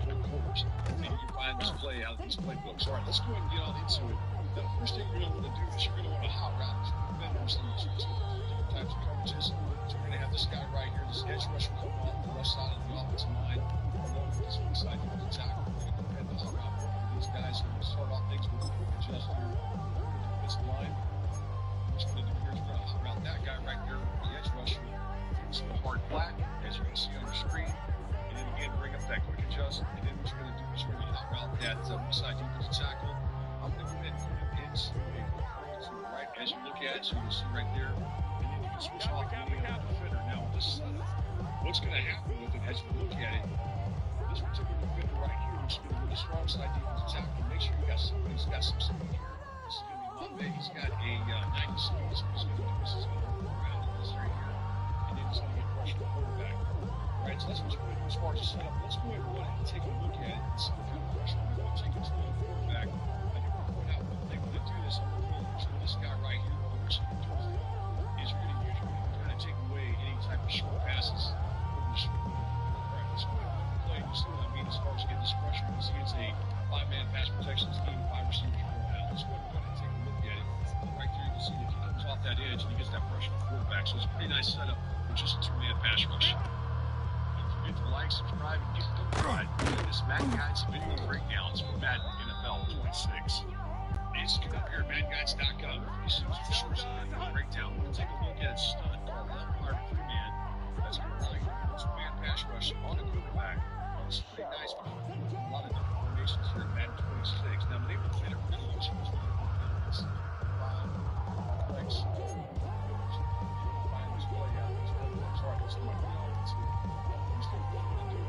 full quarters. I think you can find this play out of these playbooks. All right, let's go ahead and get on into it. Now, the first thing you're going to want to do is you're going to want to hot route these defenders in two different types of coverages. So we're going to have this guy right here, this edge rusher coming off the left side of the offensive line, along with this weak side of the tackle. We're going to go ahead and hot route these guys. So we're going to start off things with a quick adjust here. This line. What we're going to do here is we're going to hot route that guy right there, the edge rusher. Some hard black, as you can see on your screen. And then again, bring up that quick adjust. And then what you're going to do is you're going to hot route that weak side defensive tackle. I'm going to go ahead and put it into a curl to the right as you look at it. So you can see right there. And then you can switch off any other defender. Now, with this setup, what's going to happen with it as you look at it, this particular defender right here, which is going to be the strong side defensive tackle, make sure you got somebody who's got some speed here. This is going to be Monday. He's got a 90 speed. So he's going to do this. He's going to move around in this right here. And then he's going to get pressure to the quarterback. All right, so that's what you're going to do as far as the setup. Let's go ahead and take a look at it and see what kind of pressure we're going to take into the quarterback. I think we're going out one thing when they do this. I'm going to use this guy right here. What you're going to do is you're going to usually kind of take away any type of short passes over the screen. All right, let's go ahead and play. You see what I mean as far as getting this pressure. You see it's a 5-man pass protection scheme, 5 receivers going out. Let's go ahead and take a look at it. Right there you can see that he comes off that edge and he gets that pressure on the quarterback. So it's a pretty nice setup with just a 2-man pass rush. Don't forget to like, subscribe, and get notified. This MadGuys video breakdowns for Madden NFL 26. It's coming up here at MadGuys.com. This is your source of video breakdown. We're going to take a look at a stunt called Left Pirate 3-Man. That's going to allow you to do a 2-man pass rush on a quarterback. It's pretty nice. A lot of different formations here at Madden 26. Now, the name of the play that we're going to use for this video breakdown is 5 flex. Find this play out. These playbooks. All right, let's go ahead and get on into it.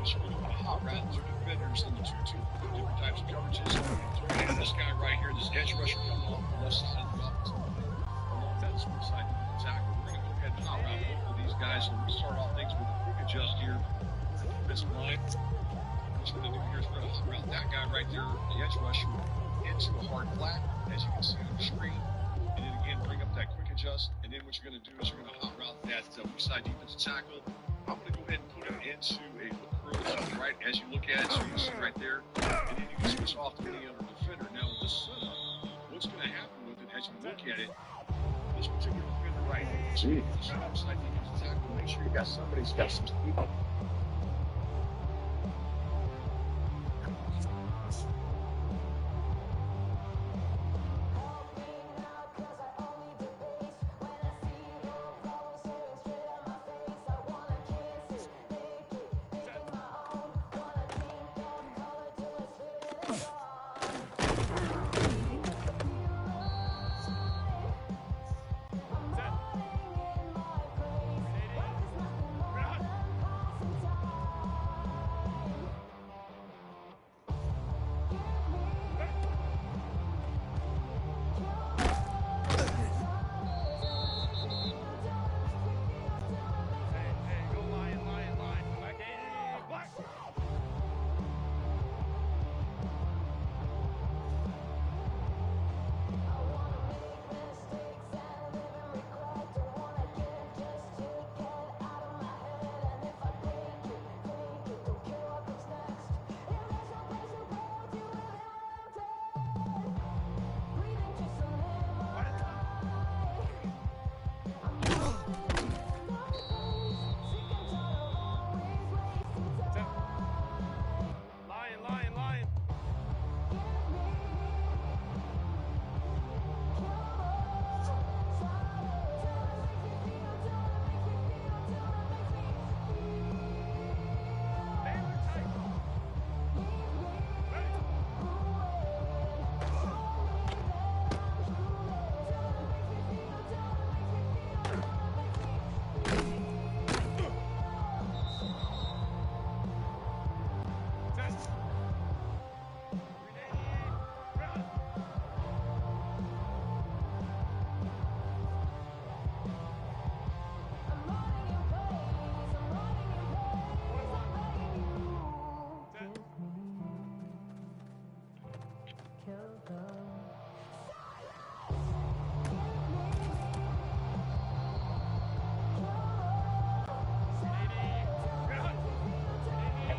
You're going to want to hot route your defenders in the two different types of coverages. So we're going to have this guy right here, this edge rusher coming off the left side of the offensive line, along that weak side defensive tackle. We're going to go ahead and hot route both of these guys. So we start off things with a quick adjust here. This line. what you're going to do here is we're going to route that guy right there, the edge rusher, into a hard flat, as you can see on your screen. And then again, bring up that quick adjust. And then what you're going to do is you're going to hot route that weak side defensive tackle. I'm going to go ahead and put him into a hook curl to the right as you look at it. So you can see right there. And then you can switch off to any other defender. Now, this what's going to happen with it as you look at it, this particular defender right here, so you can see outside defensive tackle, make sure you got somebody who's got some speed.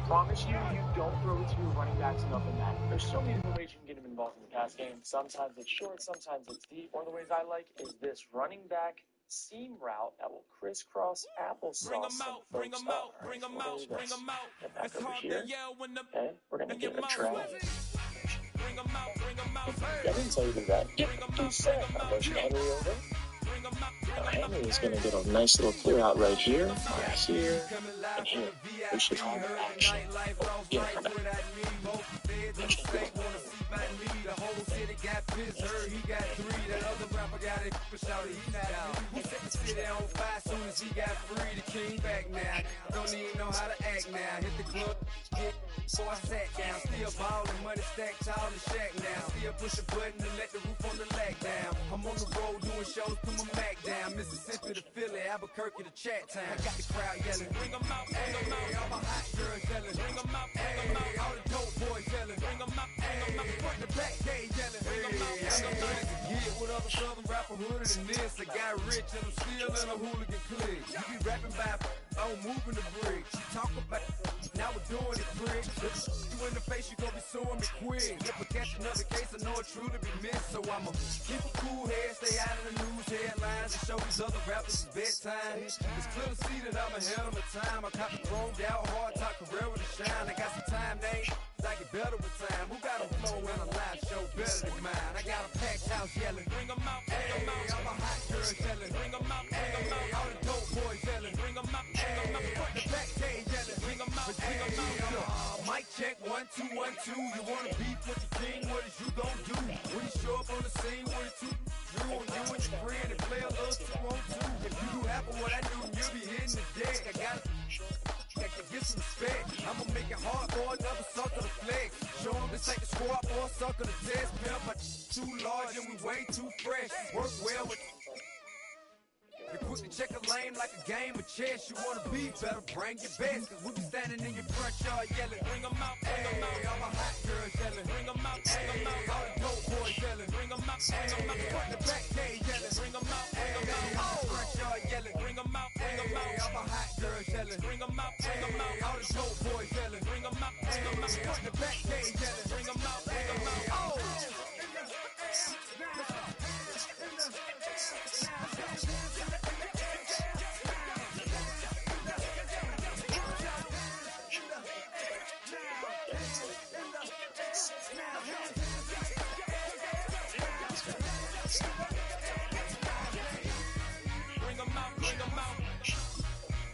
Promise you, you don't throw it to your running backs enough in that. There's so many different ways you can get him involved in the pass game. Sometimes it's short, sometimes it's deep. One of the ways I like is this running back seam route that will crisscross applesauce. Bring 'em out, bring 'em out, bring 'em out, bring 'em out. It's hard to yell when the we're gonna give it a try. Bring 'em out, bring 'em out. I didn't tell you to do that. Do set. I motion Henry over. Now Henry is going to get a nice little clear out right here, and here. We should have action. Yeah, kind of. So I sat down, still ballin', money stacked tall and shack now. Still push a button to let the roof on the lag down. I'm on the road doing shows, put my Mac down. Mississippi to Philly, Albuquerque to Chat Town. I got the crowd yelling, bring 'em out, bring 'em out. All my hot girls yelling, bring 'em out, bring 'em out. All the dope boys yelling, bring 'em out, bring 'em out. Front the back gate yelling, bring 'em out, bring 'em out. Yeah, with other southern rapper hooded than this. I got rich and I'm still in a hooligan clique. You be rapping by, I'm moving the bricks. You talk about, now we're doing it quick. You in the face, you gon' be suing me quick. If I catch another case, I know it truly be missed. So I'ma keep a cool head, stay out of the news headlines, and show these other rappers it's bedtime. It's clear to see that I'm ahead of my time. I caught the thrown down, hard talk, career with a shine. I got some time, they I get better with time. Who got a flow and a live show better than mine? I got a packed house yelling, bring 'em out, bring 'em out. All my hot girls yelling, bring 'em out, bring 'em out. All the dope boys yelling, bring 'em out, bring 'em out. Front the back gate yelling, bring 'em out, bring 'em out. Mic check, 1 2 1 2. You wanna beef with the king? What is you gon' do? When you show up on the scene, what is two? You on you and your friend and play a little 2 on 2. If you do half of what I do, you'll be hitting the deck. I gotta get some respect. I'ma make it hard for another sucker to flex. Show them this ain't the squad for a sucker to test. Pimp, but too large and we way too fresh. Work well with the quick to check a lane like a game of chess. You wanna be better, bring your best. Cause we be standing in your front yard yelling. Bring them out, hey, all my hot girls yelling. Bring them out, hey, all the dope boys yelling. Bring them out, front the back gate yelling. Bring them out, hey, all the front yard yelling. Bring them out, hey, all my hot girls yelling. Bring them out, all the dope boys yelling. Bring them out, front the back gate yelling. Bring them out, oh. Bring them out, bring them out.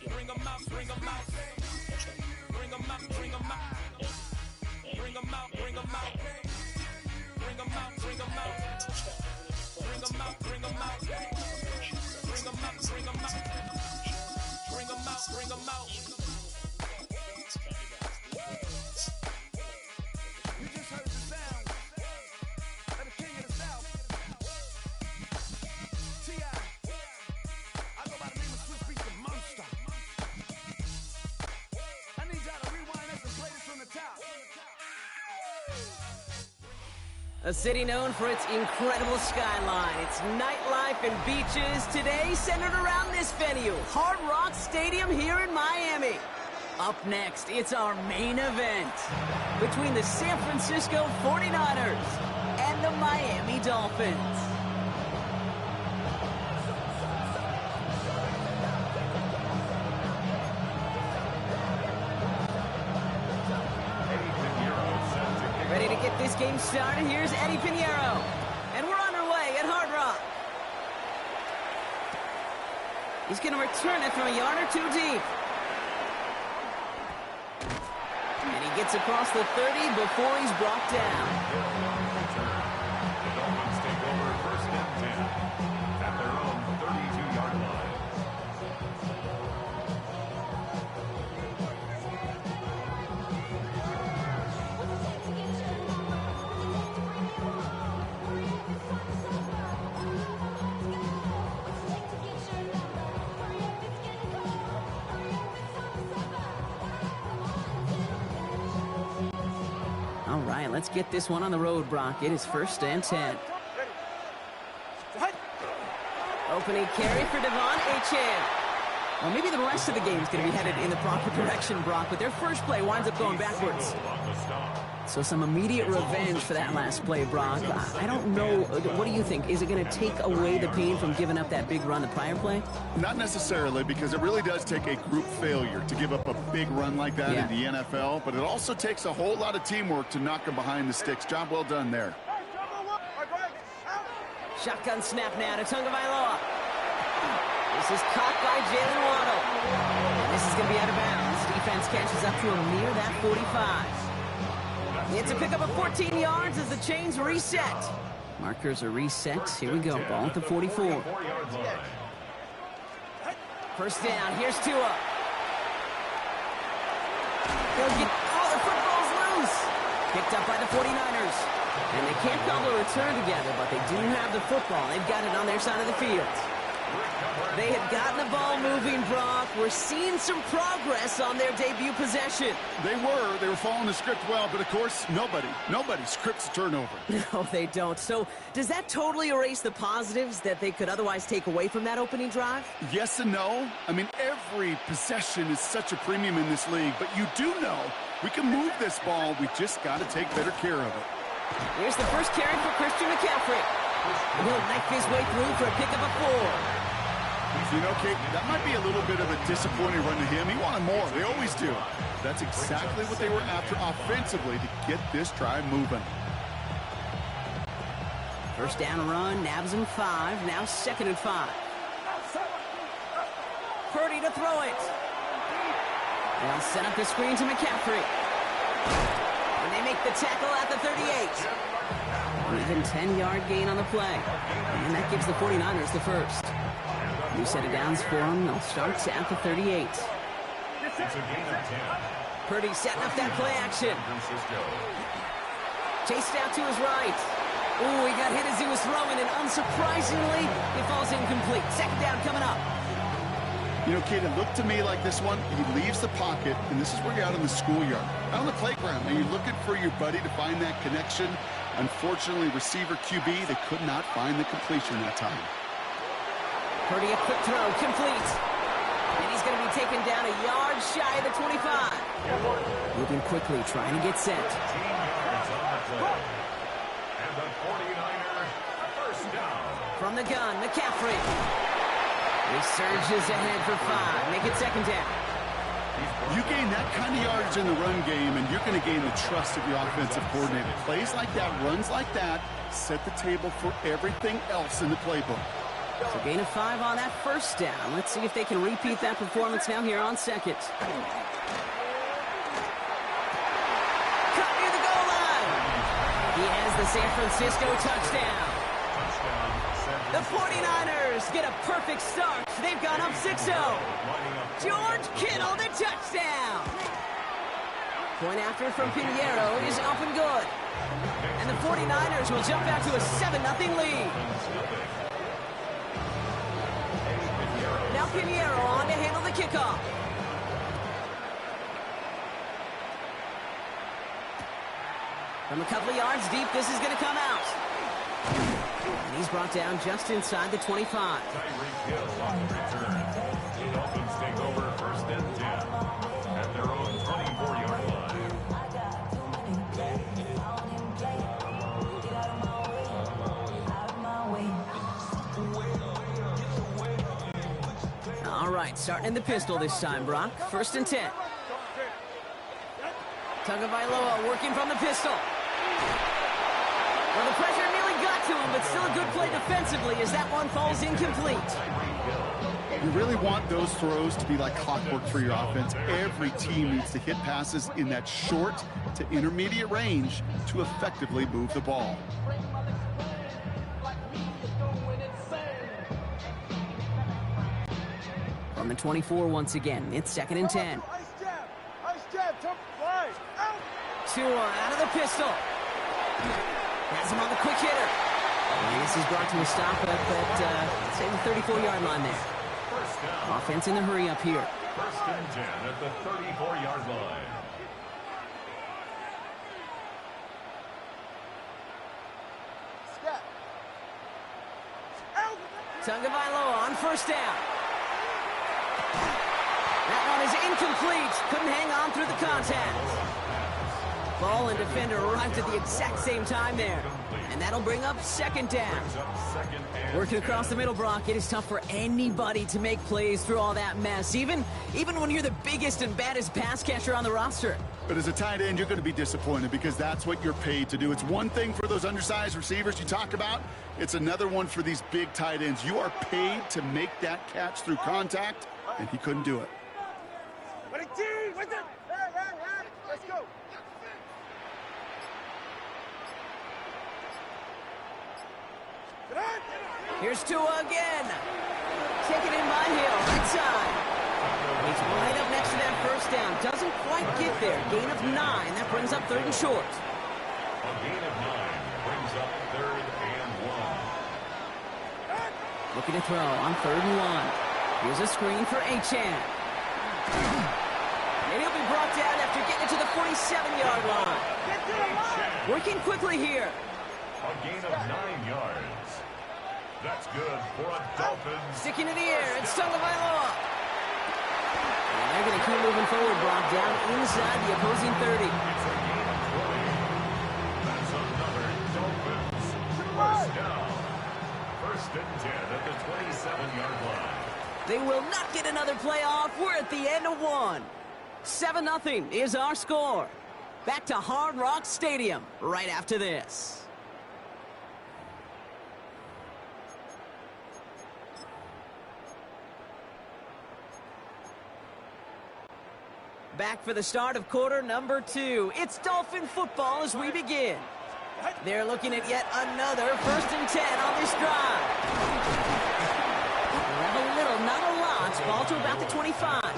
Bring them out, bring them out. Bring them out, bring them out. Bring them out, bring them out. Bring them out, bring them out. Bring them out, bring them out. Bring them out, bring them out. Bring them out, bring them out. You just heard the sound of the king of the South. T.I. I go by the name of Swiss Beats the Monster. I need y'all to rewind this and play this from the top. A city known for its incredible skyline, its nightlife and beaches, today centered around this venue, Hard Rock Stadium here in Miami. Up next, it's our main event between the San Francisco 49ers and the Miami Dolphins. Ready to get this game started, here's Eddie Pinheiro. And we're on our way at Hard Rock. He's going to return it from a yard or two deep. And he gets across the 30 before he's brought down. The Dolphins take over first and 10 at their own 32-yard line. All right, let's get this one on the road, Brock. It is first and 10. Opening carry for Devon Achane. Well, maybe the rest of the game is going to be headed in the proper direction, Brock, but their first play winds up going backwards. So some immediate revenge for that last play, Brock. I don't know. What do you think? Is it going to take away the pain from giving up that big run the prior play? Not necessarily, because it really does take a group failure to give up a big run like that in the NFL, but it also takes a whole lot of teamwork to knock them behind the sticks. Job well done there. Shotgun snap now to Tagovailoa. This is caught by Jalen Waddle. And this is going to be out of bounds. Defense catches up to him near that 45. It's a pickup of 14 yards as the chains reset. Markers are reset. Here we go. Ball at the 44. First down. Here's Tua. The football's loose. Picked up by the 49ers. And they can't call a return together, but they do have the football. They've got it on their side of the field. They had gotten the ball moving, Brock. We're seeing some progress on their debut possession. They were following the script well, but of course, nobody scripts a turnover. No, they don't. So does that totally erase the positives that they could otherwise take away from that opening drive? Yes and no. I mean, every possession is such a premium in this league, but you do know we can move this ball. We just got to take better care of it. Here's the first carry for Christian McCaffrey. And he'll knife his way through for a pickup of 4. You know, Kate, that might be a little bit of a disappointing run to him. He wanted more. They always do. That's exactly what they were after offensively to get this drive moving. First down run, nabs him 5. Now 2nd and 5. Purdy to throw it. They'll set up the screen to McCaffrey. And they make the tackle at the 38. Even 10-yard gain on the play. And that gives the 49ers the first. New set of downs for them. They'll start at the 38. Purdy setting up that play action. Chased out to his right. Ooh, he got hit as he was throwing, and unsurprisingly, it falls incomplete. Second down coming up. You know, kid, it looked to me like this one, he leaves the pocket, and this is where you're out in the schoolyard, out on the playground, and you're looking for your buddy to find that connection. Unfortunately, receiver QB, they could not find the completion that time. Purdy, a quick throw, complete. And he's going to be taken down a yard shy of the 25. Moving quickly, trying to get set. 15 yards on the play. And the 49er first down. From the gun, McCaffrey. He surges ahead for 5. Make it second down. You gain that kind of yardage in the run game, and you're going to gain the trust of your offensive coordinator. Plays like that, runs like that, set the table for everything else in the playbook. So gain of 5 on that first down. Let's see if they can repeat that performance now here on second. Cut near the goal line. He has the San Francisco touchdown. The 49ers get a perfect start. They've gone up 6-0. George Kittle, the touchdown. Point after from Pinheiro is up and good. And the 49ers will jump out to a 7-0 lead. Now Pinheiro on to handle the kickoff. From a couple of yards deep, this is going to come out. And he's brought down just inside the 25. Tyreek Hill on the return. The Dolphins take over first and 10 at their own 24-yard line. All right, starting in the pistol this time, Brock. First and 10. Tagovailoa working from the pistol. Well, the pressure nearly got to him, but still a good play defensively as that one falls incomplete. You really want those throws to be like clockwork for your offense. Every team needs to hit passes in that short to intermediate range to effectively move the ball. From the 24 once again, it's second and 10. Tua out of the pistol. Has him on the quick hitter. And this is brought to a stop at say the 34-yard line there. Offense in the hurry up here. First and 10 at the 34-yard line. Tagovailoa on first down. That one is incomplete. Couldn't hang on through the contact. Ball and defender arrived at the exact same time there. And that'll bring up second down. Working across the middle, Brock, it is tough for anybody to make plays through all that mess, even when you're the biggest and baddest pass catcher on the roster. But as a tight end, you're going to be disappointed because that's what you're paid to do. It's one thing for those undersized receivers you talk about. It's another one for these big tight ends. You are paid to make that catch through contact, and he couldn't do it. Let's go. Here's Tua again. Taken in by Hill, right side. He's right up next to that first down. Doesn't quite get there. Gain of 9. That brings up third and short. A gain of 9 brings up third and 1. Looking to throw on third and 1. Here's a screen for Achane. And he'll be brought down after getting it to the 47-yard line. Working quickly here. A gain of 9 yards. That's good for a Dolphins. Sticking in the air, it's Tagovailoa. And they're going to keep moving forward, Brock, down inside the opposing 30. It's a gain of 20. That's another Dolphins first down. First and 10 at the 27-yard line. They will not get another playoff. We're at the end of one. 7-0 is our score. Back to Hard Rock Stadium right after this. Back for the start of quarter number 2. It's Dolphin football as we begin. They're looking at yet another first and 10 on this drive. We'll have a little, not a lot. Ball to about the 25.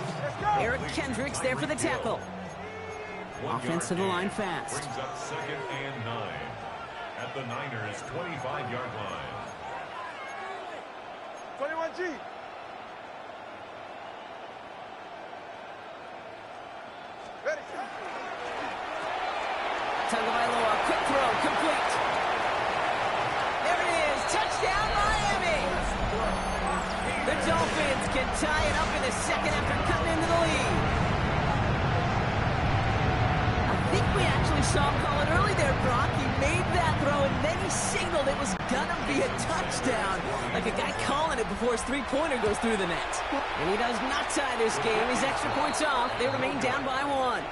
Eric Kendricks there for the tackle. Offense to the line fast. Brings up second and 9 at the Niners' 25-yard line. 21G. find a second after cutting into the lead. I think we actually saw him call it early there, Brock. He made that throw, and then he signaled it was gonna be a touchdown. Like a guy calling it before his three-pointer goes through the net. And he does not tie this game. His extra points off. They remain down by 1.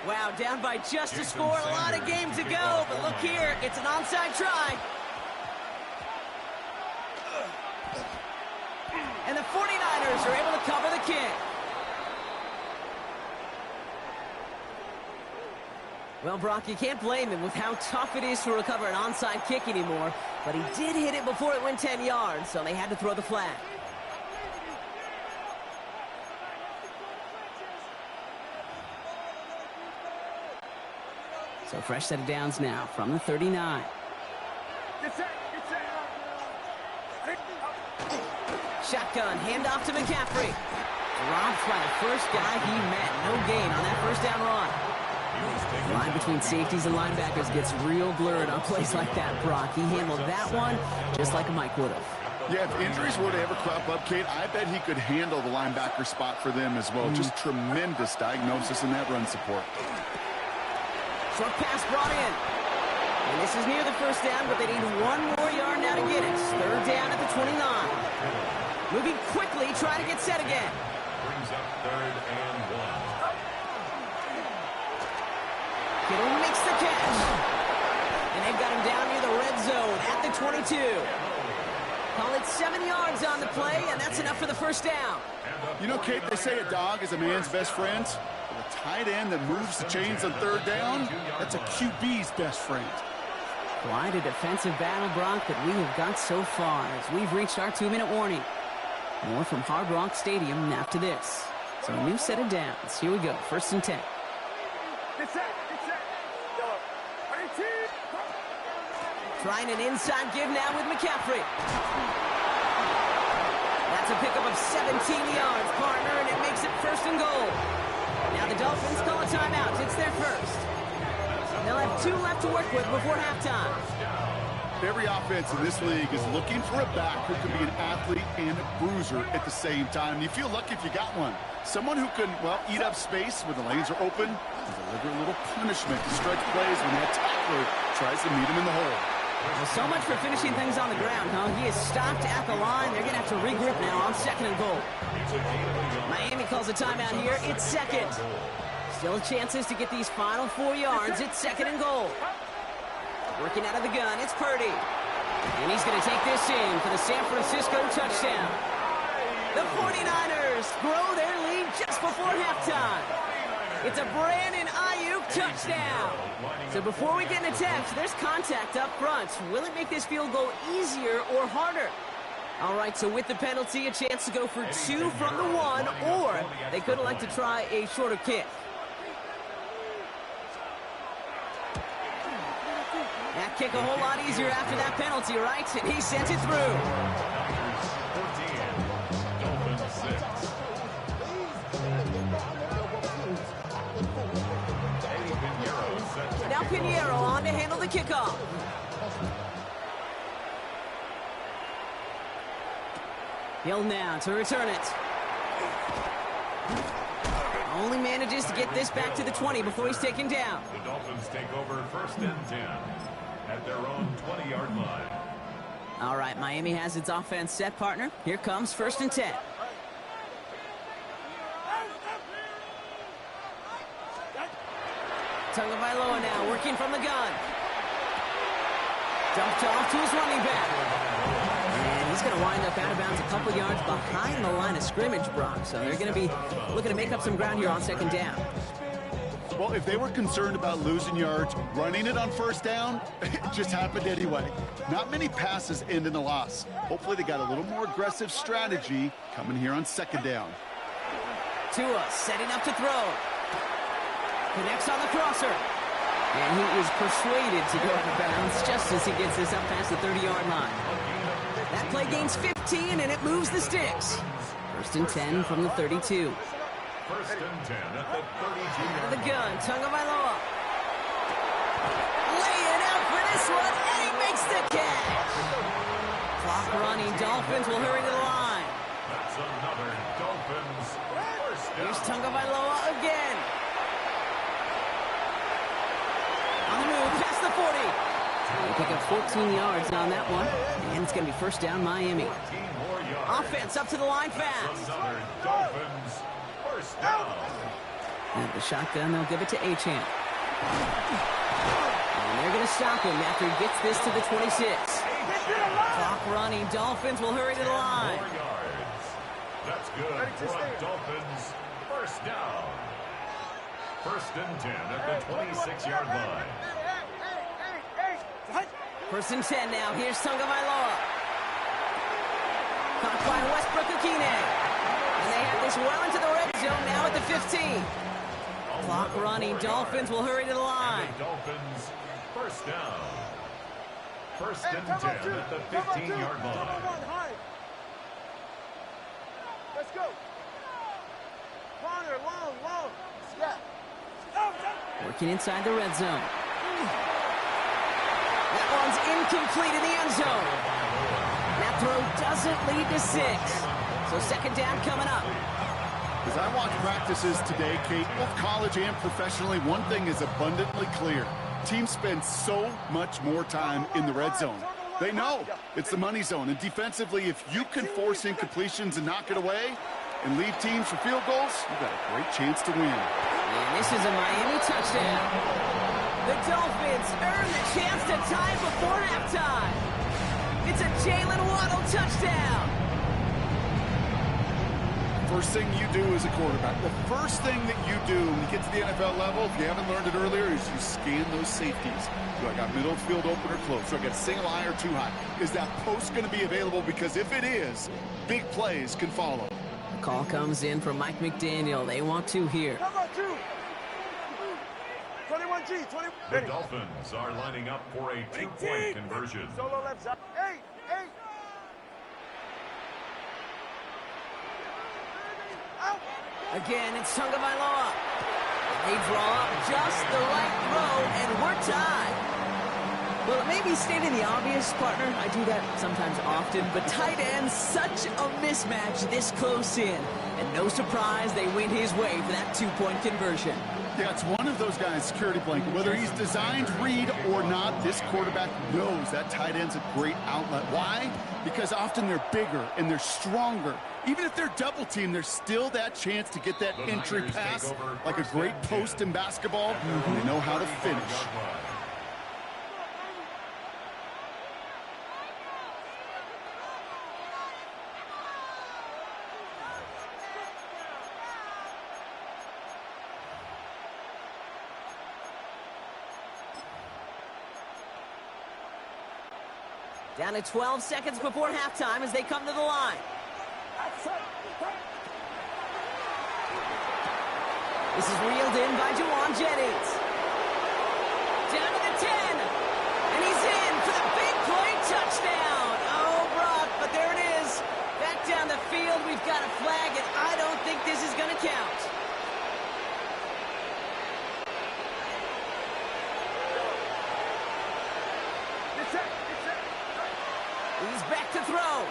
Wow, down by just a score. A lot of game to go. But look here, it's an onside try. And the 49ers are able to cover the kick. Well, Brock, you can't blame him with how tough it is to recover an onside kick anymore. But he did hit it before it went 10 yards, so they had to throw the flag. So fresh set of downs now from the 39. Shotgun, handoff to McCaffrey. Dropped by the first guy he met. No gain on that first down run. The line between safeties and linebackers gets real blurred on plays like that, Brock. He handled that one just like a Mike would have. Yeah, if injuries were to ever crop up, Kate, I bet he could handle the linebacker spot for them as well. Just tremendous diagnosis in that run support. Short pass brought in. And this is near the first down, but they need one more yard now to get it. Third down at the 29. Moving quickly, trying to get set again. Brings up 3rd and 1. Kittle makes the catch. And they've got him down near the red zone at the 22. Call it 7 yards on the play, and that's enough for the first down. You know, Kate, they say a dog is a man's best friend. A tight end that moves the chains on 3rd down, that's a QB's best friend. Quite a defensive battle, Brock, that we have got so far as we've reached our 2-minute warning. More from Hard Rock Stadium after this. So a new set of downs. Here we go, 1st and 10. Trying an inside give now with McCaffrey. That's a pickup of 17 yards, partner, and it makes it 1st and goal. Now the Dolphins call a timeout. It's their first. They'll have 2 left to work with before halftime. Every offense in this league is looking for a back who can be an athlete and a bruiser at the same time. You feel lucky if you got one. Someone who can, well, eat up space when the lanes are open and deliver a little punishment to stretch plays when that tackler tries to meet him in the hole. Well, so much for finishing things on the ground, huh? He is stopped at the line. They're going to have to regroup now on 2nd and goal. Miami calls a timeout here. It's 2nd. Still chances to get these final 4 yards. It's 2nd and goal. Working out of the gun, it's Purdy. And he's going to take this in for the San Francisco touchdown. The 49ers grow their lead just before halftime. It's a Brandon Ayuk touchdown. So before we get into text, there's contact up front. Will it make this field goal easier or harder? All right, so with the penalty, a chance to go for 2 from the 1, or they could elect to try a shorter kick. That kick a whole lot easier after that penalty, right? And he sent it through. Now Pinheiro on to handle the kickoff. Hill now to return it. Only manages to get this back to the 20 before he's taken down. The Dolphins take over 1st and 10 at their own 20-yard line. All right, Miami has its offense set, partner. Here comes 1st and 10. Tagovailoa now working from the gun. Dumped off to his running back. And he's going to wind up out of bounds a couple yards behind the line of scrimmage, Brock. So they're going to be looking to make up some ground here on 2nd down. Well, if they were concerned about losing yards, running it on 1st down, it just happened anyway. Not many passes end in a loss. Hopefully they got a little more aggressive strategy coming here on 2nd down. Tua setting up to throw. Connects on the crosser. And he is persuaded to go out of bounds just as he gets this up past the 30-yard line. That play gains 15, and it moves the sticks. 1st and 10 from the 32. 1st and 10 at the 32. Out of the gun, Tagovailoa. Laying out for this one, and he makes the catch. Clock running. Dolphins will hurry to the line. That's another Dolphins first down. Here's Tagovailoa again. On the move, past the 40. They pick up 14 yards on that one, and it's going to be first down Miami. Offense up to the line fast. Another Dolphins first down. And the shotgun, they'll give it to Achane. And they're going to stop him after he gets this to the 26. Clock running. Dolphins will hurry to the line. 4 yards. That's good for a Dolphins first down. First and 10 at the 26-yard line. First and 10 now. Here's Tagovailoa. Caught by Westbrook-Ikhine. And they have this well into the red zone now at the 15. Clock running. Dolphins will hurry to the line. And the Dolphins first down. First and 10 at the 15-yard line. Let's go. Corner, long. Snap. Working inside the red zone. That one's incomplete in the end zone. That throw doesn't lead to 6. So second down coming up. As I watch practices today, Kate, both college and professionally, one thing is abundantly clear. Teams spend so much more time in the red zone. They know it's the money zone. And defensively, if you can force incompletions and knock it away and lead teams for field goals, you've got a great chance to win. And this is a Miami touchdown. The Dolphins earn the chance to tie before halftime. It's a Jalen Waddle touchdown. First thing you do as a quarterback, the first thing that you do when you get to the NFL level, if you haven't learned it earlier, is you scan those safeties. Do I got middle field open or close? Do I got single high or two high? Is that post going to be available? Because if it is, big plays can follow. The call comes in from Mike McDaniel. They want 2 here. Come on, 2. 21G, 20. The Dolphins are lining up for a 2-point conversion. Solo left side. 8. Again, it's Tagovailoa. They draw up just the right throw, and we're tied. Well, it may be stating the obvious, partner. I do that sometimes often, but tight ends, such a mismatch this close in. And no surprise, they win his way for that 2-point conversion. Yeah, it's one of those guys, security blanket. Whether he's designed read or not, this quarterback knows that tight end's a great outlet. Why? Because often they're bigger and they're stronger. Even if they're double teamed, there's still that chance to get that entry pass, like a great post in basketball. They know how to finish. Down to 12 seconds before halftime as they come to the line. This is reeled in by Juwan Jennings. Down to the 10. And he's in for the big play touchdown. Oh, Brock, but there it is. Back down the field, we've got a flag, and I don't think this is going to count. He's back to throw.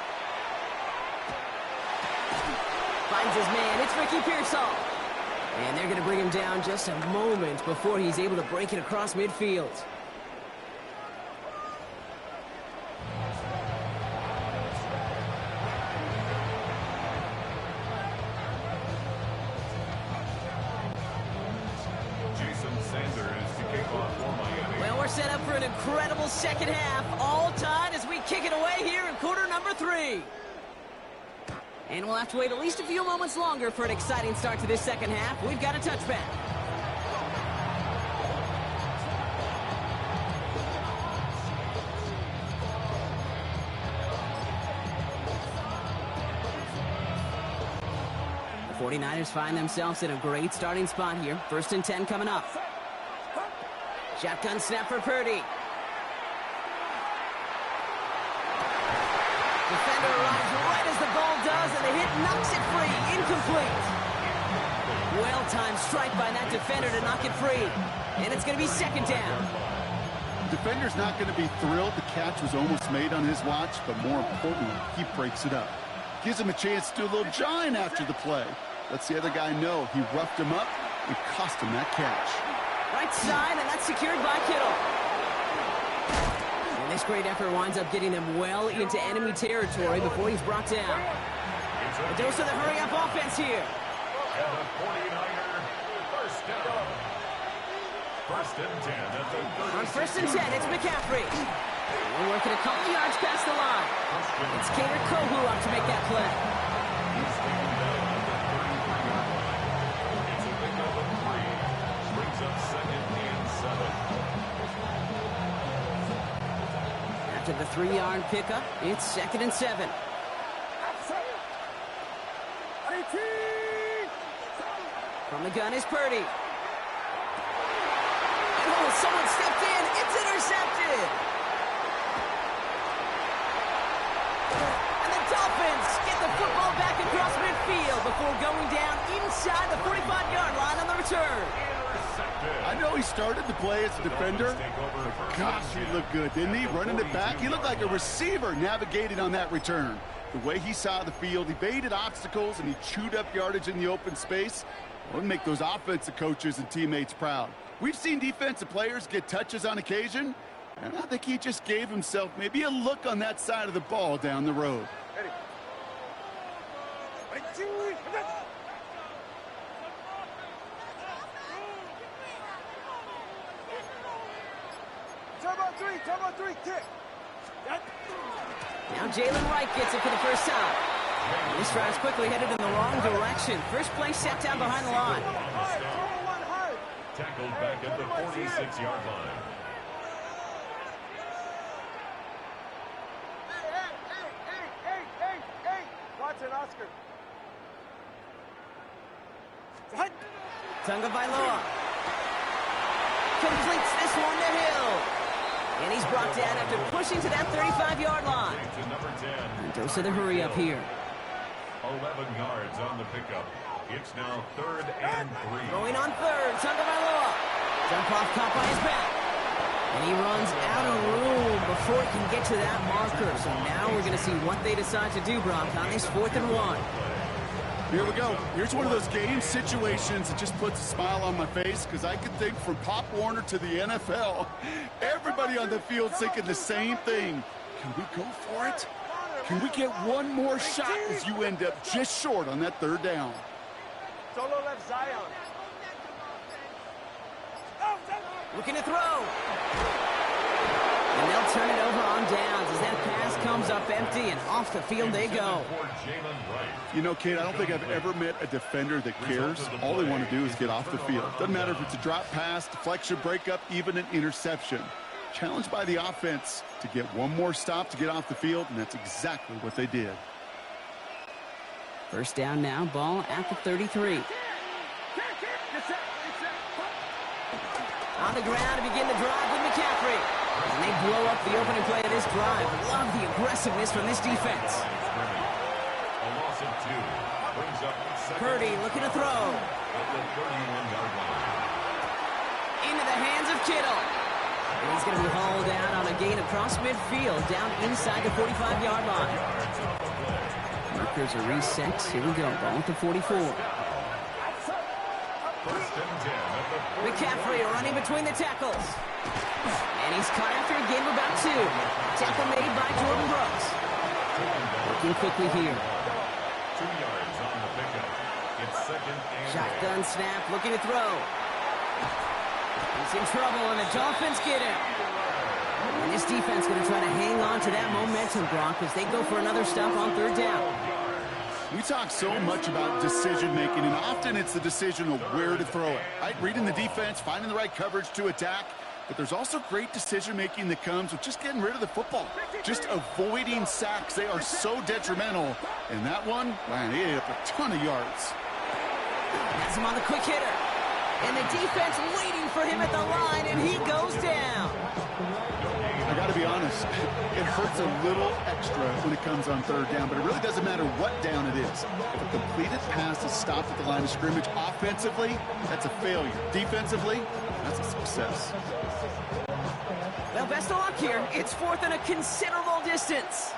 Finds his man. It's Ricky Pearsall. And they're going to bring him down just a moment before he's able to break it across midfield. Well, we're set up for an incredible second half. All tied as we kick it away here in quarter number 3. And we'll have to wait at least a few moments longer for an exciting start to this second half. We've got a touchback. The 49ers find themselves in a great starting spot here. First and 10 coming up. Shotgun snap for Purdy. Defender arrives right as the ball does, and the hit knocks it free. Incomplete. Well-timed strike by that defender to knock it free. And it's going to be second down. defender's not going to be thrilled the catch was almost made on his watch, but more importantly, he breaks it up. Gives him a chance to do a little giant after the play. Lets the other guy know he roughed him up and cost him that catch. Right side, and that's secured by Kittle. And this great effort winds up getting them well into enemy territory before he's brought down. A dose of the hurry-up offense here. And the 49er first down. First and 10 at the 30. On first and 10, it's McCaffrey. We're working a couple yards past the line. It's Cater Kohu up to make that play. He's taken down at the 33-yard line. It's a pickup of 3. Brings up second and 7. After the 3-yard pickup, it's second and 7. From the gun is Purdy. Oh, someone stepped in. It's intercepted. And the Dolphins get the football back across midfield before going down inside the 45-yard line on the return. I know he started the play as a defender, but gosh, he looked good, didn't he? Running it back, he looked like a receiver navigating on that return. The way he saw the field, he baited obstacles, and he chewed up yardage in the open space. It would make those offensive coaches and teammates proud. We've seen defensive players get touches on occasion, and I think he just gave himself maybe a look on that side of the ball down the road. Turbo three, kick. Now Jalen Wright gets it for the first time. This drive's quickly headed in the wrong direction. First play set down behind the line. Tackled back at the 46-yard line. Hey, Watson, Oscar. Tunga Bailoa completes this one to Hill. And he's brought down after pushing to that 35-yard line. To number 10. And dose of the hurry up here. 11 yards on the pickup. It's now third and 3. Going on third, Tunga Bailoa. Dump off caught by his back. And he runs out of room before he can get to that marker. So now we're going to see what they decide to do, Brock, on this 4th and 1. Here we go. Here's one of those game situations that just puts a smile on my face, because I can think from Pop Warner to the NFL, everybody on the field thinking the same thing. Can we go for it? Can we get one more shot as you end up just short on that third down? Solo left Zion. Looking to throw. And they'll turn it over on downs as that pass comes up empty, and off the field they go. You know, Kate, I don't think I've ever met a defender that cares. All they want to do is get off the field. Doesn't matter if it's a drop pass, deflection, breakup, even an interception. Challenged by the offense to get one more stop to get off the field, and that's exactly what they did. First down now, ball at the 33. On the ground to begin the drive with McCaffrey. And they blow up the opening play of this drive. Love the aggressiveness from this defense. A loss of 2. Brings up Purdy looking to throw. At the 31-yard line. Into the hands of Kittle. And he's going to be hauled out on a gain across midfield, down inside the 45-yard line. Markers are reset. Here we go. Ball at the 44. First and 10 at the 40. McCaffrey running between the tackles. And he's caught after a gain of about 2. Tackle made by Jordan Brooks. Working quickly here. 2 yards on the pickup. It's second and Shotgun snap, looking to throw. He's in trouble, and the Dolphins get him. And this defense going to try to hang on to that momentum, Brock, as they go for another stop on third down. We talk so much about decision-making, and often it's the decision of where to throw it. Right? Reading the defense, finding the right coverage to attack. But there's also great decision-making that comes with just getting rid of the football. Just avoiding sacks. They are so detrimental. And that one, man, he ate up a ton of yards. Has him on the quick hitter. And the defense waiting for him at the line, and he goes down. I got to be honest, it hurts a little extra when it comes on third down, but it really doesn't matter what down it is. If a completed pass is stopped at the line of scrimmage, offensively, that's a failure. Defensively, that's a success. Well, best of luck here. It's fourth and a considerable distance.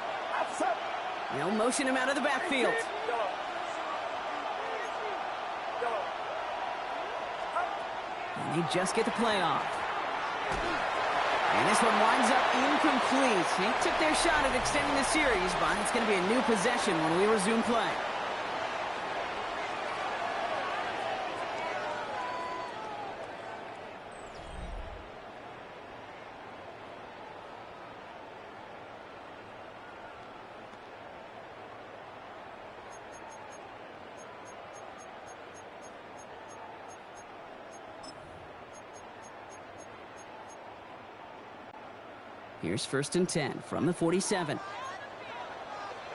They'll motion him out of the backfield. And they just get the play off. And this one winds up incomplete. They took their shot at extending the series, but it's going to be a new possession when we resume play. Here's first and 10 from the 47.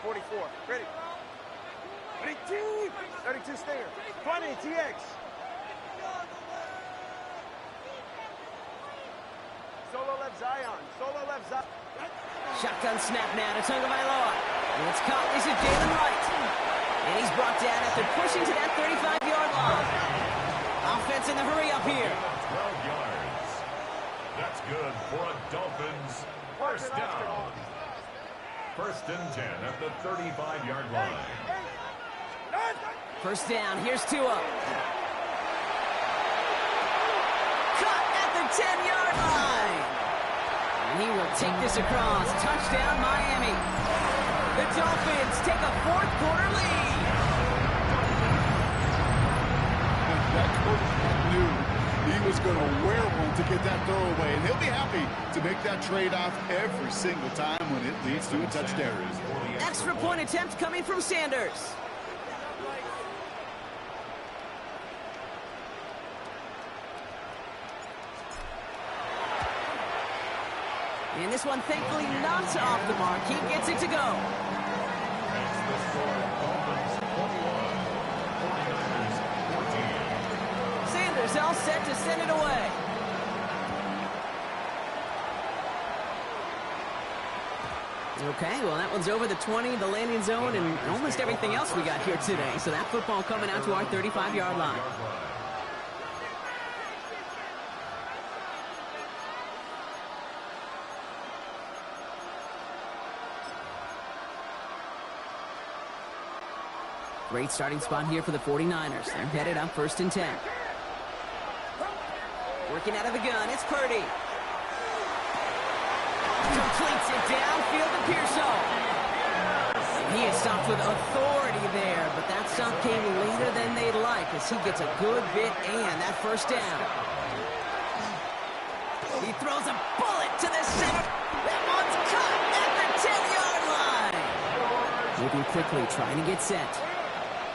44. Ready. 32. 32 stinger. 20 TX. Solo left Zion. Solo left Zion. Shotgun snap now to Tagovailoa. And it's caught. This is Jalen Wright. And he's brought down after pushing to that 35-yard line. Offense in the hurry up here. 12 yards. That's good for a Dolphins first down. First and 10 at the 35-yard line. First down. Here's Tua. Caught at the 10-yard line. And he will take this across. Touchdown, Miami. The Dolphins take a fourth-quarter lead. That quarterback knew he was going to wear one to get that throw away, and he'll be happy to make that trade-off every single time when it leads to a touchdown. Extra point attempt coming from Sanders. And this one, thankfully, not off the mark. He gets it to go. Sanders all set to send it away. Okay, well, that one's over the 20, the landing zone, and almost everything else we got here today. So that football coming out to our 35-yard line. Great starting spot here for the 49ers. They're headed up first and 10. Working out of the gun, it's Purdy. Completes it downfield to Pearsall. He is stopped with authority there, but that stop came later than they'd like as he gets a good bit and that first down. He throws a bullet to the center. That one's caught at the 10-yard line. Moving quickly, trying to get set.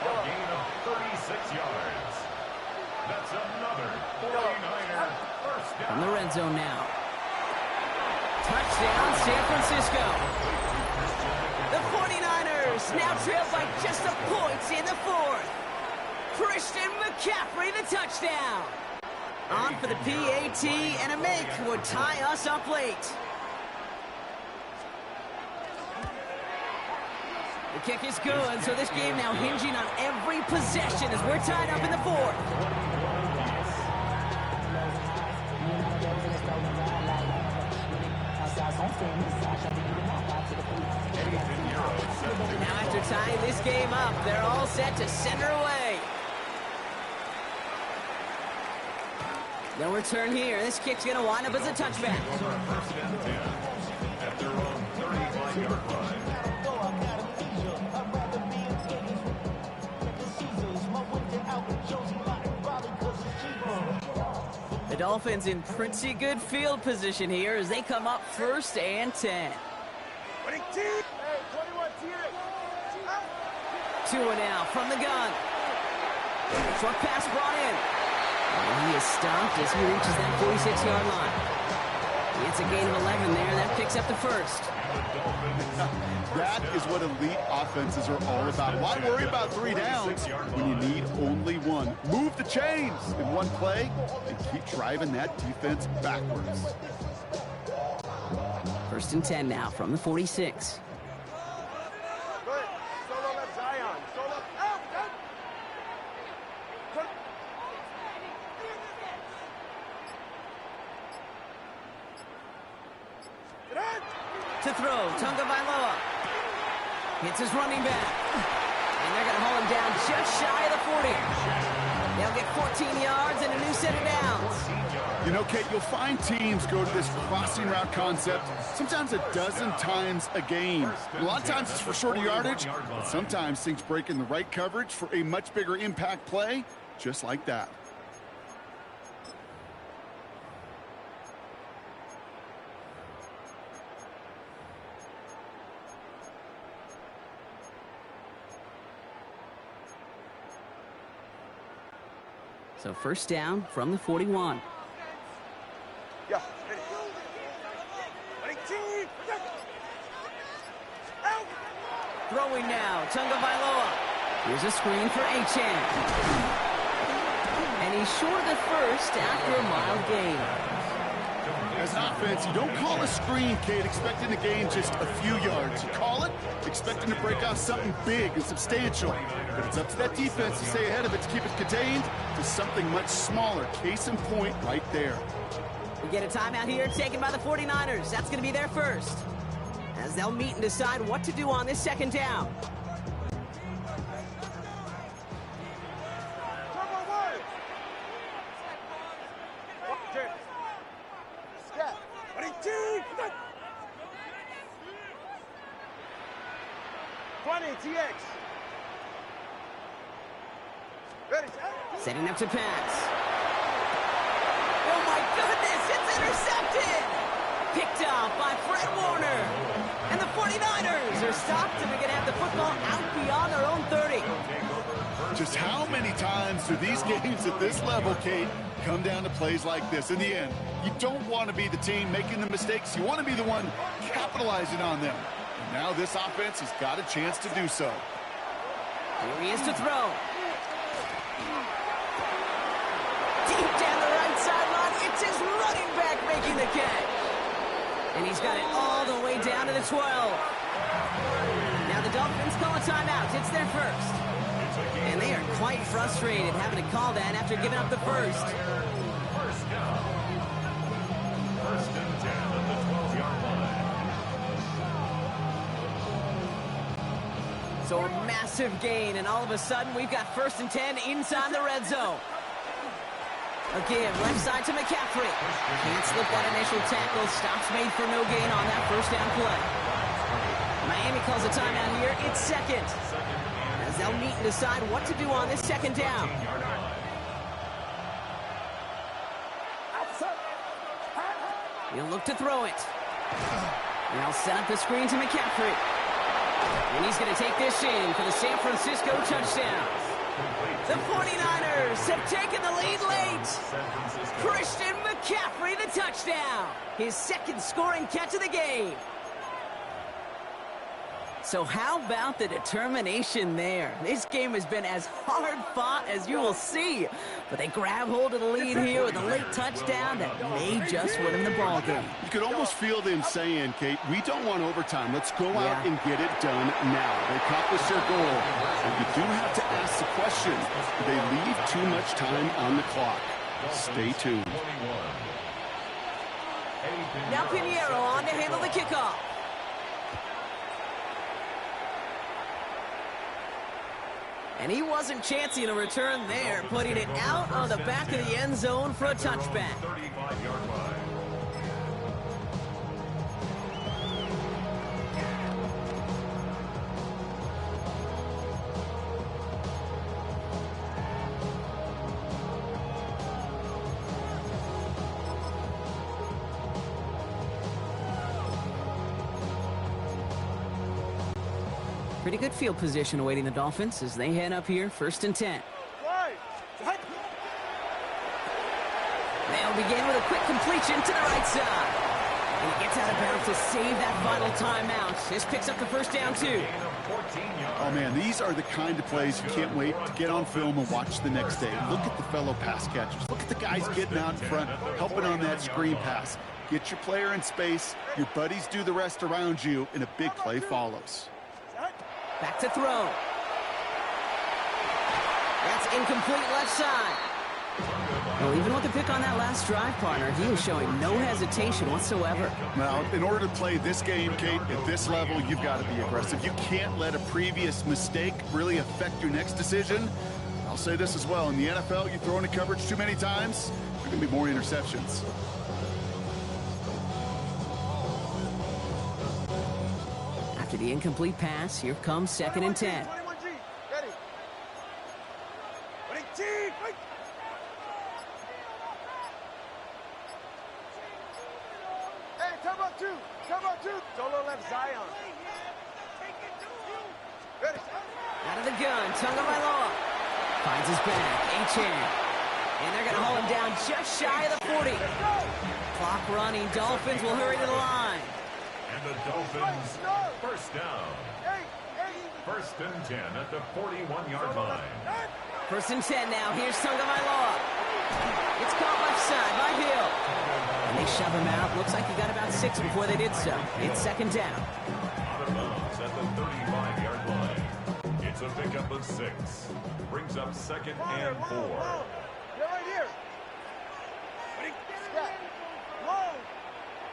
A gain of 36 yards. That's another 49er first down. From the red zone now. Touchdown, San Francisco. The 49ers now trail by just a point in the fourth. Christian McCaffrey, the touchdown. On for the PAT, and a make would tie us up late. The kick is good, so this game now hinging on every possession as we're tied up in the fourth. Now after tying this game up, they're all set to send her away. No return here. This kick's going to wind up as a touchback. First and 10 at their own 35-yard line. The Dolphins in pretty good field position here as they come up first and 10. Tua now from the gun. Short pass brought in. And he is stopped as he reaches that 46-yard line. It's a gain of 11 there. That picks up the first. That is what elite offenses are all about. Why worry about 3 downs when you need only one? Move the chains in one play and keep driving that defense backwards. First and 10 now from the 46. Solo left Zion. Solo out. To throw, Tunga Vailoa. Hits his running back. And they're going to haul him down just shy of the 40. They'll get 14 yards and a new set of downs. You know, Kate, you'll find teams go to this crossing route concept sometimes a dozen times a game. A lot of times it's for shorter yardage, but sometimes things break in the right coverage for a much bigger impact play, just like that. So first down from the 41. Yeah. Throwing now, Tunga Vailoa. Here's a screen for H2H. And he's short of the first after a mild gain. As an offense, you don't call a screen, Kate, expecting to gain just a few yards. You call it expecting to break off something big and substantial. But it's up to that defense to stay ahead of it, to keep it contained to something much smaller. Case in point right there. We get a timeout here taken by the 49ers. That's going to be their first, as they'll meet and decide what to do on this second down. Setting up to pass. Oh my goodness, it's intercepted! Picked off by Fred Warner. And the 49ers are stopped, and they're going to have the football out beyond their own 30. Just how many times do these games at this level, Kate, come down to plays like this? In the end, you don't want to be the team making the mistakes. You want to be the one capitalizing on them. And now this offense has got a chance to do so. Here he is to throw. Deep down the right sideline, it's his running back making the catch. And he's got it all the way down to the 12. Now the Dolphins call a timeout. It's their first. And they are quite frustrated having to call that after giving up the first. First down. First and 10 at the 12-yard line. So a massive gain, and all of a sudden we've got first and 10 inside the red zone. Again, left side to McCaffrey. Can't slip that initial tackle. Stops made for no gain on that first down play. Miami calls a timeout here. It's second, as they'll meet and decide what to do on this second down. He'll look to throw it. And they'll set up the screen to McCaffrey. And he's going to take this in for the San Francisco touchdown. The 49ers have taken the lead late. Christian McCaffrey, the touchdown. His second scoring catch of the game. So how about the determination there? This game has been as hard fought as you will see. But they grab hold of the lead here with a late touchdown that may just win them the ball game. You could almost feel them saying, Kate, we don't want overtime. Let's go out and get it done now. They accomplished their goal. And you do have to ask the question, do they leave too much time on the clock? Stay tuned. Now Pinheiro on to handle the kickoff. And he wasn't chancing a return there, putting it out on the back of the end zone for a touchback. 35-yard line. Pretty good field position awaiting the Dolphins as they head up here, first and 10. They'll begin with a quick completion to the right side. And he gets out of bounds to save that final timeout. This picks up the first down, too. Oh, man, these are the kind of plays you can't wait to get on film and watch the next day. Look at the fellow pass catchers. Look at the guys getting out in front, helping on that screen pass. Get your player in space, your buddies do the rest around you, and a big play follows. Back to throw. That's incomplete left side. Well, even with the pick on that last drive, partner, he was showing no hesitation whatsoever. Now, in order to play this game, Kate, at this level, you've got to be aggressive. You can't let a previous mistake really affect your next decision. I'll say this as well. In the NFL, you throw into coverage too many times, there are going to be more interceptions. After the incomplete pass, here comes 2nd and 10. 21G, ready. 20G, wait. Hey, come on two. Solo left Zion. Ready. Out of the gun, Tagovailoa finds his back, H-hand. And they're going to hold him down just shy of the 40. Clock running, Dolphins will hurry to the line. And the Dolphins, first down. 1st and 10 at the 41-yard line. 1st and 10 now. Here's Tagovailoa. It's caught left side by Hill. And they shove him out. Looks like he got about 6 before they did so. It's 2nd down. Out of bounds at the 35-yard line. It's a pickup of 6. Brings up 2nd and 4. You're right here. Ready. Step. Low.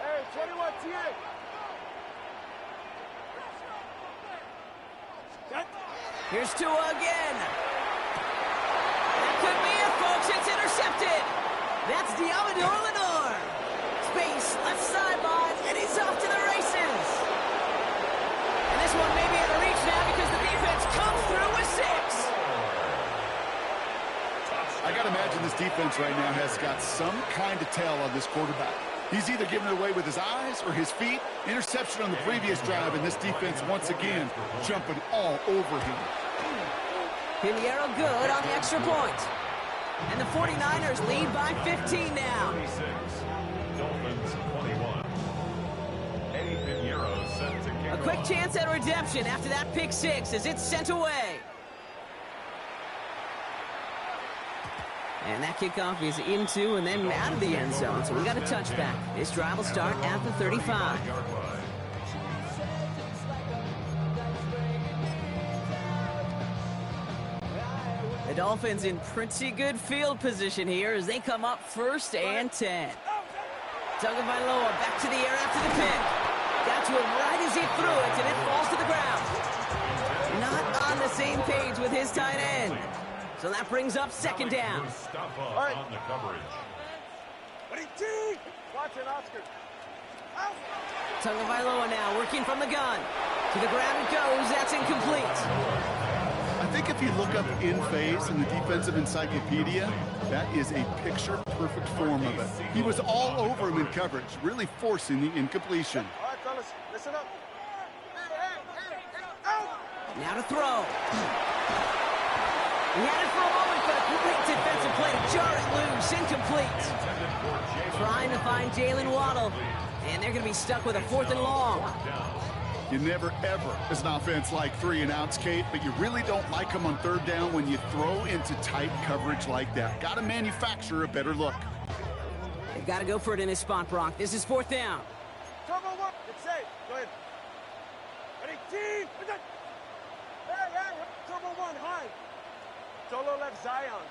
Hey, 21 TA. Here's Tua again. That could be it, folks. It's intercepted. That's Diamador Lenore. Space, left sideline, and he's off to the races. And this one may be out of reach now because the defense comes through with 6. I got to imagine this defense right now has got some kind of tell on this quarterback. He's either giving it away with his eyes or his feet. Interception on the previous drive, and this defense once again jumping all over him. Pinheiro good on the extra point. And the 49ers lead by 15 now. 26, Dolphins 21. Eddie Pinheiro set to kick A quick chance at redemption after that pick 6 as it's sent away. And that kickoff is into and then out of the end zone, so we got a touchback. This drive will start at the 35. The Dolphins in pretty good field position here as they come up 1st and 10. Tagovailoa back to the air after the pick. Got to him right as he threw it, and it falls to the ground. Not on the same page with his tight end. So that brings up 2nd down. On the coverage. Watch it, Oscar. Tagovailoa now working from the gun. To the ground it goes. That's incomplete. I think if you look up in phase in the defensive encyclopedia, that is a picture-perfect form of it. He was all over him in coverage, really forcing the incompletion. All right, fellas, listen up. Now to throw. He had it for a moment, but a great defensive play to jar it loose. Incomplete. Trying to find Jalen Waddle. And they're going to be stuck with a 4th and long. You never, ever, as an offense, like 3 and outs, Kate, but you really don't like them on 3rd down when you throw into tight coverage like that. Got to manufacture a better look. They've got to go for it in this spot, Brock. This is 4th down. Turbo 1. It's safe. Go ahead. Ready, team. Hey, Turbo 1, high. Solo left Zion.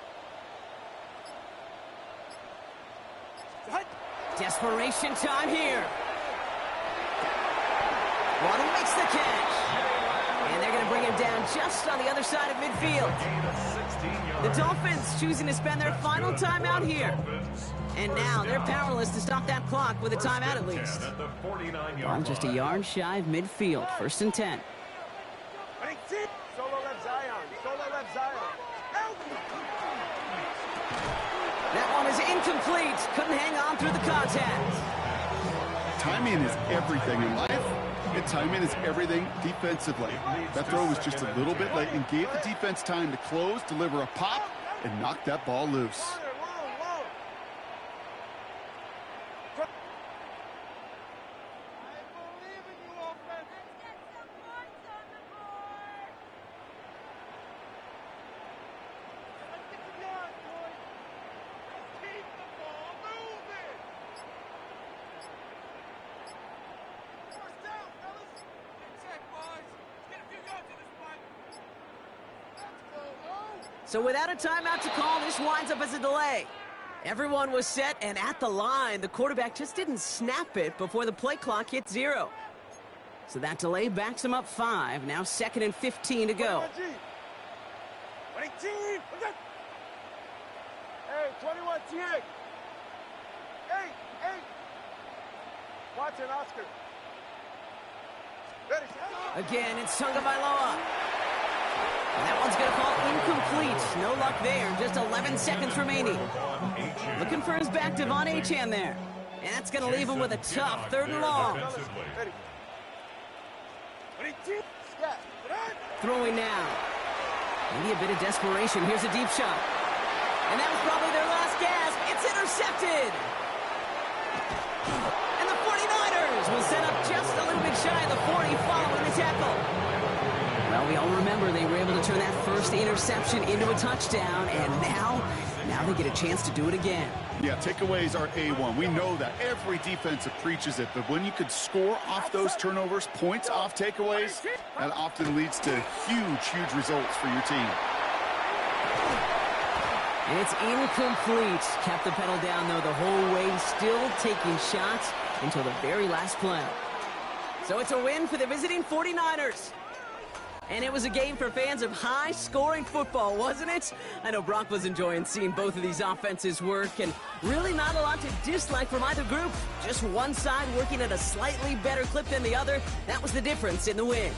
Desperation time here. Waddle makes the catch. And they're going to bring him down just on the other side of midfield. The Dolphins choosing to spend their final timeout here. And now they're powerless to stop that clock with a timeout at least. On just a yard shy of midfield. 1st and 10. Solo left Zion. Solo left Zion. That one is incomplete. Couldn't hang on through the contact. Timing is everything in life, and timing is everything defensively. That throw was just a little bit late and gave the defense time to close, deliver a pop, and knock that ball loose. So without a timeout to call, this winds up as a delay. Everyone was set and at the line. The quarterback just didn't snap it before the play clock hit 0. So that delay backs him up 5. Now 2nd and 15 to go. 18! Hey, 21 TA! 8! Watson, Oscar. Ready, Again, it's Tagovailoa. And that one's going to fall incomplete. No luck there. Just 11 seconds remaining. Looking for his back, Devon Achane there. And that's going to leave him with a tough 3rd and long. Throwing now. Maybe a bit of desperation. Here's a deep shot. And that was probably their last gasp. It's intercepted. And the 49ers will set up just a little bit shy of the 40 following the tackle. Well, we all remember they were able to turn that first interception into a touchdown, and now they get a chance to do it again. Yeah, takeaways are A1. We know that. Every defense preaches it, but when you could score off those turnovers, points off takeaways, that often leads to huge results for your team. And it's incomplete. Kept the pedal down, though, the whole way, still taking shots until the very last play. So it's a win for the visiting 49ers. And it was a game for fans of high-scoring football, wasn't it? I know Brock was enjoying seeing both of these offenses work, and really not a lot to dislike from either group. Just one side working at a slightly better clip than the other. That was the difference in the win.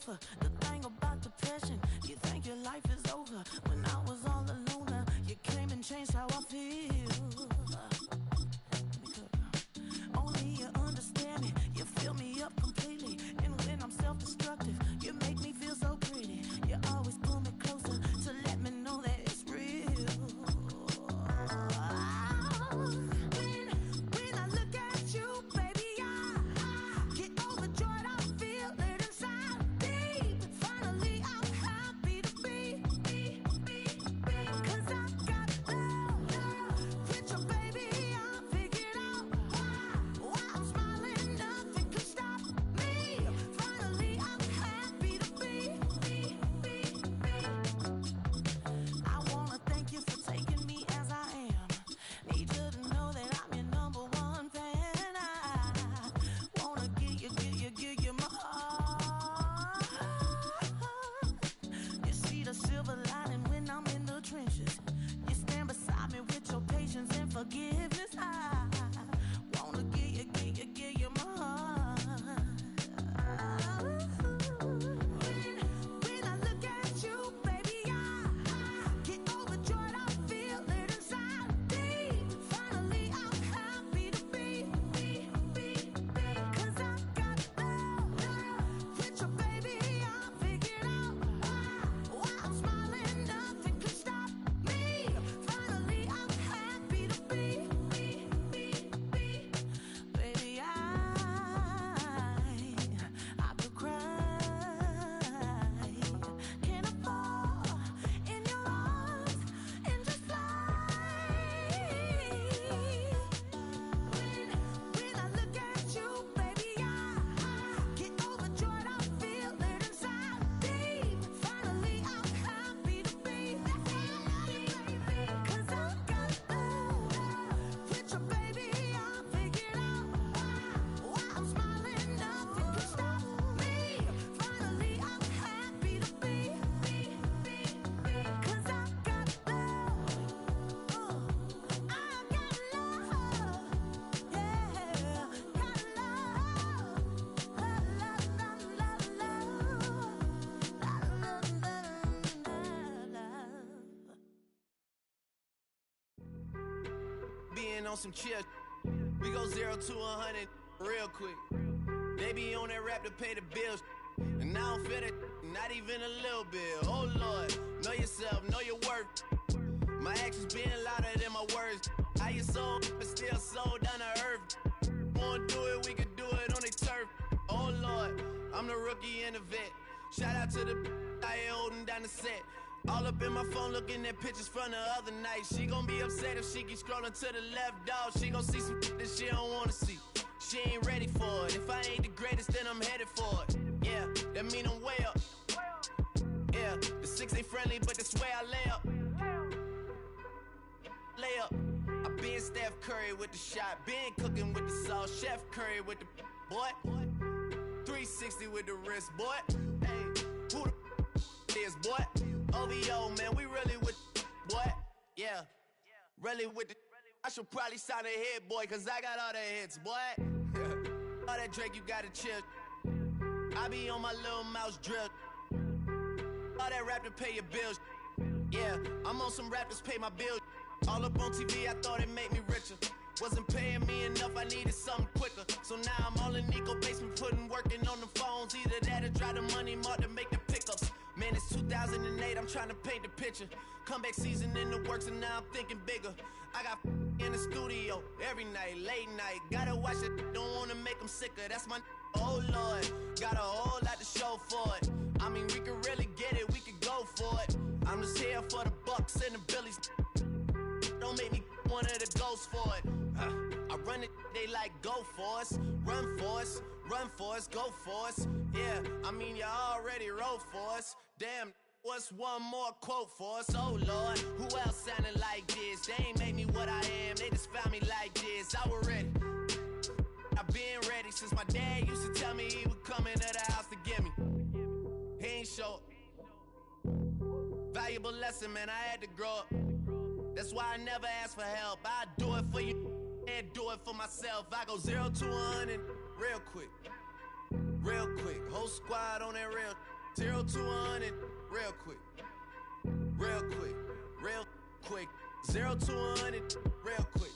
sofa. The thing about depression, you think your life is over. When I was all alone, you came and changed how I feel. Only you understand me, you fill me up completely. And when I'm self-destructive, you make me feel so pretty. You always pull me closer to let me know that it's real. When I look at you, baby, I get overjoyed. I feel it inside me. Finally, I'm happy to be. 'Cause I got love with your baby. I figured out why I'm smiling. Nothing could stop me. Finally, I'm happy to be. I wanna thank you for taking me as I am. Need you to know that I'm your number one fan. I wanna give you my heart. You see the silver lining when I'm in the trenches. You stand beside me with your patience and forgiveness. I wanna give you my heart. When I look at you, baby, I get overjoyed. I feel it inside me. Finally, I'm happy to be. 'Cause I got love with your baby. I figured out why I'm smiling. Nothing could stop me. Finally, I'm happy to be. Baby, I could cry. Can I fall in your arms and just fly? When I look at you, baby, I get overjoyed. I feel it inside me. Finally, I'm happy to be. 'Cause I got love with your baby. I figured out why I'm smiling. Nothing can stop me. Finally, I'm happy to be. 'Cause I got love. I got love. Yeah, got Being on some chill, we go 0 to 100 real quick. They be on that rap to pay the bills, and I don't feel it, not even a little bit. Oh Lord, know yourself, know your worth. My actions being louder than my words. How you sold, but still sold down to earth. Wanna do it, we could do it on the turf. Oh Lord, I'm the rookie and the vet. Shout out to the I ain't holding down the set. All up in my phone looking at pictures from the other night. She gon' be upset if she keeps scrolling to the left, dog. She gon' see some that she don't wanna see. She ain't ready for it. If I ain't the greatest, then I'm headed for it. Yeah, that mean I'm way up. Yeah, the 6 ain't friendly, but that's where I lay up. Lay up. I been Steph Curry with the shot. Been cooking with the sauce. Chef Curry with the boy. 360 with the wrist, boy. Hey, who the is, boy? OVO, man, we really with boy. Yeah, really with the. I should probably sign a hit, boy, cause I got all the hits, boy. All that Drake, you gotta chill. I be on my little mouse drill. All that rap to pay your bills. Yeah, I'm on some rappers pay my bills. All up on TV, I thought it made me richer. Wasn't paying me enough, I needed something quicker. So now I'm all in Nico basement, working on the phones. Either that or drive the money mark to make the pickups. Man, it's 2008, I'm trying to paint the picture. Comeback season in the works and now I'm thinking bigger. I got in the studio every night, late night. Gotta watch it, don't wanna make them sicker. That's my oh Lord, got a whole lot to show for it. I mean, we could really get it, we could go for it. I'm just here for the bucks and the billies. Don't make me one of the ghosts for it. I run it, they like go for us, run for us, run for us, go for us. Yeah, I mean you already wrote for us. Damn, what's one more quote for us? Oh Lord, who else sounded like this? They ain't made me what I am, they just found me like this. I was ready, I've been ready since my dad used to tell me he would come into the house to get me. He ain't show valuable lesson, man, I had to grow up. That's why I never ask for help. I do it for you and do it for myself. I go 0 to 100 real quick. Real quick. Whole squad on that real. 0 to 100, real quick. Real quick, real quick. 0 to 100, real quick.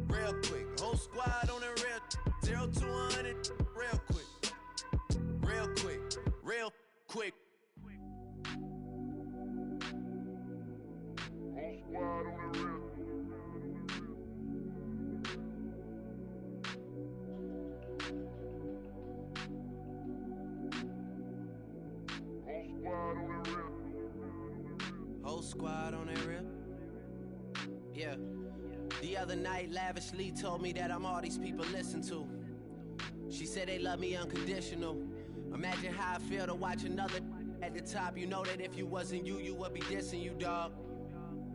Real quick. Whole squad on the real. 0 to 100, real quick. Real quick, real quick. Whole squad on the real. Whole squad on that real. Yeah. The other night, lavishly told me that I'm all these people listen to. She said they love me unconditional. Imagine how I feel to watch another at the top. You know that if you wasn't you, you would be dissing you, dog.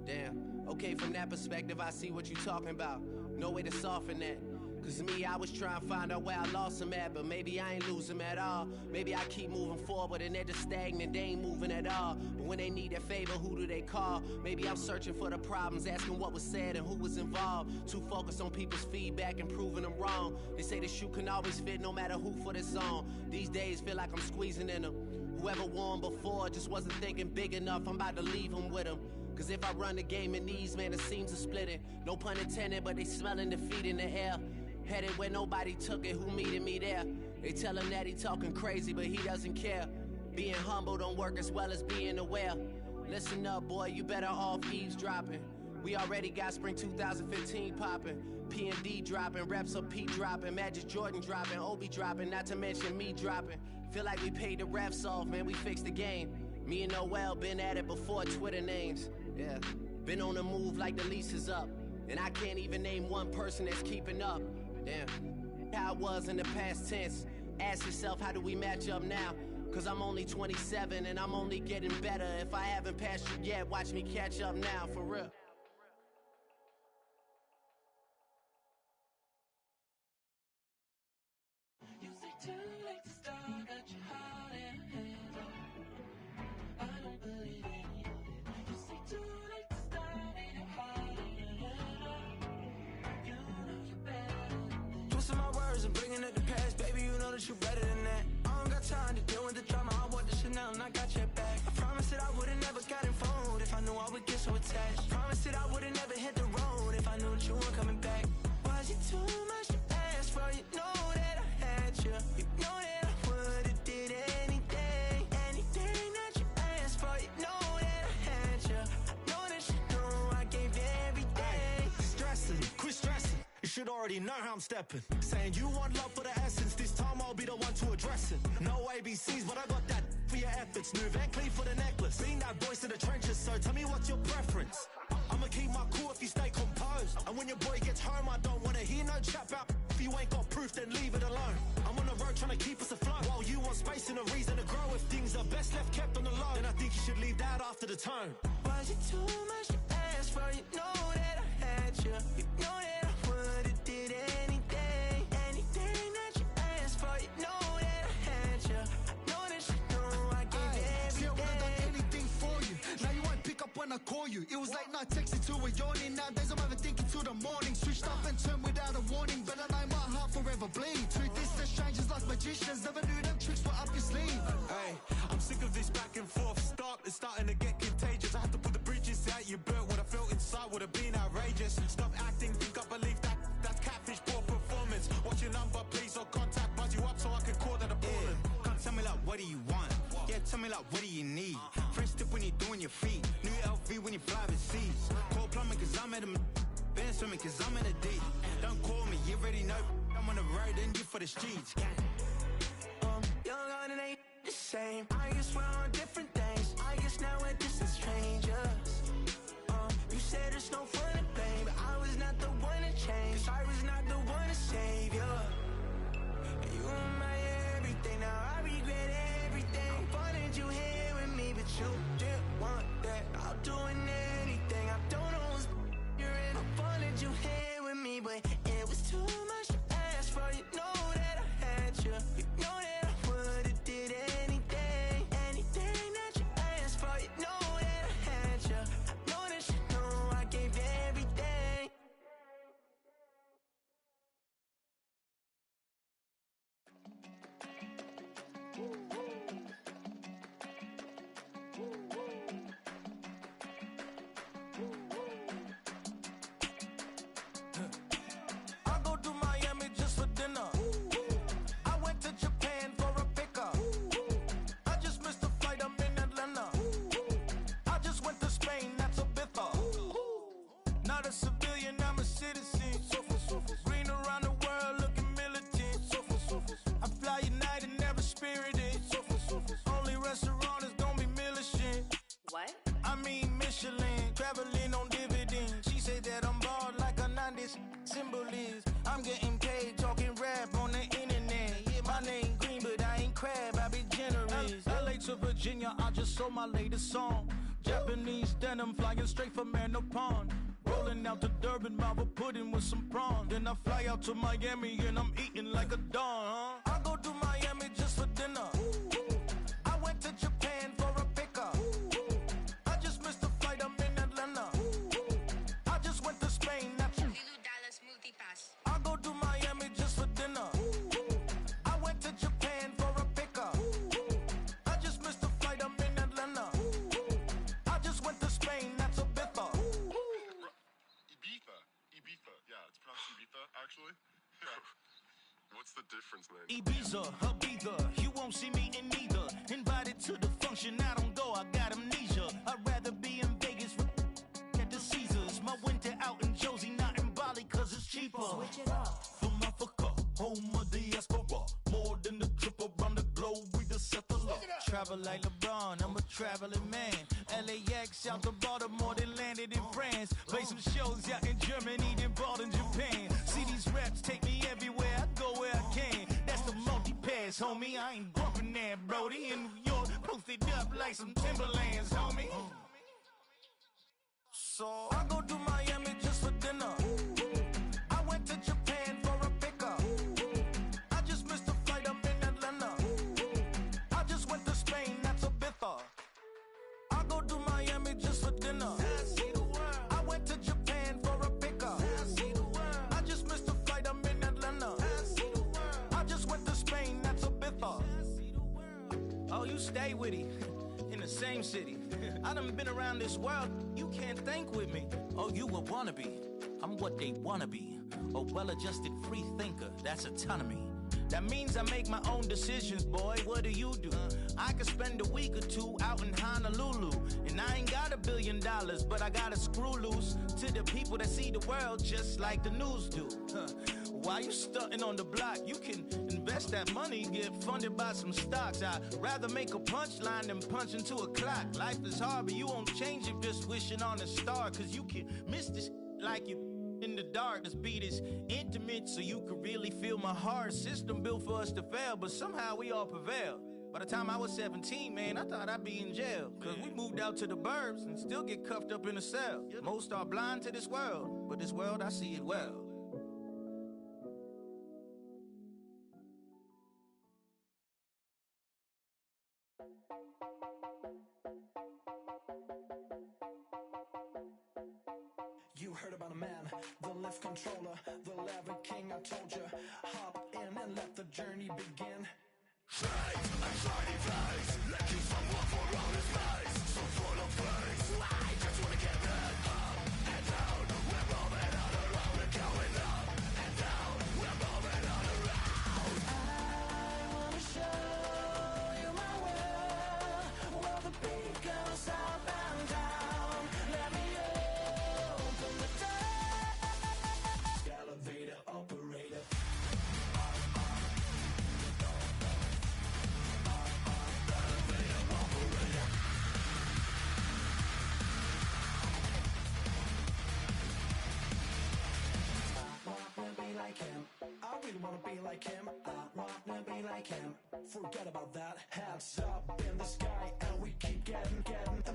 Damn. Okay, from that perspective, I see what you talking about. No way to soften that. Cause me, I was trying to find out where I lost them at, but maybe I ain't lose them at all. Maybe I keep moving forward and they're just stagnant, they ain't moving at all. But when they need a favor, who do they call? Maybe I'm searching for the problems, asking what was said and who was involved. Too focused on people's feedback and proving them wrong. They say the shoe can always fit no matter who for this song. These days feel like I'm squeezing in them. Whoever won before just wasn't thinking big enough, I'm about to leave them with them. Cause if I run the game in these, man, it seems to split it. No pun intended, but they smelling defeat in the air. Headed where nobody took it, who meeting me there? They tell him that he talking crazy, but he doesn't care. Being humble don't work as well as being aware. Listen up, boy, you better off eavesdropping. We already got spring 2015 popping. P&D dropping, reps up P dropping, Magic Jordan dropping, Obi dropping, not to mention me dropping. Feel like we paid the refs off, man, we fixed the game. Me and Noel been at it before Twitter names. Yeah, been on the move like the lease is up. And I can't even name one person that's keeping up. Damn, how I was in the past tense. Ask yourself, how do we match up now? Cause I'm only 27 and I'm only getting better. If I haven't passed you yet, watch me catch up now, for real. You say too late to start, got your heart in a hand. I don't believe any of it. You say too late to start, ain't your heart in a hand. You know you better. Twisting my words and bringing up the past, baby, you know that you better than that. I don't got time to deal with the drama, I want the Chanel and I got your back. I promised that I would've never gotten phoned if I knew I would get so attached. I promised that I would've never hit the road if I knew that you weren't coming back. Was it too much to ask for? You know that I had you. You know that I would've did anything, anything that you asked for. You know that I had you. I know that you know I gave you everything. Stressing, quit stressing. You should already know how I'm stepping. Saying you want love for the essence, this time I'll be the one to address it. No ABCs, but I got that for your efforts. New Van Cleef for the necklace. Being that voice in the trenches, so tell me what's your preference. I'ma keep my cool if you stay composed. And when your boy gets home, I don't wanna hear no chat about. If you ain't got proof, then leave it alone. I'm on the road trying to keep us afloat, while you want space and a reason to grow. If things are best left kept on the low, then I think you should leave that after the tone. Was it too much to ask for? You know that I had you. You know that I would've did anything, anything that you asked for. You know that I had you. I know that you know I gave you everything. See, I would've done anything for you. Now you won't pick up when I call you. It was late night texting to a yawning. Nowadays I'm overthinking till the morning. Switched up and turned without a warning, but I know my heart forever bleed. Truth is, the strangers like magicians. Never knew them tricks were up your sleeve. Hey, I'm sick of this back and forth. It's starting to get contagious. I had to put the bridges out you built. What I felt inside would have been outrageous. Stop acting, think I believe that. That's catfish, poor performance. What's your number, please, or contact. Buzz you up so I can call that a problem. Can't tell me like, what do you want? Yeah, tell me like, what do you need? Fresh tip when you're doing your feet. New LV when you fly overseas. Call plumbing cause I'm at a been swimming cause I'm in a deep. Don't call me, you already know. I'm on the road and you for the streets. Young on and ain't the same. I guess we're on different things. I guess now we're distant strangers. You said there's no fun to blame, but I was not the one to change. Cause I was not the one to save you. And you were my everything. Now I regret everything. I wanted you here with me, but you didn't want that. I'll do anything. I don't know what's you're in. I wanted you here with me, but it was too much to ask for. You know that I had you. You know that I would've did anything, anything that you asked for. You know that I had you. I know that you know I gave you traveling on dividends. She said that I'm bald like a 90s symbol is. I'm getting paid talking rap on the internet. Yeah, my name green, but I ain't crab, I be generous. LA to Virginia, I just sold my latest song. Japanese denim flying straight from Manapon. Rolling out to Durban, mouth pudding with some prawns. Then I fly out to Miami and I'm eating like a don. I go to Miami just for dinner. I went to Japan for a pickup. I just missed the flight, I'm in Atlanta. I just went to Spain, that's I go to Miami just for dinner. I went to Japan for a pickup. I just missed the flight, I'm in Atlanta. I just went to Spain, that's a bitha. Ibiza. Yeah, it's pronounced Ibiza, actually. What's the difference, man? Ibiza, Ibiza, you won't see me in neither. Invited to the function, I don't go, I got amnesia. I'd rather be in Vegas at the Caesars. My winter out in Josie, not in Bali, cause it's cheaper. Switch it up. From Africa, home of the diaspora. More than the trip around the globe, we the settler. Travel like LeBron, I'm a traveling man. LAX out to Baltimore, then landed in France. Play some shows out in Germany, then bought in Japan. See these raps take me everywhere, I go where I can. That's the multi-pass, homie, I ain't bumping that, Brody. In New York, posted up like some Timberlands, homie. So I go to Miami just for dinner. I went to Japan for a pickup. I just missed the flight, I'm in Atlanta. I just went to Spain, that's a bitha. I go to Miami just for dinner. I went to Japan for a pickup. I just missed the flight, I'm in Atlanta. I just went to Spain, that's a bitha. Oh, you stay with it. In the same city. I done been around this world, you can't think with me. Oh, you a wannabe, I'm what they wanna be. A well-adjusted free thinker, that's autonomy. That means I make my own decisions, boy, what do you do? I could spend a week or two out in Honolulu. And I ain't got $1 billion, but I got a screw loose to the people that see the world just like the news do. Why you stunting on the block? You can invest that money, get funded by some stocks. I'd rather make a punchline than punch into a clock. Life is hard, but you won't change it just wishing on a star. Cause you can miss this like you in the dark. This beat is intimate, so you can really feel my heart. System built for us to fail, but somehow we all prevail. By the time I was 17, man, I thought I'd be in jail. Cause we moved out to the burbs and still get cuffed up in a cell. Most are blind to this world, but this world, I see it well. You heard about a man, the lift controller, the lever king, I told you. Hop in and let the journey begin. Straight and shiny face, looking someone for all his face. So full of praise, I just wanna get that up and down. We're moving all around, we're going up and down. We're moving all around. I wanna show you my world, where the beat goes up and down. Let me open the door. Elevator operator. I really wanna be like him. I wanna be like him. Forget about that. Hands up in the sky, and we keep getting the